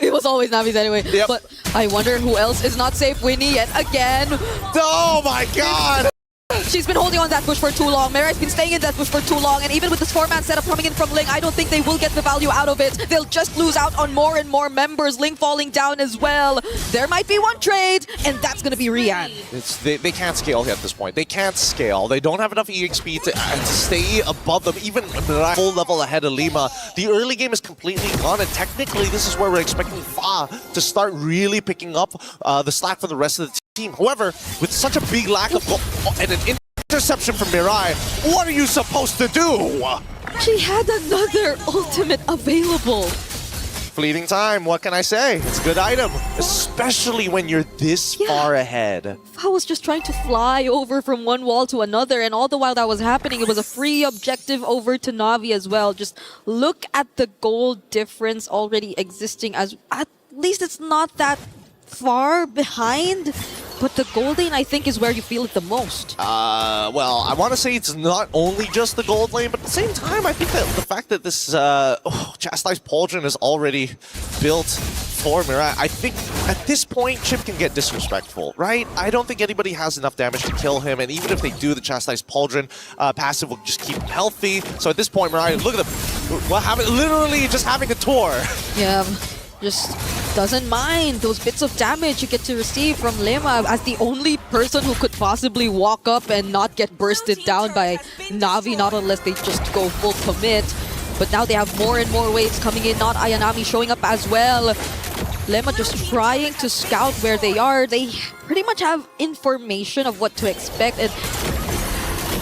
It was always Navi's anyway. Yep. But I wonder who else is not safe. Winnie yet again. Oh my god! She's been holding on that bush for too long. Mirai's been staying in that bush for too long. And even with this 4-man setup coming in from Ling, I don't think they will get the value out of it. They'll just lose out on more and more members. Ling falling down as well. There might be one trade, and that's going to be Rian. They can't scale at this point. They can't scale. They don't have enough EXP to stay above them. Even Mirai full level ahead of Lima. The early game is completely gone, and technically this is where we're expecting Fa to start really picking up the slack for the rest of the team. However, with such a big lack of goal and an interception from Mirai, what are you supposed to do? She had another ultimate available. Fleeting time, what can I say? It's a good item, especially when you're this far ahead. I was just trying to fly over from one wall to another, and all the while that was happening, it was a free objective over to Navi as well. Just look at the goal difference already existing, as at least it's not that far behind. But the gold lane, I think, is where you feel it the most. Well, I want to say it's not only just the gold lane, but at the same time, I think that the fact that this Chastised Pauldron is already built for Mirai, I think at this point, Chip can get disrespectful, right? I don't think anybody has enough damage to kill him, and even if they do, the Chastised Pauldron passive will just keep him healthy. So at this point, Mirai, look at them, literally just having a tour. Yeah. Just doesn't mind those bits of damage you get to receive from Lima as the only person who could possibly walk up and not get bursted down by Navi, not unless they just go full commit. But now they have more and more waves coming in, not Ayanami showing up as well. Lima just trying to scout where they are. They pretty much have information of what to expect, and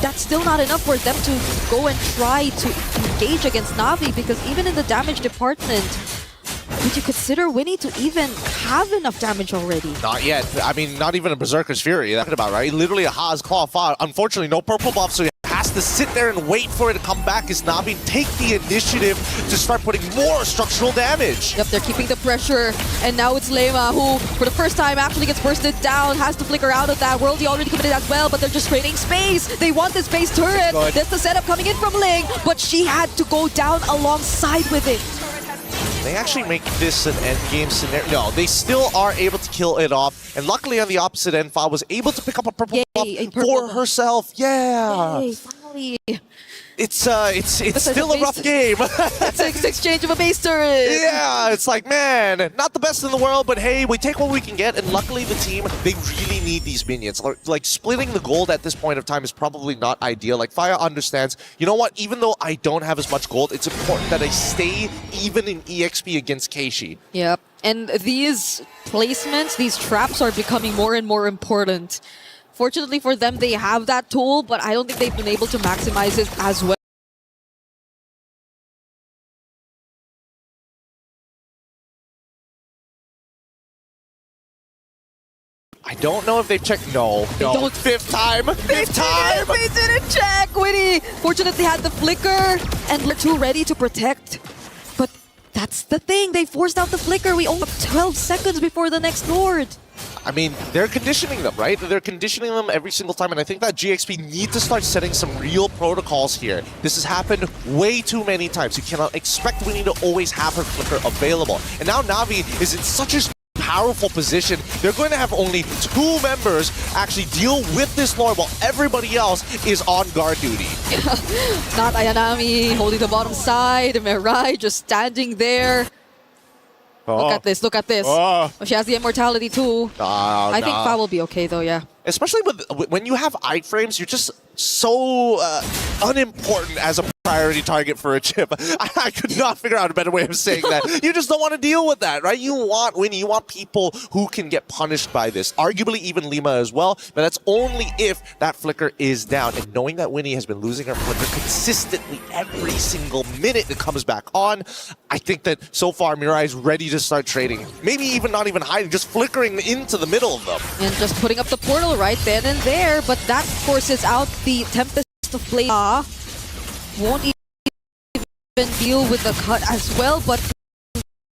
that's still not enough for them to go and try to engage against Navi, because even in the damage department, would you consider Winnie to even have enough damage already? Not yet. I mean, not even a Berserker's Fury. That's about right. Literally a Haas Claw Fa. Unfortunately, no purple buff, so he has to sit there and wait for it to come back as Navi take the initiative to start putting more structural damage. Yep, they're keeping the pressure, and now it's Lema who, for the first time, actually gets bursted down, has to flicker out of that. Worldy already committed as well, but they're just trading space. They want this base turret. That's the setup coming in from Ling, but she had to go down alongside with it. They actually make this an endgame scenario. No, they still are able to kill it off. And luckily on the opposite end, Fa was able to pick up a purple buff for herself. Yeah. Yay, finally. It's still a rough game. It's an exchange of a base turret. Yeah, it's like, man, not the best in the world, but hey, we take what we can get. And luckily the team, they really need these minions. Like splitting the gold at this point of time is probably not ideal. Like Fire understands, you know what, even though I don't have as much gold, it's important that I stay even in EXP against Keishi. Yep, and these placements, these traps are becoming more and more important. Fortunately for them, they have that tool, but I don't think they've been able to maximize it as well. I don't know if they've checked. No. Fifth time. Fifth time. They didn't check. Winnie fortunately had the flicker, and they're too ready to protect. But that's the thing. They forced out the flicker. We only have 12 seconds before the next Lord. I mean, they're conditioning them, right? They're conditioning them every single time, and I think that GXP need to start setting some real protocols here. This has happened way too many times. You cannot expect Winnie to always have her flicker available. And now Navi is in such a powerful position. They're going to have only 2 members actually deal with this Lord while everybody else is on guard duty. Not Ayanami holding the bottom side. Mirai just standing there. Look at this, look at this. Oh, she has the immortality too. I think Fa will be okay though, yeah. Especially when you have iframes, you're just so unimportant as a priority target for a chip. I could not figure out a better way of saying that. You just don't want to deal with that, right? You want Winnie, you want people who can get punished by this. Arguably even Lima as well, but that's only if that flicker is down. And knowing that Winnie has been losing her flicker consistently every single minute it comes back on, I think that so far Mirai is ready to start trading. Maybe even not even hiding, just flickering into the middle of them. And just putting up the portal right then and there, but that forces out the Tempest of Blade. Won't even deal with the cut as well, but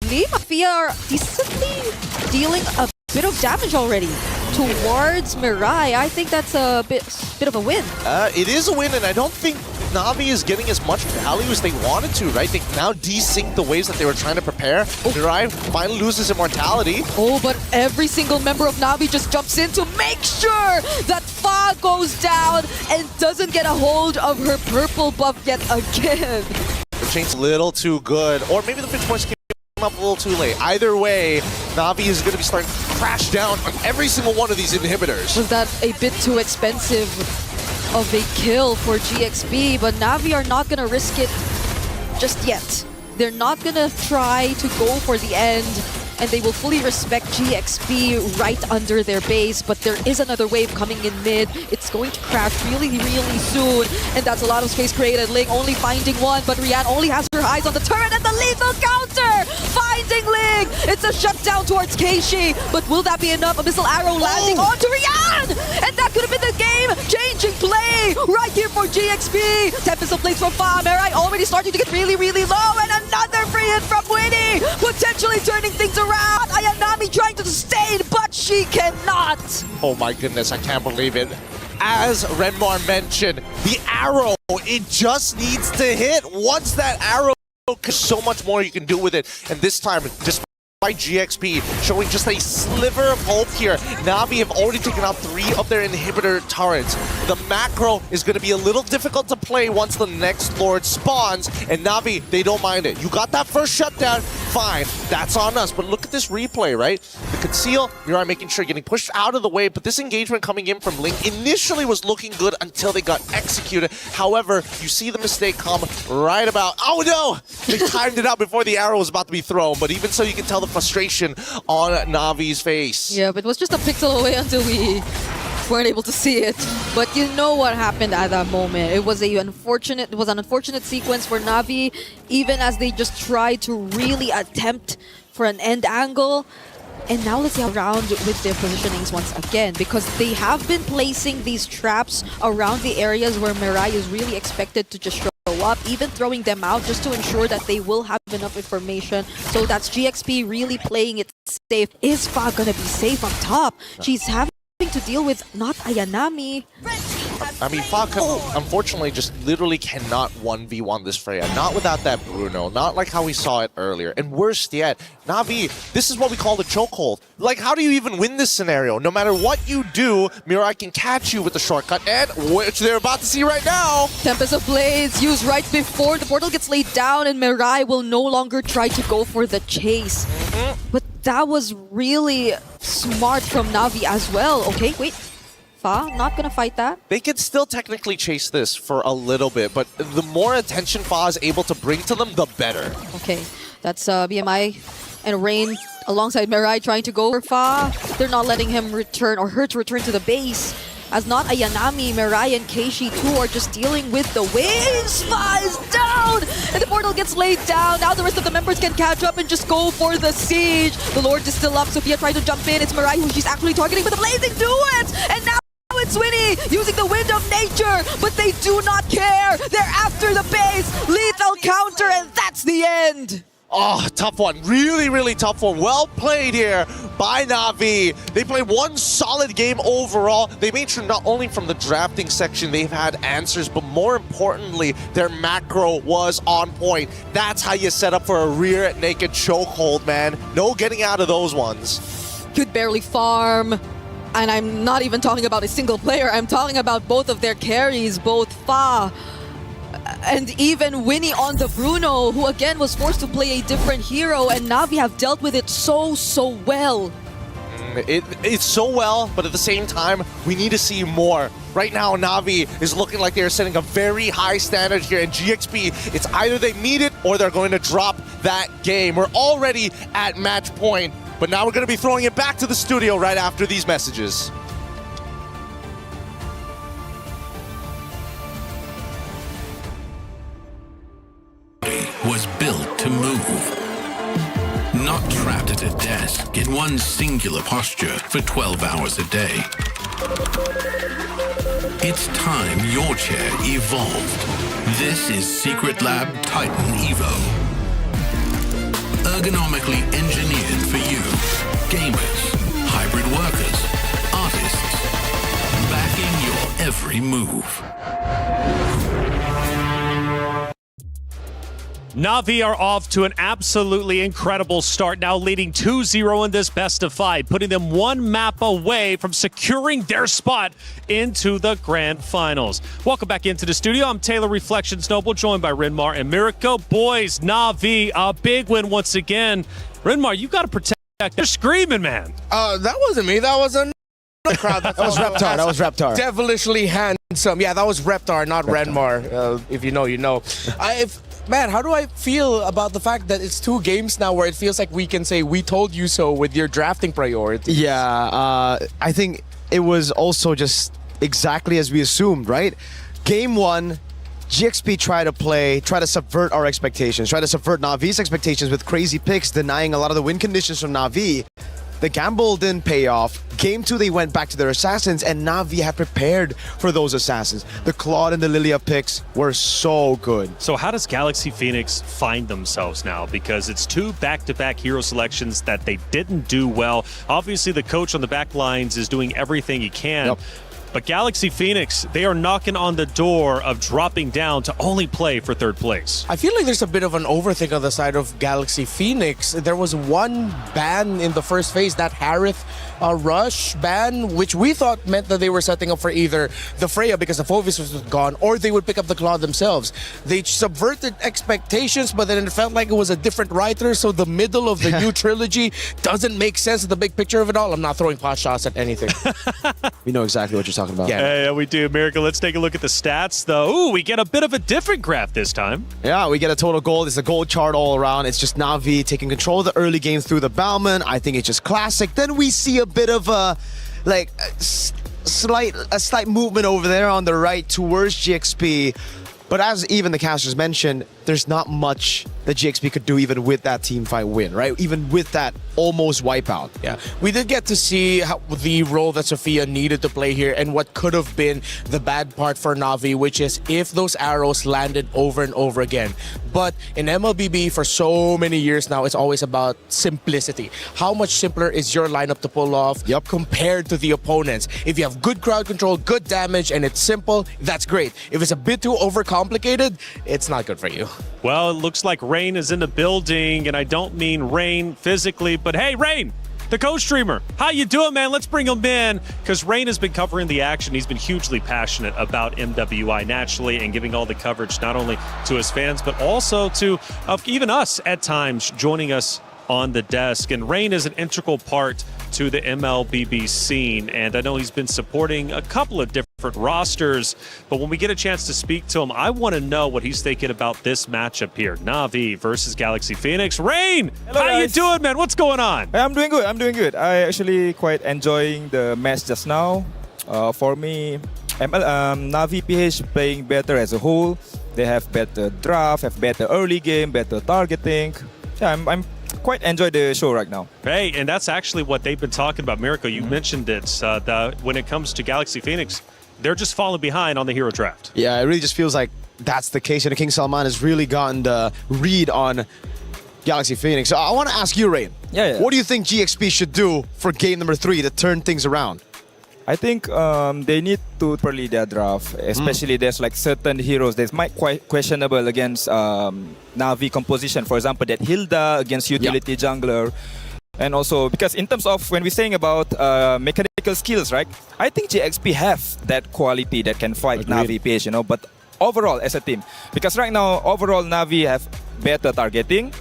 Lima Fia are decently dealing a bit of damage already towards Mirai. I think that's a bit of a win. It is a win, and I don't think Navi is getting as much value as they wanted to, right? They now desynced the waves that they were trying to prepare. Mirai finally loses immortality. Oh, but every single member of Navi just jumps in to make sure that Fa goes down and doesn't get a hold of her purple buff yet again. The chain's a little too good, or maybe the pinch points came up a little too late. Either way, Navi is going to be starting to crash down on every single one of these inhibitors. Was that a bit too expensive of a kill for GXP, but Navi are not going to risk it just yet. They're not going to try to go for the end, and they will fully respect GXP right under their base, but there is another wave coming in mid. It's going to crash really, really soon, and that's a lot of space created. Ling only finding one, but Rian only has her eyes on the turret, and the lethal counter! Finding Ling! It's a shutdown towards Keishi, but will that be enough? A missile arrow landing onto Rian! And that could have been the game-changing play right here for GXP! Tempest of Blades from Fa. Mirai already starting to get really, really low, and another free hit from Winnie! Potentially turning things around! Ayanami trying to sustain, but she cannot! Oh my goodness, I can't believe it. As Renmar mentioned, the arrow, it just needs to hit. Once that arrow, so much more you can do with it. And this time, just by GXP, showing just a sliver of hope here. Navi have already taken out 3 of their inhibitor turrets. The macro is going to be a little difficult to play once the next Lord spawns, and Navi, they don't mind it. You got that first shutdown, fine, that's on us. But look at this replay, right? The conceal, Mirai making sure getting pushed out of the way, but this engagement coming in from Ling initially was looking good until they got executed. However, you see the mistake come right about, oh no! They timed it out before the arrow was about to be thrown, but even so you can tell the frustration on Navi's face. Yeah, but it was just a pixel away until we weren't able to see it. But you know what happened at that moment. It was an unfortunate sequence for Navi, even as they just tried to really attempt for an end angle. And now let's see around with their positionings once again, because they have been placing these traps around the areas where Mirai is really expected to just show up, even throwing them out just to ensure that they will have enough information. So that's GXP really playing it safe. Is Fa gonna be safe up top? She's having to deal with not Ayanami. I mean, Fa unfortunately just literally cannot 1v1 this Freya. Not without that Bruno. Not like how we saw it earlier. And worse yet, Navi, this is what we call the chokehold. Like, how do you even win this scenario? No matter what you do, Mirai can catch you with the shortcut, and which they're about to see right now. Tempest of Blades used right before the portal gets laid down, and Mirai will no longer try to go for the chase. But that was really smart from Navi as well. Okay, wait. Fa, not gonna fight that. They could still technically chase this for a little bit, but the more attention Fa is able to bring to them, the better. Okay, that's BMI and Rain alongside Mirai trying to go for Fa. They're not letting him return or her to return to the base. As not Ayanami, Mirai, and Keishi too are just dealing with the waves. Fa is down! And the portal gets laid down. Now the rest of the members can catch up and just go for the siege. The Lord is still up. Sophia tried to jump in. It's Mirai who she's actually targeting, but the Blazing do it! And now it's Winnie using the wind of nature, but they do not care. They're after the base. Lethal counter, and that's the end. Oh, tough one. Really, really tough one. Well played here by Navi. They played one solid game overall. They made sure not only from the drafting section they've had answers, but more importantly, their macro was on point. That's how you set up for a rear naked chokehold, man. No getting out of those ones. Could barely farm. And I'm not even talking about a single player. I'm talking about both of their carries, both Fa and even Winnie on the Bruno, who again was forced to play a different hero, and Navi have dealt with it so well. It's so well, but at the same time, we need to see more. Right now, Navi is looking like they're setting a very high standard here, and GXP, it's either they meet it or they're going to drop that game. We're already at match point, but now we're going to be throwing it back to the studio right after these messages. Was built to move. Not trapped at a desk in one singular posture for 12 hours a day. It's time your chair evolved. This is Secret Lab Titan Evo. Ergonomically engineered for you, gamers, hybrid workers, artists, backing your every move. Navi are off to an absolutely incredible start, now leading 2-0 in this best of 5, putting them one map away from securing their spot into the grand finals. Welcome back into the studio. I'm Taylor Reflections Noble, joined by Rinmar and Mirko. Boys, Navi, a big win once again. Rinmar, you got to protect. They're screaming, man. That wasn't me. That was another crowd. That was Reptar. That was Reptar. Devilishly handsome. Yeah, that was Reptar, not Renmar. If you know, you know. Man, how do I feel about the fact that it's 2 games now where it feels like we can say we told you so with your drafting priorities? Yeah, I think it was also just exactly as we assumed, right? Game 1, GXP try to subvert our expectations, try to subvert Navi's expectations with crazy picks, denying a lot of the win conditions from Navi. The gamble didn't pay off. Game 2, they went back to their assassins, and Navi had prepared for those assassins. The Claude and the Lilia picks were so good. So how does Galaxy Phoenix find themselves now? Because it's 2 back-to-back hero selections that they didn't do well. Obviously, the coach on the back lines is doing everything he can. Yep. But Galaxy Phoenix, they are knocking on the door of dropping down to only play for 3rd place. I feel like there's a bit of an overthink on the side of Galaxy Phoenix. There was one ban in the first phase, that Harith Rush ban, which we thought meant that they were setting up for either the Freya because the Phovis was gone, or they would pick up the Claw themselves. They subverted expectations, but then it felt like it was a different writer, so the middle of the new trilogy doesn't make sense in the big picture of it all. I'm not throwing pot shots at anything. We know exactly what you're talking about. Yeah, we do. Miracle, let's take a look at the stats, though. Ooh, we get a bit of a different graph this time. Yeah, we get a total gold. It's a gold chart all around. It's just Navi taking control of the early game through the Bauman. I think it's just classic. Then we see a bit of a slight movement over there on the right towards GXP. But as even the casters mentioned, there's not much that GXP could do even with that team fight win, right? Even with that almost wipeout. Yeah, we did get to see the role that Sophia needed to play here and what could have been the bad part for Navi, which is if those arrows landed over and over again. But in MLBB for so many years now, it's always about simplicity. How much simpler is your lineup to pull off compared to the opponents? If you have good crowd control, good damage, and it's simple, that's great. If it's a bit too overcomplicated, it's not good for you. Well, it looks like Rain is in the building, and I don't mean Rain physically, but hey, Rain, the co-streamer, how you doing, man? Let's bring him in, because Rain has been covering the action. He's been hugely passionate about MWI naturally and giving all the coverage not only to his fans, but also to even us at times joining us on the desk. And Rain is an integral part to the MLBB scene, and I know he's been supporting a couple of different rosters, but when we get a chance to speak to him, I want to know what he's thinking about this matchup here. Navi versus Galaxy Phoenix. Rain, hello, how guys. you doing, man? What's going on? I'm doing good. I actually quite enjoying the match just now. For me, Navi PH playing better as a whole. They have better draft, have better early game, better targeting. Yeah, I'm quite enjoy the show right now. Hey, and that's actually what they've been talking about. Miracle, you mentioned it. When it comes to Galaxy Phoenix, they're just falling behind on the hero draft. Yeah, it really just feels like that's the case. And King Salman has really gotten the read on Galaxy Phoenix. So I want to ask you, Rain. Yeah. What do you think GXP should do for game number 3 to turn things around? I think they need to properly their draft, especially there's like certain heroes that might quite questionable against Navi composition. For example, that Hilda against utility jungler. And also, because in terms of when we're saying about mechanical skills, right? I think GXP have that quality that can fight Navi PH, you know. But overall, as a team, because right now, overall, Navi have better targeting,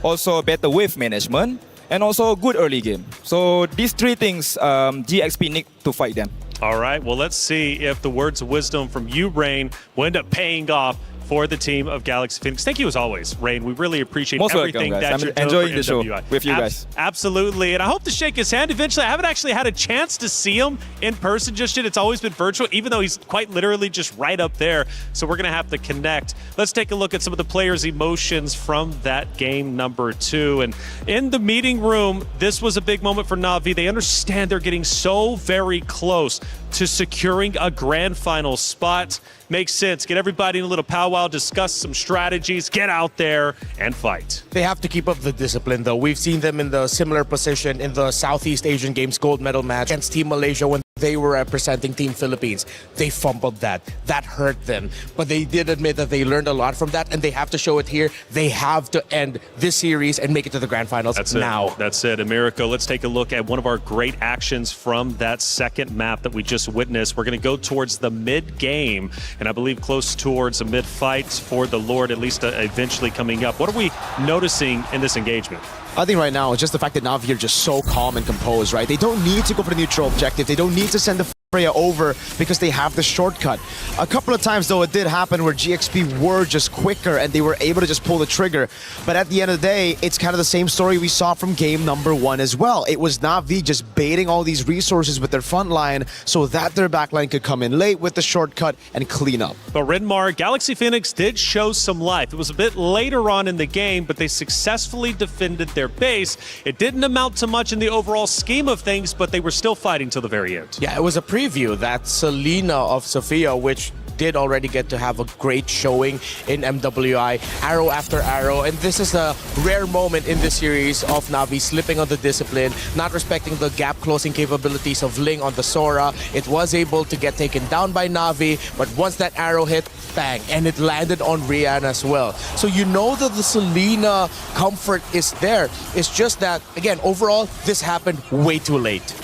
also better wave management, and also good early game. So these three things, GXP need to fight them. All right, well, let's see if the words of wisdom from you, Rain, will end up paying off for the team of Galaxy Phoenix. Thank you as always, Rain. We really appreciate everything welcome, that I'm you're doing enjoying for the show MWI. with you guys. Absolutely, and I hope to shake his hand eventually. I haven't actually had a chance to see him in person just yet. It's always been virtual, even though he's quite literally just right up there. So we're gonna have to connect. Let's take a look at some of the players' emotions from that game number 2. And in the meeting room, this was a big moment for Navi. They understand they're getting so very close to securing a grand final spot. Makes sense. Get everybody in a little powwow, discuss some strategies, get out there and fight. They have to keep up the discipline, though. We've seen them in the similar position in the Southeast Asian Games gold medal match against Team Malaysia when they were representing Team Philippines. They fumbled that. That hurt them. But they did admit that they learned a lot from that, and they have to show it here. They have to end this series and make it to the grand finals now. That's it. Americo, let's take a look at one of our great actions from that second map that we just witnessed. We're going to go towards the mid-game, and I believe close towards a mid-fight for the Lord, at least eventually coming up. What are we noticing in this engagement? I think right now it's just the fact that Navi are just so calm and composed, right? They don't need to go for the neutral objective. They don't need to send the Freya over because they have the shortcut. A couple of times, though, it did happen where GXP were just quicker and they were able to just pull the trigger. But at the end of the day, it's kind of the same story we saw from game number 1 as well. It was Navi just baiting all these resources with their front line so that their backline could come in late with the shortcut and clean up. But Renmar, Galaxy Phoenix did show some life. It was a bit later on in the game, but they successfully defended their base. It didn't amount to much in the overall scheme of things, but they were still fighting till the very end. Yeah, it was a preview. That Selena of Sophia, which did already get to have a great showing in MWI, arrow after arrow, and this is a rare moment in this series of Navi slipping on the discipline, not respecting the gap closing capabilities of Ling on the Sora. It was able to get taken down by Navi, but once that arrow hit, bang, and it landed on Rian as well. So you know that the Selena comfort is there. It's just that, again, overall, this happened way too late.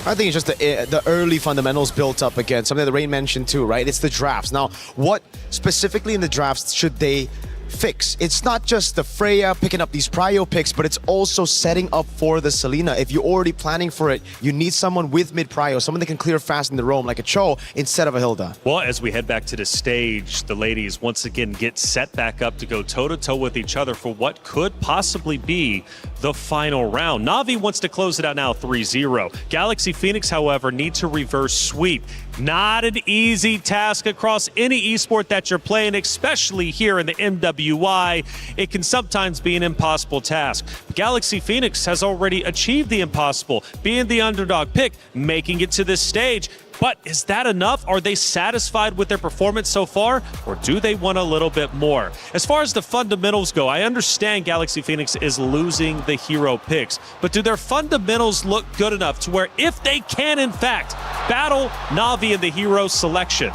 I think it's just the early fundamentals built up again, something that Rain mentioned too, right? It's the drafts. Now, what specifically in the drafts should they fix? It's not just the Freya picking up these prio picks, but it's also setting up for the Selena. If you're already planning for it, you need someone with mid prio, someone that can clear fast in the roam like a Cho instead of a Hilda. Well, as we head back to the stage, the ladies once again get set back up to go toe-to-toe with each other for what could possibly be the final round. Navi wants to close it out now 3-0. Galaxy Phoenix, however, need to reverse sweep. Not an easy task across any esport that you're playing, especially here in the MWI. It can sometimes be an impossible task. Galaxy Phoenix has already achieved the impossible, being the underdog pick, making it to this stage. But is that enough? Are they satisfied with their performance so far, or do they want a little bit more? As far as the fundamentals go, I understand Galaxy Phoenix is losing the hero picks, but do their fundamentals look good enough to where if they can, in fact, battle Navi in the hero selection,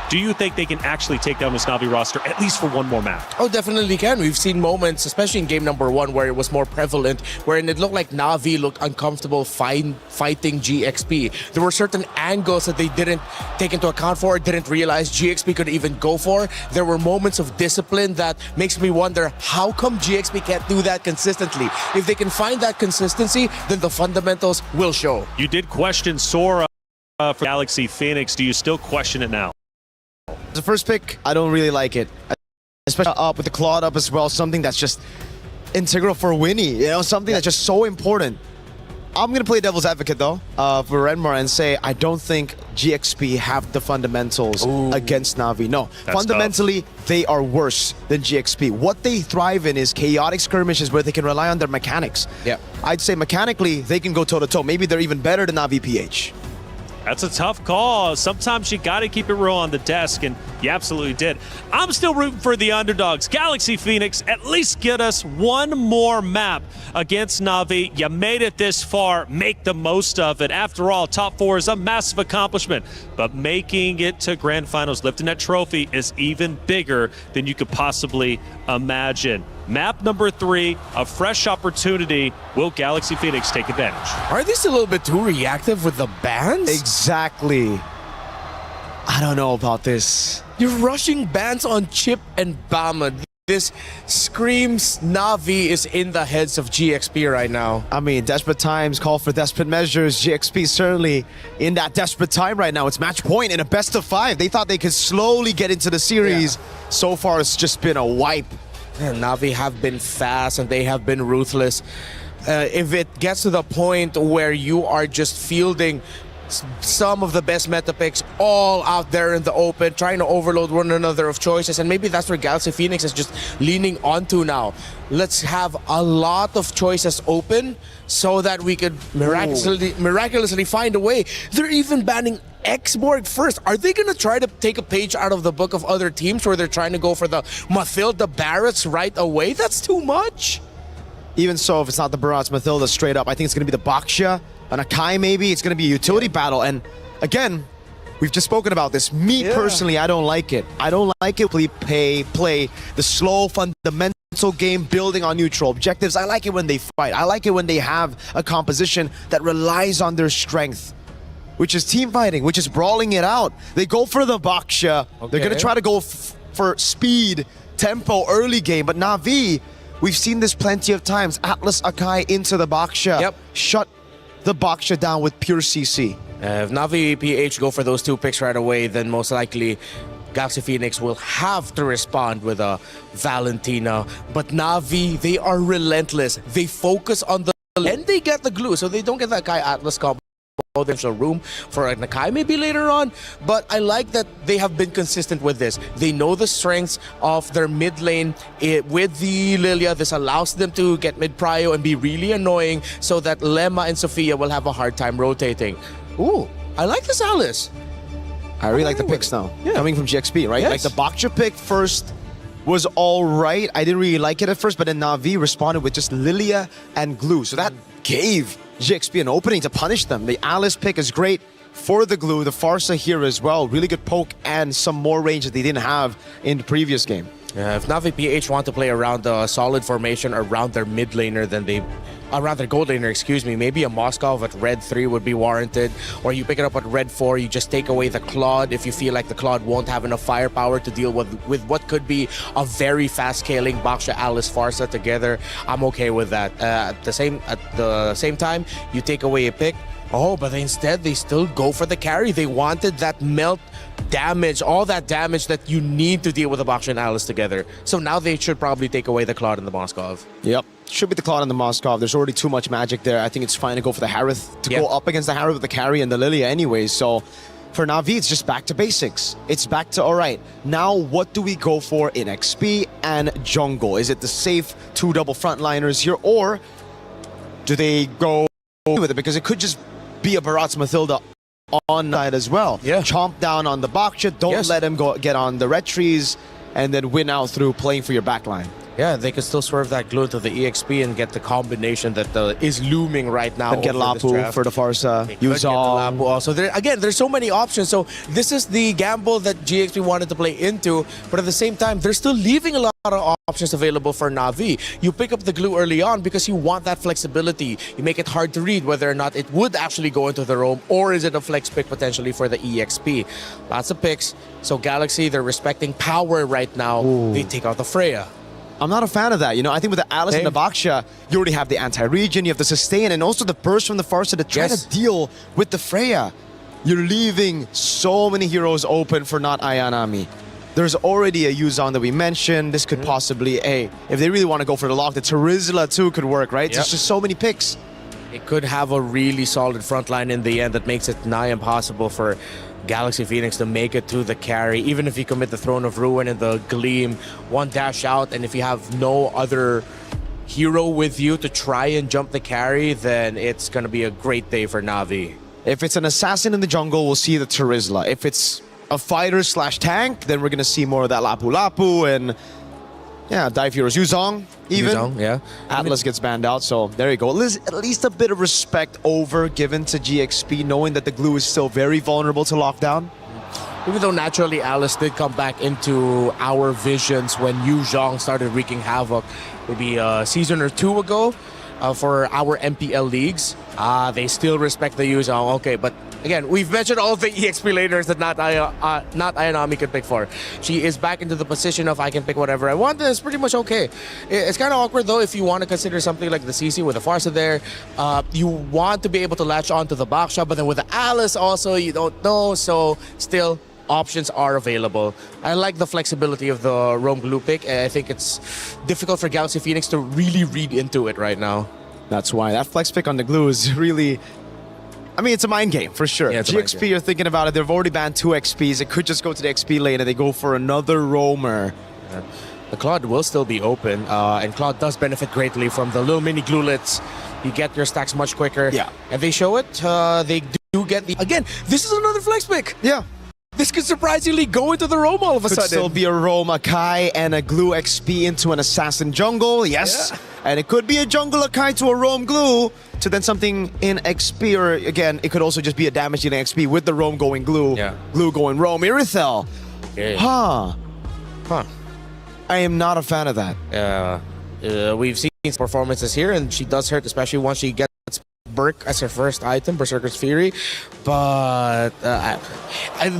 do you think they can actually take down this Navi roster, at least for one more map? Oh, definitely can. We've seen moments, especially in game number 1, where it was more prevalent, wherein it looked like Navi looked uncomfortable fighting GXP. There were certain angles that they didn't take into account for, didn't realize GXP could even go for. There were moments of discipline that makes me wonder, how come GXP can't do that consistently? If they can find that consistency, then the fundamentals will show. You did question Sora for Galaxy Phoenix. Do you still question it now? The first pick, I don't really like it. Especially up with the Claude up as well, something that's just integral for Winnie, you know, something that's just so important. I'm going to play devil's advocate, though, for Renmar and say I don't think GXP have the fundamentals against Navi. No, that's fundamentally, they are worse than GXP. What they thrive in is chaotic skirmishes where they can rely on their mechanics. Yeah, I'd say mechanically, they can go toe-to-toe. Maybe they're even better than NAVI PH. That's a tough call. Sometimes you got to keep it real on the desk, and you absolutely did. I'm still rooting for the underdogs. Galaxy Phoenix, at least get us one more map against Navi. You made it this far. Make the most of it. After all, top 4 is a massive accomplishment, but making it to grand finals, lifting that trophy, is even bigger than you could possibly imagine. Map number 3, a fresh opportunity. Will Galaxy Phoenix take advantage? Are they still a little bit too reactive with the bans? Exactly. I don't know about this. You're rushing bans on Chip and Bama. This screams Navi is in the heads of GXP right now. I mean, desperate times call for desperate measures. GXP certainly in that desperate time right now. It's match point in a best of 5. They thought they could slowly get into the series. Yeah. So far, it's just been a wipe. And Navi have been fast and they have been ruthless. If it gets to the point where you are just fielding some of the best meta picks all out there in the open, trying to overload one another of choices, and maybe that's where Galaxy Phoenix is just leaning onto now. Let's have a lot of choices open so that we could miraculously find a way. They're even banning Xborg first. Are they going to try to take a page out of the book of other teams where they're trying to go for the Mathilda Barretts right away? That's too much. Even so, if it's not the Barretts Mathilda straight up, I think it's going to be the Baksha, an Akai maybe. It's going to be a utility battle. And again, we've just spoken about this. Me personally, I don't like it. I don't like it. Play the slow, fundamental game, building on neutral objectives. I like it when they fight. I like it when they have a composition that relies on their strength, which is team fighting, which is brawling it out. They go for the Baksha. They're going to try to go for speed, tempo, early game. But Navi, we've seen this plenty of times. Atlas Akai into the Baksha. Shut the Baksha down with pure CC. If Navi PH go for those 2 picks right away, then most likely Galaxy Phoenix will have to respond with a Valentina. But Navi, they are relentless. They focus on the and they get the glue, so they don't get that Akai Atlas combo. There's a room for a Nakai maybe later on, but I like that they have been consistent with this. They know the strengths of their mid lane with the Lilia. This allows them to get mid prio and be really annoying so that Lemma and Sophia will have a hard time rotating. Ooh, I like this Alice. I really like the picks now. Coming from GXP, right? Like the Baksha pick first was all right. I didn't really like it at first, but then Navi responded with just Lilia and Glue. So that gave GXP an opening to punish them. The Alice pick is great for the Glue. The Farsa here as well. Really good poke and some more range that they didn't have in the previous game. If Navi PH want to play around a solid formation around their mid laner, then they... around their gold laner, excuse me, maybe a Moskov at red 3 would be warranted. Or you pick it up at red 4, you just take away the Claude if you feel like the Claude won't have enough firepower to deal with what could be a very fast scaling Baksha Alice Farsa together. I'm okay with that. At the same time, you take away a pick. Oh, but instead they still go for the carry. They wanted that melt damage, all that damage that you need to deal with the Baksha and Alice together. So now they should probably take away the Claude and the Moskov. Yep. Should be the Claude and the Moskov. There's already too much magic there. I think it's fine to go for the Harith, to go up against the Harith with the carry and the Lilia anyway. So for Navi, it's just back to basics. It's back to, all right, now what do we go for in XP and jungle? Is it the safe 2 double frontliners here, or do they go with it? Because it could just be a Barretts Mathilda on side as well. Chomp down on the Baksha, don't let him get on the red trees, and then win out through playing for your backline. Yeah, they can still swerve that glue to the EXP and get the combination that is looming right now. And get Lapu for the Farsa. Use Lapu also. There's so many options. So this is the gamble that GXP wanted to play into, but at the same time, they're still leaving a lot of options available for Navi. You pick up the glue early on because you want that flexibility. You make it hard to read whether or not it would actually go into the roam, or is it a flex pick potentially for the EXP. Lots of picks. So Galaxy, they're respecting power right now. They take out the Freya. I'm not a fan of that. You know, I think with the Alice and the Baksha, you already have the anti-regen, you have the sustain, and also the burst from the Farsa to try to deal with the Freya. You're leaving so many heroes open for not Ayanami. There's already a Yuzong that we mentioned. This could possibly, if they really want to go for the lock, the Terizla too could work, right? There's just so many picks. It could have a really solid front line in the end that makes it nigh impossible for Galaxy Phoenix to make it to the carry. Even if you commit the Throne of Ruin and the Gleam, one dash out, and if you have no other hero with you to try and jump the carry, then it's going to be a great day for Navi. If it's an assassin in the jungle, we'll see the Terizla. If it's a fighter / tank, then we're going to see more of that Lapu Lapu and, yeah, Dive Heroes. Yuzong, even. Yuzong, yeah. Atlas gets banned out, so there you go. At least a bit of respect given to GXP, knowing that the glue is still very vulnerable to lockdown. Even though naturally Alice did come back into our visions when Yu Zhong started wreaking havoc maybe a season or two ago for our MPL leagues. They still respect the Yu Zhong. Okay, but again, we've mentioned all the EXP laners that not Ayanami can pick for. She is back into the position of I can pick whatever I want, and it's pretty much okay. It's kind of awkward though if you want to consider something like the CC with the Farsa there. You want to be able to latch on to the Baksha, but then with the Alice also, you don't know, so still options are available. I like the flexibility of the Roam Glue pick, and I think it's difficult for Galaxy Phoenix to really read into it right now. That's why that flex pick on the glue is really... I mean, it's a mind game, for sure. Yeah, GXP, you're thinking about it, they've already banned 2 XPs. It could just go to the XP lane and they go for another roamer. Yeah. The Claude will still be open, and Claude does benefit greatly from the little mini glulets. You get your stacks much quicker. Yeah. And they show it. They do get the... Again, this is another flex pick. Yeah. This could surprisingly go into the roam all of a sudden. Could still be a roam, a Kai, and a glue XP into an assassin jungle, yes. Yeah. And it could be a jungle Akai to a roam glue to then something in XP, or again, it could also just be a damage dealing XP with the roam going glue, glue going roam. Irithel. Okay. Huh. Huh. I am not a fan of that. We've seen performances here, and she does hurt, especially once she gets Berk as her first item, Berserker's Fury. But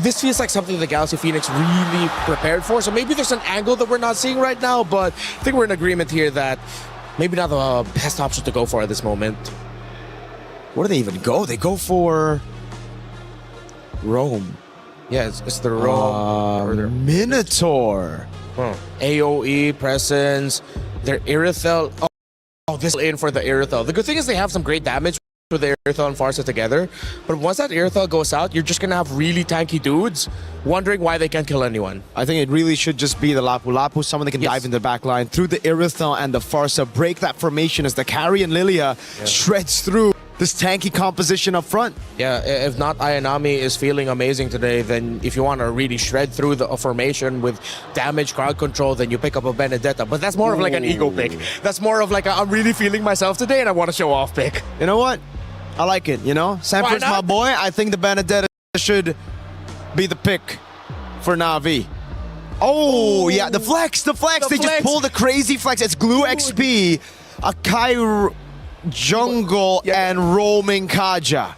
this feels like something the Galaxy Phoenix really prepared for. So maybe there's an angle that we're not seeing right now, but I think we're in agreement here that maybe not the best option to go for at this moment. Where do they even go? They go for Roam. Yeah, it's the Roam. Minotaur. Huh. AoE, Presence, their Irithel. Oh, this is in for the Irithel. The good thing is they have some great damage with the Irithel and Farsa together. But once that Irithel goes out, you're just going to have really tanky dudes wondering why they can't kill anyone. I think it really should just be the Lapu Lapu, someone that can dive in the back line through the Irithel and the Farsa, break that formation as the carry and Lilia shreds through this tanky composition up front. Yeah, if not Ayanami is feeling amazing today, then if you want to really shred through the formation with damage, crowd control, then you pick up a Benedetta. But that's more of like an ego pick. That's more of like a, I'm really feeling myself today and I want to show off pick. You know what? I like it, you know? Sanford's my boy. I think the Benedetta should be the pick for Navi. Oh, yeah, the flex. They just pull the crazy flex. It's glue XP, a Kai jungle, and roaming Kaja.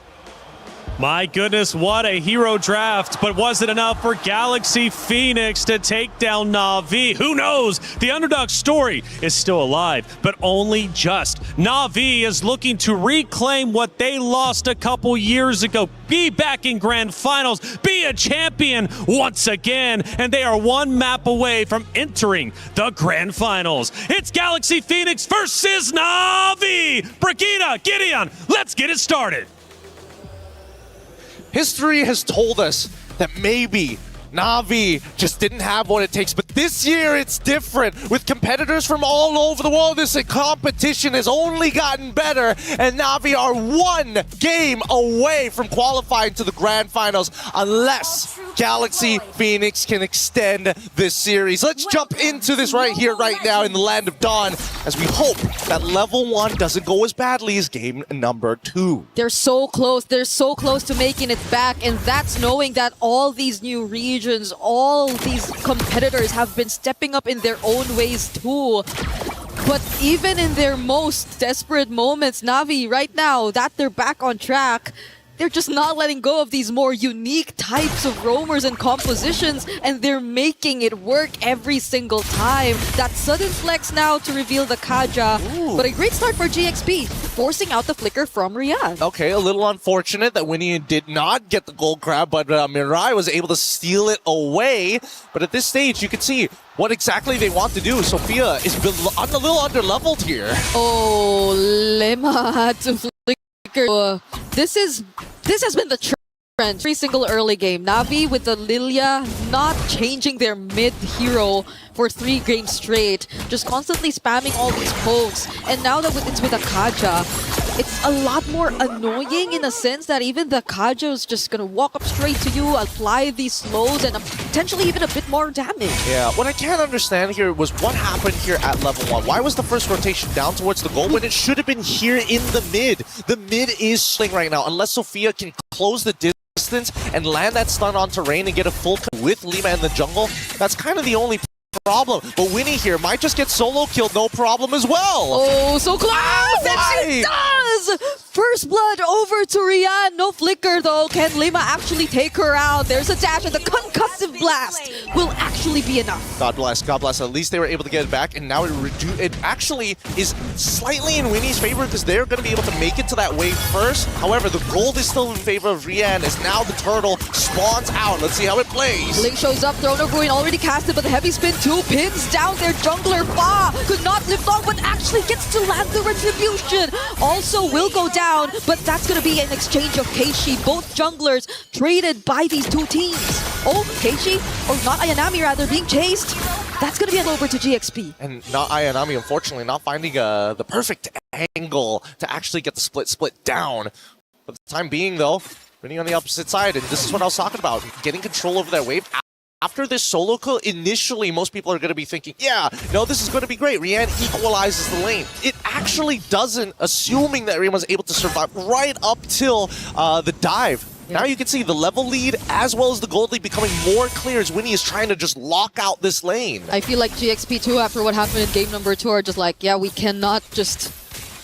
My goodness, what a hero draft, but was it enough for Galaxy Phoenix to take down Na'Vi? Who knows? The underdog story is still alive, but only just. Na'Vi is looking to reclaim what they lost a couple years ago, be back in grand finals, be a champion once again, and they are one map away from entering the grand finals. It's Galaxy Phoenix versus Na'Vi. Brigida, Gideon, let's get it started. History has told us that maybe Navi just didn't have what it takes, but this year it's different. With competitors from all over the world, this competition has only gotten better, and Navi are one game away from qualifying to the grand finals unless Galaxy Phoenix can extend this series. Let's jump into this right here, right now in the Land of Dawn, as we hope that level 1 doesn't go as badly as game number 2. They're so close to making it back, and that's knowing that all these new regions, all these competitors have been stepping up in their own ways too. But even in their most desperate moments, Navi right now that they're back on track, they're just not letting go of these more unique types of roamers and compositions, and they're making it work every single time. That sudden flex now to reveal the Kaja, but a great start for GXP, forcing out the flicker from Riyadh. Okay, a little unfortunate that Winnie did not get the gold crab, but Mirai was able to steal it away. But at this stage, you can see what exactly they want to do. Sophia is a little under-leveled here. Oh, Lema to flicker. This has been the trend. Every single early game. Navi with the Lilia not changing their mid-hero for 3 games straight. Just constantly spamming all these pokes. And now that it's with a Kaja, it's a lot more annoying in a sense that even the Kajo is just gonna walk up straight to you, apply these slows, and potentially even a bit more damage. Yeah, what I can't understand here was what happened here at level 1. Why was the first rotation down towards the goal when it should have been here in the mid? The mid is sling right now. Unless Sophia can close the distance and land that stun on terrain and get a full with Lima in the jungle, that's kind of the only problem. But Winnie here might just get solo killed, no problem as well. Oh, so close! And she does! First blood over to Rian. No flicker though. Can Lima actually take her out? There's a dash and the concussive blast will actually be enough. God bless, God bless. At least they were able to get it back, and now it actually is slightly in Winnie's favor because they're going to be able to make it to that wave first. However, the gold is still in favor of Rian as now the turtle spawns out. Let's see how it plays. Link shows up, Throne of Ruin already casted, but the heavy spin 2 pins down their jungler. Fa could not lift off, but actually gets to land the retribution. Also will go down, but that's going to be an exchange of Keishi. Both junglers traded by these two teams. Oh, Keishi, or not Ayanami rather, being chased. That's going to be an over to GXP. And not Ayanami, unfortunately, not finding the perfect angle to actually get the split down. For the time being, though, winning on the opposite side, and this is what I was talking about, getting control over that wave. After this solo kill, initially, most people are going to be thinking, yeah, no, this is going to be great. Rian equalizes the lane. It actually doesn't, assuming that Rian was able to survive right up till the dive. Yeah. Now you can see the level lead as well as the gold lead becoming more clear as Winnie is trying to just lock out this lane. I feel like GXP2, after what happened in game number 2, are just like, yeah, we cannot just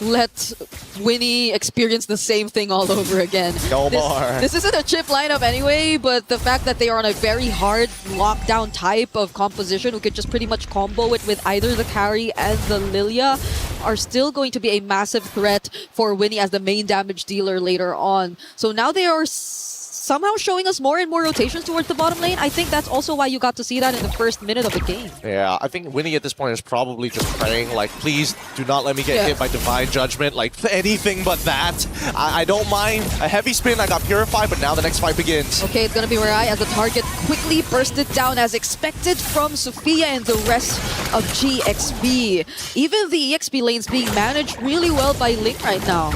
let Winnie experience the same thing all over again. No more. This isn't a chip lineup anyway, but the fact that they are on a very hard lockdown type of composition who could just pretty much combo it with either the carry and the Lilia are still going to be a massive threat for Winnie as the main damage dealer later on. So now they are somehow showing us more and more rotations towards the bottom lane. I think that's also why you got to see that in the first minute of the game. Yeah, I think Winnie at this point is probably just praying, like, please do not let me get hit by Divine Judgment, like anything but that. I don't mind a heavy spin, I got Purified, but now the next fight begins. Okay, it's gonna be Mirai as the target quickly bursted down as expected from Sophia and the rest of GXP. Even the EXP lanes being managed really well by Link right now.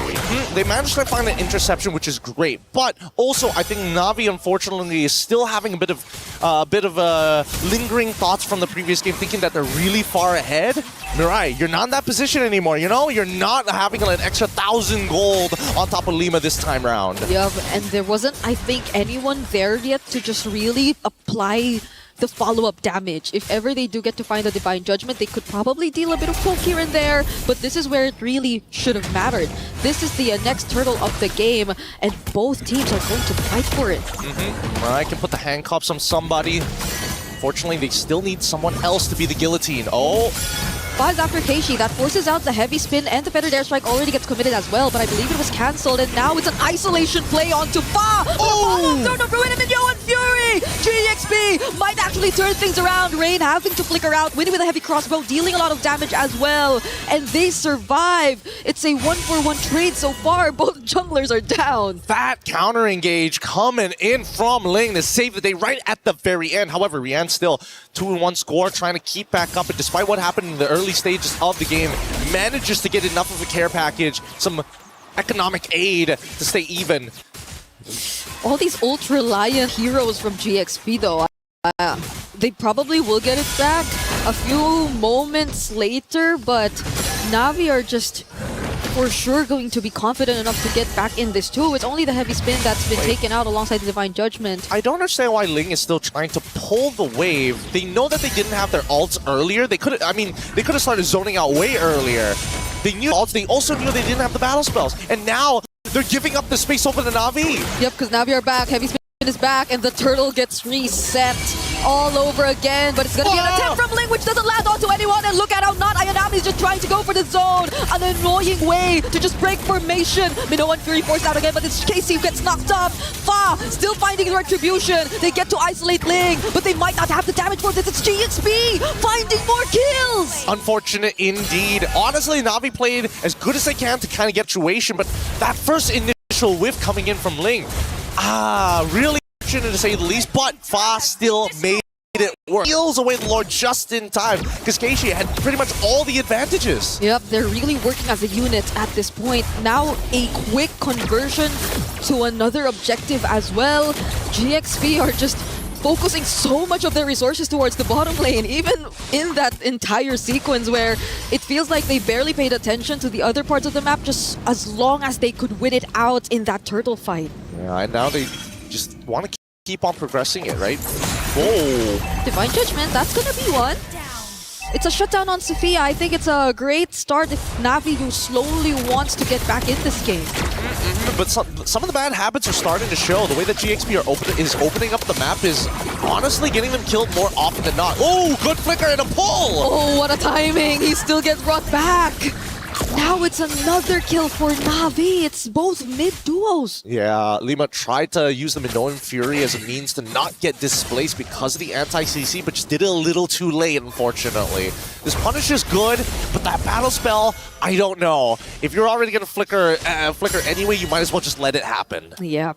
They managed to find an interception, which is great, but also I think Navi, unfortunately, is still having a bit of lingering thoughts from the previous game, thinking that they're really far ahead. Mirai, you're not in that position anymore, you know? You're not having an extra 1,000 gold on top of Lima this time round. Yeah, and there wasn't, I think, anyone there yet to just really apply the follow-up damage. If ever they do get to find the Divine Judgment, they could probably deal a bit of poke here and there, but this is where it really should have mattered. This is the next turtle of the game, and both teams are going to fight for it. Mirai can put the handcuffs on somebody. Unfortunately, they still need someone else to be the guillotine. Oh! Buzz after Keishi, that forces out the heavy spin, and the Feathered Airstrike already gets committed as well, but I believe it was cancelled, and now it's an isolation play onto Fa! Oh! Throne of Ruin and Yo and Fury! GXP might actually turn things around. Rain having to flicker out, Winnie with a heavy crossbow, dealing a lot of damage as well, and they survive. It's a 1-for-1 trade so far. Both junglers are down. That counter engage coming in from Ling to save the day right at the very end. However, Rian still 2-1 score, trying to keep back up, and despite what happened in the early stages of the game, manages to get enough of a care package, some economic aid to stay even. All these ultra-reliant heroes from GXP though, they probably will get it back a few moments later, but Navi are just for sure going to be confident enough to get back in this too. It's only the heavy spin that's been taken out alongside the Divine Judgment. I don't understand why Ling is still trying to pull the wave. They know that they didn't have their ults earlier. They could have started zoning out way earlier. They knew ults. They also knew they didn't have the battle spells. And now they're giving up the space over to Navi. Yep, because Navi are back. Heavy spin is back, and the turtle gets reset all over again, but it's gonna be an attempt from Ling, which doesn't land onto anyone, and look at how not Ayanami is just trying to go for the zone. An annoying way to just break formation. Minnow and Fury forced out again, but it's Casey who gets knocked off. Fa still finding the retribution. They get to isolate Ling, but they might not have the damage for this. It's GXP finding more kills. Unfortunate indeed. Honestly, Navi played as good as they can to kind of get situation, but that first initial whiff coming in from Ling, really to say the least, but Fa still made it work. Steals away the Lord just in time because Keishi had pretty much all the advantages. Yep, they're really working as a unit at this point. Now a quick conversion to another objective as well. GXP are just focusing so much of their resources towards the bottom lane, even in that entire sequence where it feels like they barely paid attention to the other parts of the map, just as long as they could win it out in that turtle fight. Yeah, and now they just want to keep on progressing it, right? Whoa. Divine Judgment, that's gonna be one. It's a shutdown on Sophia. I think it's a great start if Navi, who slowly wants to get back in this game. But some of the bad habits are starting to show. The way that GXP is opening up the map is honestly getting them killed more often than not. Oh, good flicker and a pull! Oh, what a timing! He still gets brought back! Now it's another kill for Navi. It's both mid-duos. Yeah, Lima tried to use the Minoan Fury as a means to not get displaced because of the anti-CC, but just did it a little too late, unfortunately. This punish is good, but that battle spell, I don't know. If you're already going to flicker anyway, you might as well just let it happen. Yeah.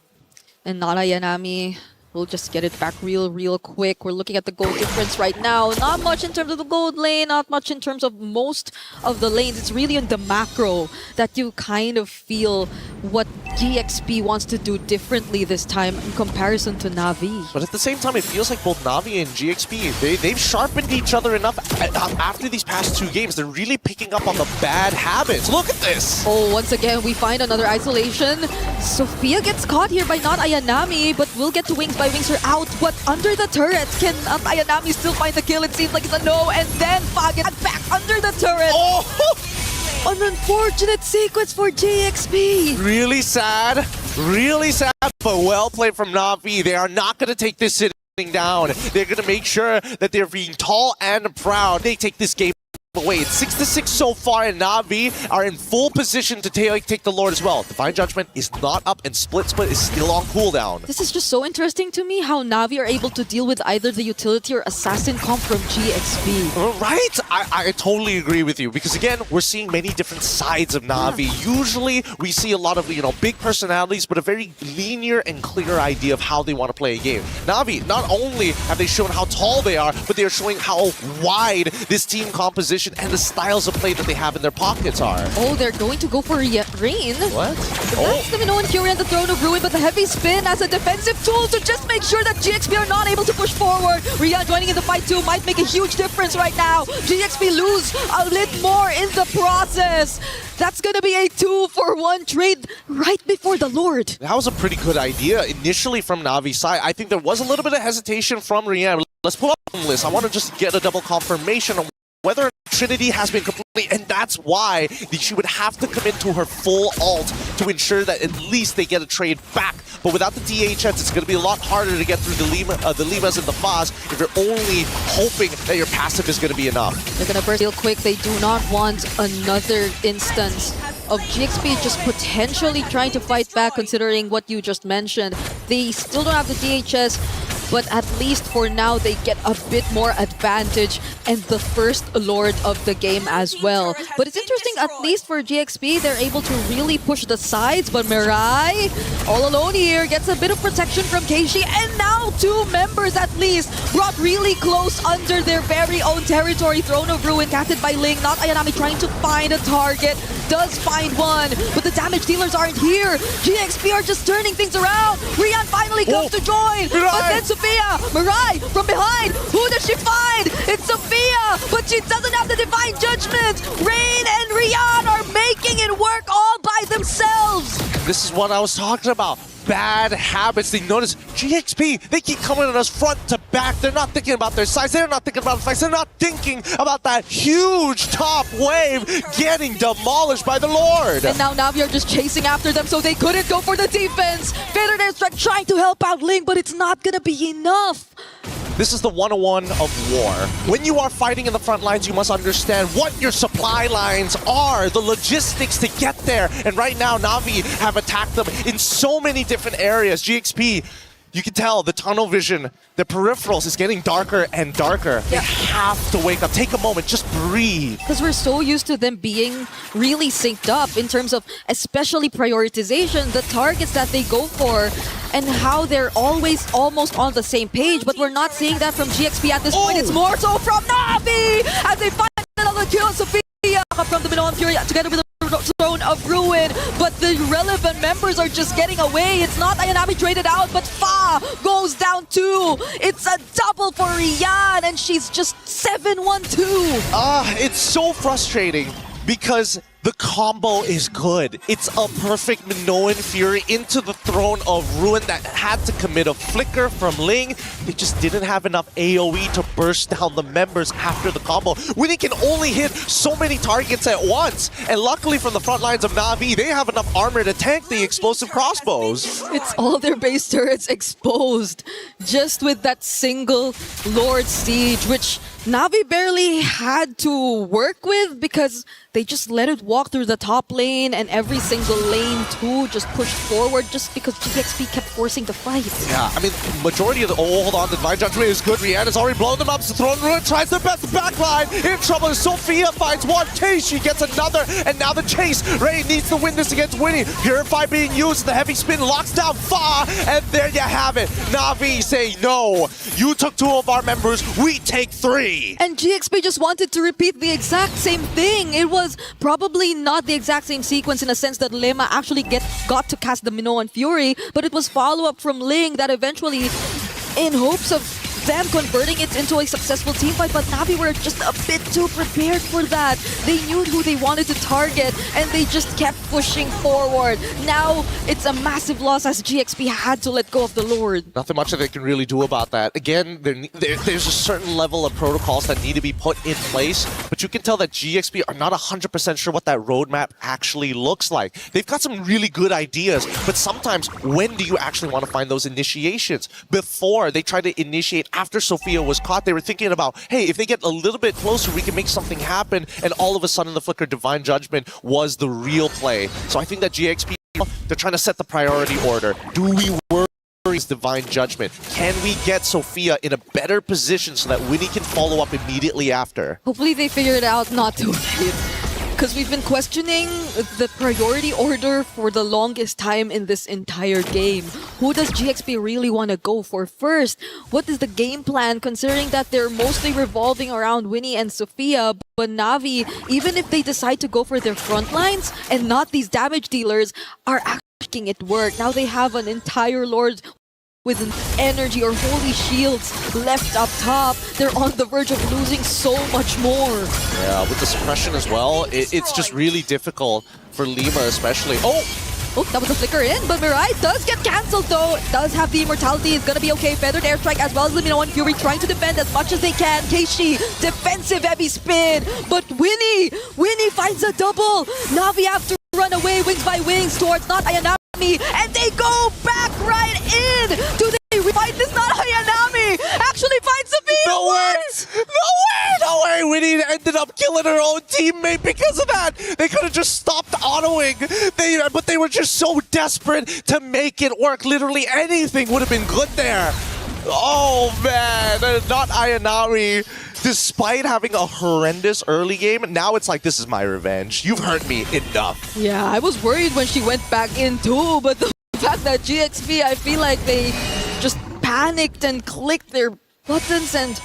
And Nara Yanami will just get it back real quick. We're looking at the gold difference right now. Not much in terms of the gold lane, not much in terms of most of the lanes. It's really in the macro that you kind of feel what GXP wants to do differently this time in comparison to Navi. But at the same time, it feels like both Navi and GXP, they've sharpened each other enough after these past two games. They're really picking up on the bad habits. Look at this! Oh, once again, we find another isolation. Sophia gets caught here by not Ayanami, but will get to Wings by Wings her out. But under the turret, can Ayanami still find the kill? It seems like it's a no. And then Faget back under the turret. Oh! An unfortunate sequence for GXP. Really sad, but well played from Navi. They are not going to take this sitting down. They're going to make sure that they're being tall and proud. They take this game away. It's 6-6 so far, and Navi are in full position to take the Lord as well. Divine Judgment is not up, and Split is still on cooldown. This is just so interesting to me how Navi are able to deal with either the utility or assassin comp from GXP. Right? I totally agree with you, because again, we're seeing many different sides of Navi. Usually, we see a lot of, big personalities, but a very linear and clear idea of how they want to play a game. Navi, not only have they shown how tall they are, but they're showing how wide this team composition and the styles of play that they have in their pockets are. Oh, they're going to go for Rain. What? That's the Minoan Fury and the Throne of Ruin, but the heavy spin as a defensive tool to just make sure that GXP are not able to push forward. Rian joining in the fight too might make a huge difference right now. GXP lose a little more in the process. That's gonna be a 2-for-1 trade right before the Lord. That was a pretty good idea initially from Navi's side. I think there was a little bit of hesitation from Rian. Let's pull up the list. I want to just get a double confirmation on whether Trinity has been complete, and that's why she would have to commit to her full ult to ensure that at least they get a trade back. But without the DHS, it's going to be a lot harder to get through the Limas and the Faz if you're only hoping that your passive is going to be enough. They're going to burst real quick. They do not want another instance of GXP just potentially trying to fight back, considering what you just mentioned. They still don't have the DHS, but at least for now, they get a bit more advantage and the first Lord of the game as well. But it's interesting, at least for GXP, they're able to really push the sides. But Mirai, all alone here, gets a bit of protection from Keishi. And now two members at least brought really close under their very own territory. Throne of Ruin casted by Ling. Not Ayanami trying to find a target. Does find one, but the damage dealers aren't here. GXP are just turning things around. Rian finally comes to join. But then Sophia, Mirai from behind. Who does she find? It's Sophia, but she doesn't have the Divine Judgment. Rain and Rian are making it work all by themselves. This is what I was talking about. Bad habits. They notice GXP, they keep coming at us front to back. They're not thinking about their size. They're not thinking about the fights. They're not thinking about that huge top wave getting demolished by the Lord. And now Navi are just chasing after them, so they couldn't go for the defense. Vader Strike trying to help out Ling, but it's not gonna be enough. This is the 101 of war. When you are fighting in the front lines, you must understand what your supply lines are, the logistics to get there. And right now, Navi have attacked them in so many different areas. GXP, You can tell the tunnel vision, the peripherals is getting darker and darker. They have to wake up. Take a moment, just breathe. Because we're so used to them being really synced up in terms of especially prioritization, the targets that they go for, and how they're always almost on the same page. But we're not seeing that from GXP at this point. It's more so from Navi as they find another kill. Sophia from the Minoan Fury together with the Throne of Ruin, but the relevant members are just getting away. It's not Ayanami traded out, but Fa goes down too. It's a double for Rian, and she's just 7-1-2. It's so frustrating because the combo is good. It's a perfect Minoan Fury into the Throne of Ruin that had to commit a flicker from Ling. They just didn't have enough AoE to burst down the members after the combo. Winnie can only hit so many targets at once. And luckily from the front lines of Na'Vi, they have enough armor to tank the explosive crossbows. It's all their base turrets exposed just with that single Lord Siege, which Na'Vi barely had to work with because they just let it walk through the top lane, and every single lane too just pushed forward just because GXP kept forcing the fight. Yeah, I mean, majority of the... Oh, hold on, the Divine Judgment is good. Rihanna has already blown them up. So Throne Ruin tries their best backline. In trouble. Sophia finds one. She gets another. And now the chase. Ray needs to win this against Winnie. Purify being used. The heavy spin locks down Fa. And there you have it. Na'Vi say, no, you took 2 of our members. We take 3. And GXP just wanted to repeat the exact same thing. It was probably not the exact same sequence in a sense that Lema actually got to cast the Minoan Fury, but it was follow-up from Ling that eventually, in hopes of them converting it into a successful team fight, but Navi were just a bit too prepared for that. They knew who they wanted to target, and they just kept pushing forward. Now, it's a massive loss as GXP had to let go of the Lord. Nothing much that they can really do about that. Again, there's a certain level of protocols that need to be put in place, but you can tell that GXP are not 100% sure what that roadmap actually looks like. They've got some really good ideas, but sometimes when do you actually want to find those initiations? Before, they tried to initiate after Sophia was caught. They were thinking about, hey, if they get a little bit closer, we can make something happen, and all of a sudden the flicker Divine Judgment was the real play. So I think that GXP, they're trying to set the priority order. Do we worry Divine Judgment? Can we get Sophia in a better position so that Winnie can follow up immediately after? Hopefully they figured out not to wait. Because we've been questioning the priority order for the longest time in this entire game. Who does GXP really want to go for first? What is the game plan, considering that they're mostly revolving around Winnie and Sophia? But Navi, even if they decide to go for their front lines and not these damage dealers, are actually making it work. Now they have an entire Lord with an energy or holy shields left up top. They're on the verge of losing so much more. Yeah, with the suppression as well, it's just really difficult for Lima especially. Oh, that was a flicker in, but Mirai does get cancelled though. Does have the immortality, is gonna be okay. Feathered airstrike as well as Minoan Fury trying to defend as much as they can. Keishi, defensive heavy spin, but Winnie finds a double. Navi have to run away wings by wings towards not Ayanami, and they go back right in. Do they fight this? Not Ayanami actually finds Sophia. No way! No way! Winnie ended up killing her own teammate because of that. They could have just stopped autoing. But they were just so desperate to make it work. Literally anything would have been good there. Oh man, not Ayanami. Despite having a horrendous early game, now it's like, this is my revenge. You've hurt me enough. Yeah, I was worried when she went back in too, but the fact that GXP, I feel like they just panicked and clicked their buttons and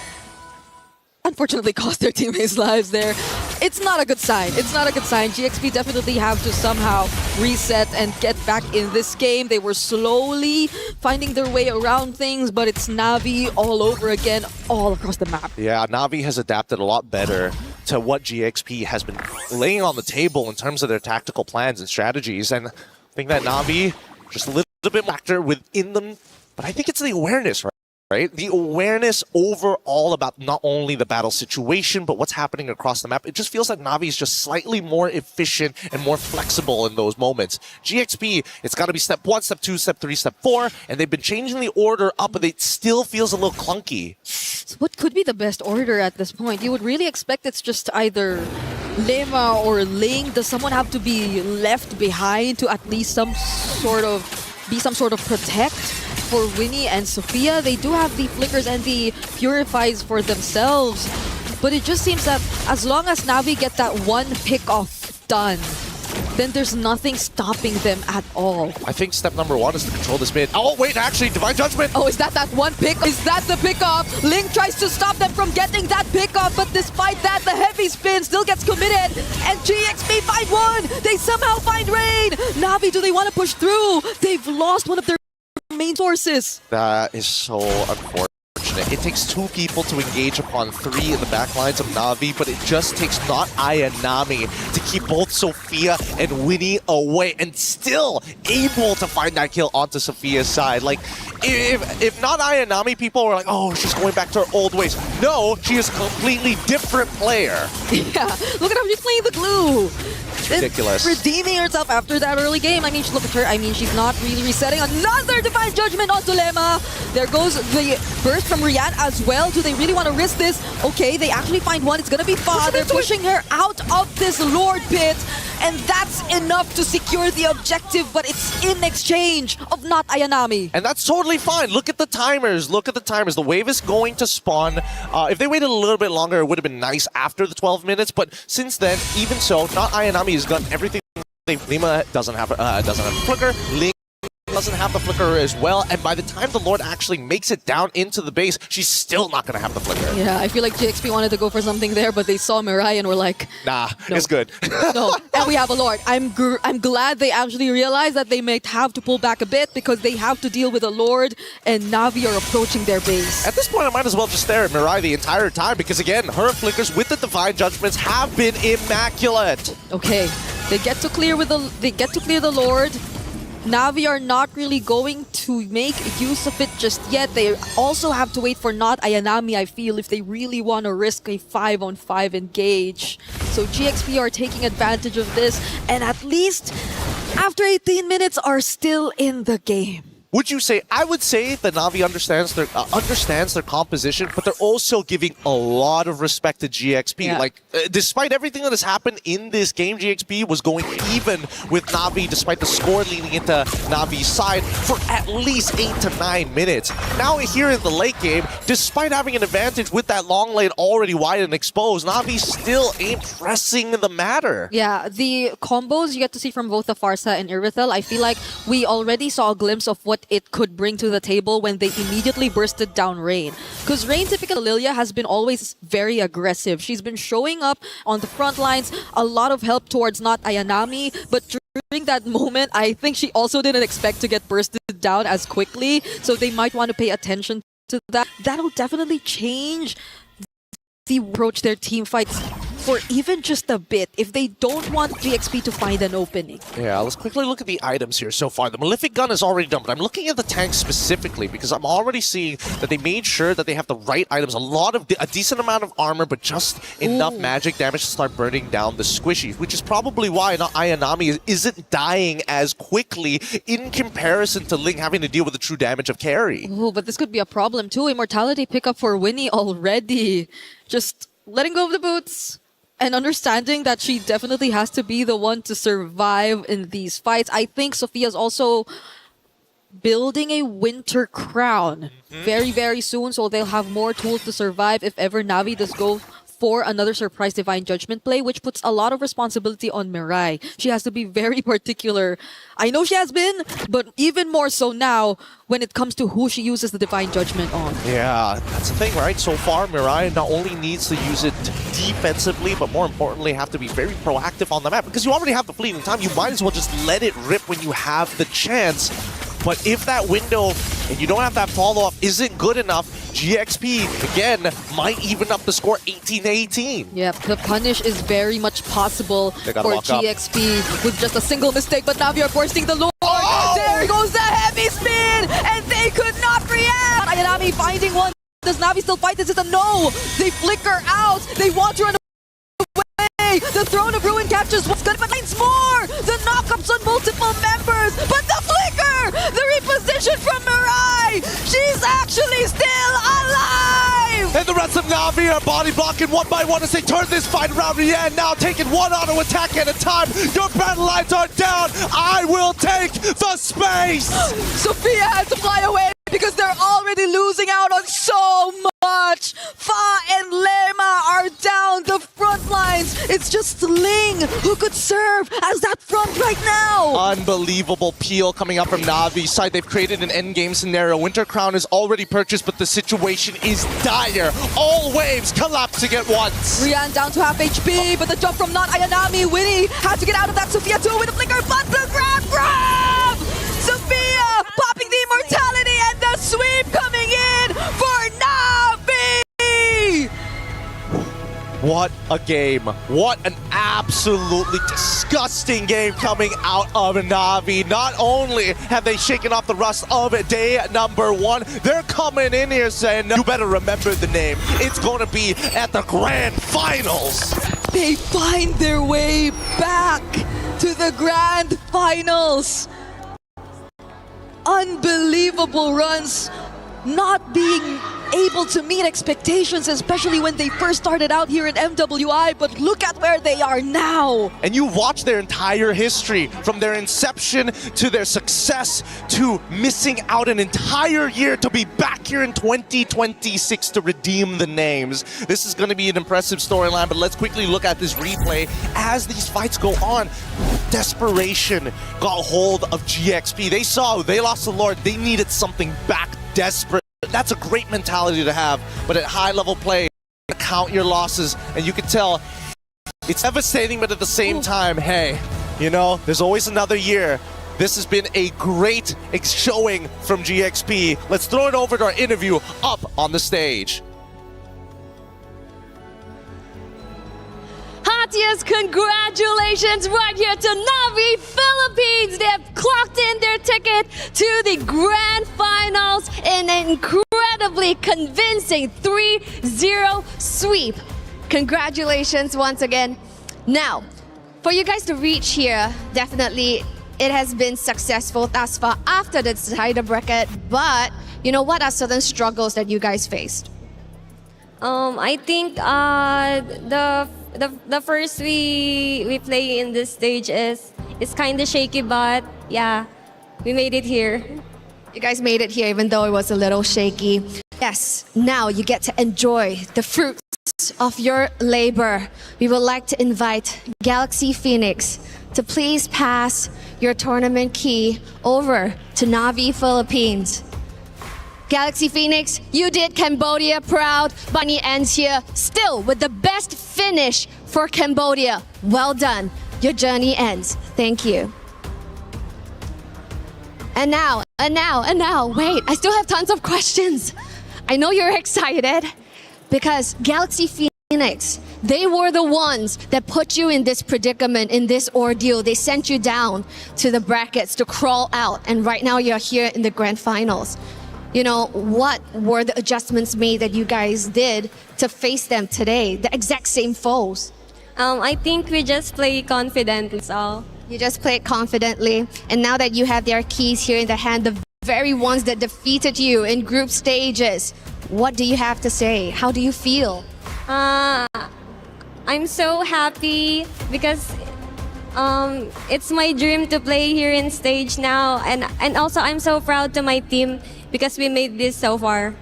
unfortunately cost their teammates' lives there. It's not a good sign. It's not a good sign. GXP definitely have to somehow reset and get back in this game. They were slowly finding their way around things, but it's Navi all over again, all across the map. Yeah, Navi has adapted a lot better to what GXP has been laying on the table in terms of their tactical plans and strategies. And I think that Navi, just a little bit factor within them, but I think it's the awareness, right? The awareness overall about not only the battle situation, but what's happening across the map. It just feels like Navi is just slightly more efficient and more flexible in those moments. GXP, it's got to be step 1, step 2, step 3, step 4, and they've been changing the order up, but it still feels a little clunky. So what could be the best order at this point? You would really expect it's just either Lema or Ling. Does someone have to be left behind to at least be some sort of protect? for Winnie and Sophia. They do have the flickers and the purifies for themselves. But it just seems that as long as Navi get that one pick-off done, then there's nothing stopping them at all. I think step number one is to control this mid. Oh, wait, actually, Divine Judgment. Oh, is that one pick? Is that the pick-off? Ling tries to stop them from getting that pick-off, but despite that, the heavy spin still gets committed. And GXP find one. They somehow find Rain. Navi, do they want to push through? They've lost one of their main sources. That is so unfortunate. It takes 2 people to engage upon 3 in the back lines of Navi, but it just takes not Aya and Nami to keep both Sophia and Winnie away, and still able to find that kill onto Sophia's side. Like, if not Aya and Nami, people were like, oh, she's going back to her old ways. No, she is a completely different player. Yeah, look at how she's playing the glue. Ridiculous. Redeeming herself after that early game. I mean, look at her. I mean, she's not really resetting. Another Divine Judgment onto Lema. There goes the burst from Rian as well. Do they really want to risk this? Okay, they actually find one. It's going to be Fa. They're pushing her out of this Lord pit. And that's enough to secure the objective, but it's in exchange of not Ayanami. And that's totally fine. Look at the timers. Look at the timers. The wave is going to spawn. If they waited a little bit longer, it would have been nice after the 12 minutes. But since then, even so, not Ayanami has done everything. Lima doesn't have a flicker. Ling doesn't have the flicker as well, and by the time the Lord actually makes it down into the base, she's still not going to have the flicker. Yeah, I feel like GXP wanted to go for something there, but they saw Mirai and were like, nah, no. It's good. No, and we have a Lord. I'm glad they actually realized that they might have to pull back a bit because they have to deal with a Lord, and Navi are approaching their base. At this point, I might as well just stare at Mirai the entire time because, again, her flickers with the Divine Judgments have been immaculate. Okay, they get to clear the Lord. Navi are not really going to make use of it just yet. They also have to wait for not Ayanami, I feel, if they really want to risk a 5-on-5 engage. So GXP are taking advantage of this, and at least after 18 minutes are still in the game. Would you say? I would say that Navi understands their composition, but they're also giving a lot of respect to GXP. Yeah. Like, despite everything that has happened in this game, GXP was going even with Navi, despite the score leaning into Navi's side for at least 8 to 9 minutes. Now here in the late game, despite having an advantage with that long lane already wide and exposed, Navi still ain't pressing the matter. Yeah, the combos you get to see from both the Farsa and Irithel, I feel like we already saw a glimpse of what it could bring to the table when they immediately bursted down Rain. Because Rain, typically Lilia, has been always very aggressive. She's been showing up on the front lines, a lot of help towards not Ayanami, but during that moment, I think she also didn't expect to get bursted down as quickly, so they might want to pay attention to that. That'll definitely change the approach their team fights for even just a bit if they don't want GXP to find an opening. Yeah, let's quickly look at the items here so far. The Malefic Gun is already done, but I'm looking at the tank specifically because I'm already seeing that they made sure that they have the right items. A decent amount of armor, but just enough magic damage to start burning down the squishies, which is probably why Ayanami isn't dying as quickly in comparison to Ling having to deal with the true damage of carry. Oh, but this could be a problem too. Immortality pickup for Winnie already. Just letting go of the boots. And understanding that she definitely has to be the one to survive in these fights. I think Sophia's also building a winter crown very, very soon. So they'll have more tools to survive if ever Navi does go for another surprise Divine Judgment play, which puts a lot of responsibility on Mirai. She has to be very particular. I know she has been, but even more so now when it comes to who she uses the Divine Judgment on. Yeah, that's the thing, right? So far, Mirai not only needs to use it defensively, but more importantly, have to be very proactive on the map. Because you already have the fleeting time, you might as well just let it rip when you have the chance. But if that window, and you don't have that follow-up, isn't good enough, GXP, again, might even up the score 18-18. Yep, the punish is very much possible for GXP with just a single mistake, but Navi are bursting the Lord. Oh! There goes the heavy spin, and they could not react. Ayanami finding one. Does Navi still fight? This is a no. They flicker out. They want to run away. The Throne of Ruin captures what's good, but finds more. The knockups on multiple members, but the flicker, the reposition from Mirai. She's actually still alive. And the rest of Navi are body blocking one by one as they turn this fight around the end. Now taking one auto attack at a time. Your battle lines are down. I will take the space. Sophia had to fly away because they're already losing out on so much. Fa and Lema are down the front lines. It's just Ling who could serve as that front right now. Unbelievable peel coming up from Navi's side. They've created an endgame scenario. Winter Crown is already purchased, but the situation is dire. All waves collapsing at once. Rian down to half HP, but the jump from not Ayanami. Winnie had to get out of that. Sophia too with a flicker, but the grab! Sophia popping the immortality and the sweep coming in for Navi! What a game. What an absolutely disgusting game coming out of Navi. Not only have they shaken off the rust of day number 1, they're coming in here saying, you better remember the name. It's going to be at the grand finals. They find their way back to the grand finals. Unbelievable runs, not being able to meet expectations, especially when they first started out here in MWI, but look at where they are now. And you watch their entire history, from their inception to their success to missing out an entire year to be back here in 2026 to redeem the names. This is going to be an impressive storyline, but let's quickly look at this replay as these fights go on. Desperation got hold of GXP. They saw they lost the Lord. They needed something back desperate. That's a great mentality to have, but at high level play, count your losses, and you can tell it's devastating, but at the same time, hey, you know, there's always another year. This has been a great showing from GXP. Let's throw it over to our interview up on the stage. Hatia's congratulations right here to Navi Philippines. They have clocked in their ticket to the grand finals in an incredibly convincing 3-0 sweep. Congratulations once again. Now, for you guys to reach here, definitely it has been successful thus far after the decider bracket, but you know, what are certain struggles that you guys faced? I think the first we play in this stage is kind of shaky, but yeah, we made it here. You guys made it here even though it was a little shaky. Yes, now you get to enjoy the fruits of your labor. We would like to invite Galaxy Phoenix to please pass your tournament key over to Navi Philippines. Galaxy Phoenix, you did Cambodia proud. Bunny ends here still with the best finish for Cambodia. Well done. Your journey ends. Thank you. And now, wait, I still have tons of questions. I know you're excited because Galaxy Phoenix, they were the ones that put you in this predicament, in this ordeal. They sent you down to the brackets to crawl out, and right now you're here in the grand finals. You know, what were the adjustments made that you guys did to face them today, the exact same foes? I think we just play confidently, so. You just played confidently, and now that you have their keys here in the hand, the very ones that defeated you in group stages, what do you have to say? How do you feel? I'm so happy because it's my dream to play here in stage now, and also I'm so proud to my team because we made this so far.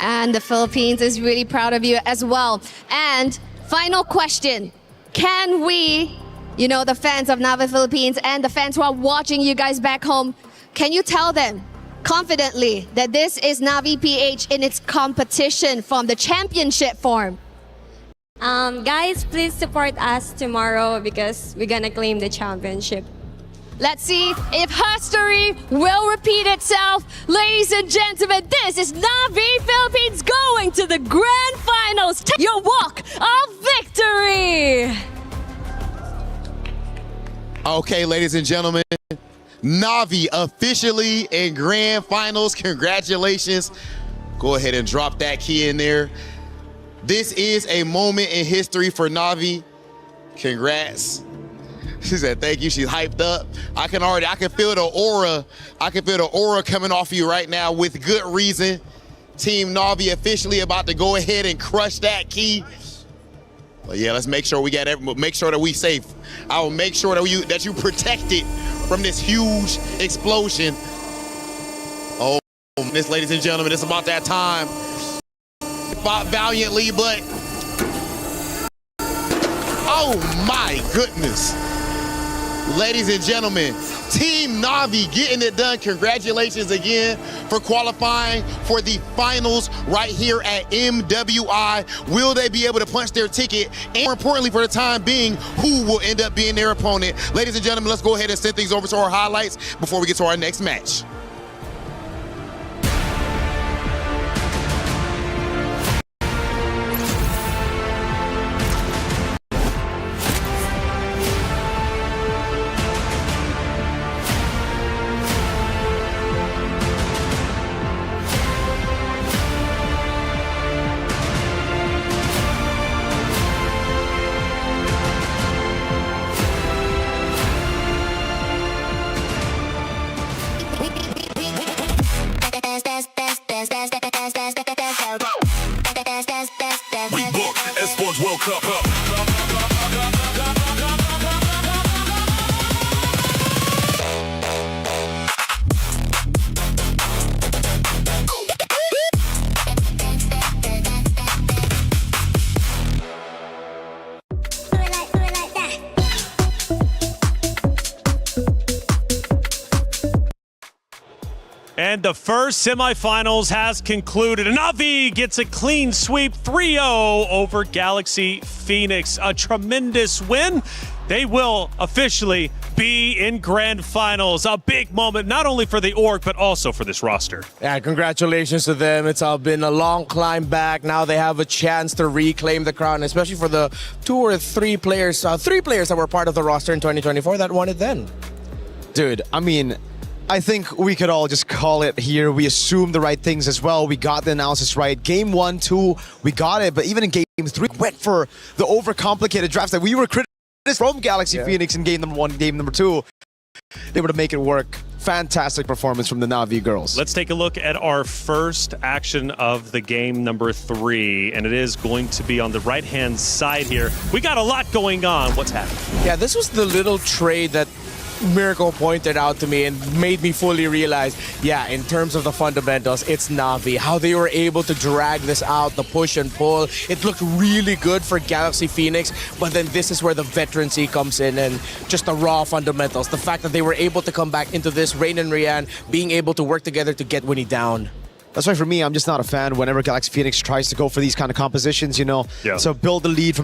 And the Philippines is really proud of you as well. And final question, can we, you know, the fans of Navi Philippines and the fans who are watching you guys back home, can you tell them confidently that this is Navi PH in its competition from the championship form? Guys, please support us tomorrow because we're gonna claim the championship. Let's see if history will repeat itself. Ladies and gentlemen, this is Navi Philippines going to the grand finals. Take your walk of victory. Okay, ladies and gentlemen, Navi officially in grand finals. Congratulations. Go ahead and drop that key in there. This is a moment in history for Navi. Congrats. She said thank you. She's hyped up. I can feel the aura. I can feel the aura coming off you right now with good reason. Team Navi officially about to go ahead and crush that key. But yeah, let's make sure make sure that we safe. I will make sure that you protected from this huge explosion. Oh. This, ladies and gentlemen, it's about that time. Fought valiantly, but oh my goodness. Ladies and gentlemen, Team Navi getting it done. Congratulations again for qualifying for the finals right here at MWI. Will they be able to punch their ticket? And more importantly, for the time being, who will end up being their opponent? Ladies and gentlemen, let's go ahead and send things over to our highlights before we get to our next match. We book Esports World Cup. And the first semifinals has concluded. Navi gets a clean sweep 3-0 over Galaxy Phoenix. A tremendous win. They will officially be in grand finals. A big moment, not only for the org, but also for this roster. Yeah, congratulations to them. It's been a long climb back. Now they have a chance to reclaim the crown, especially for the three players that were part of the roster in 2024 that won it then. Dude, I mean, I think we could all just call it here. We assumed the right things as well. We got the analysis right. Game 1, 2, we got it. But even in Game 3, we went for the overcomplicated drafts that we were criticized from Galaxy Phoenix in Game number 1, Game number 2. They were to make it work. Fantastic performance from the Navi girls. Let's take a look at our first action of the game number 3, and it is going to be on the right-hand side here. We got a lot going on. What's happening? Yeah, this was the little trade that Miracle pointed out to me and made me fully realize, yeah, in terms of the fundamentals, it's Navi. How they were able to drag this out, the push and pull. It looked really good for Galaxy Phoenix, but then this is where the veterancy comes in and just the raw fundamentals. The fact that they were able to come back into this, Rain and Rian being able to work together to get Winnie down. That's why for me, I'm just not a fan whenever Galaxy Phoenix tries to go for these kind of compositions, you know. Yeah. So build the lead from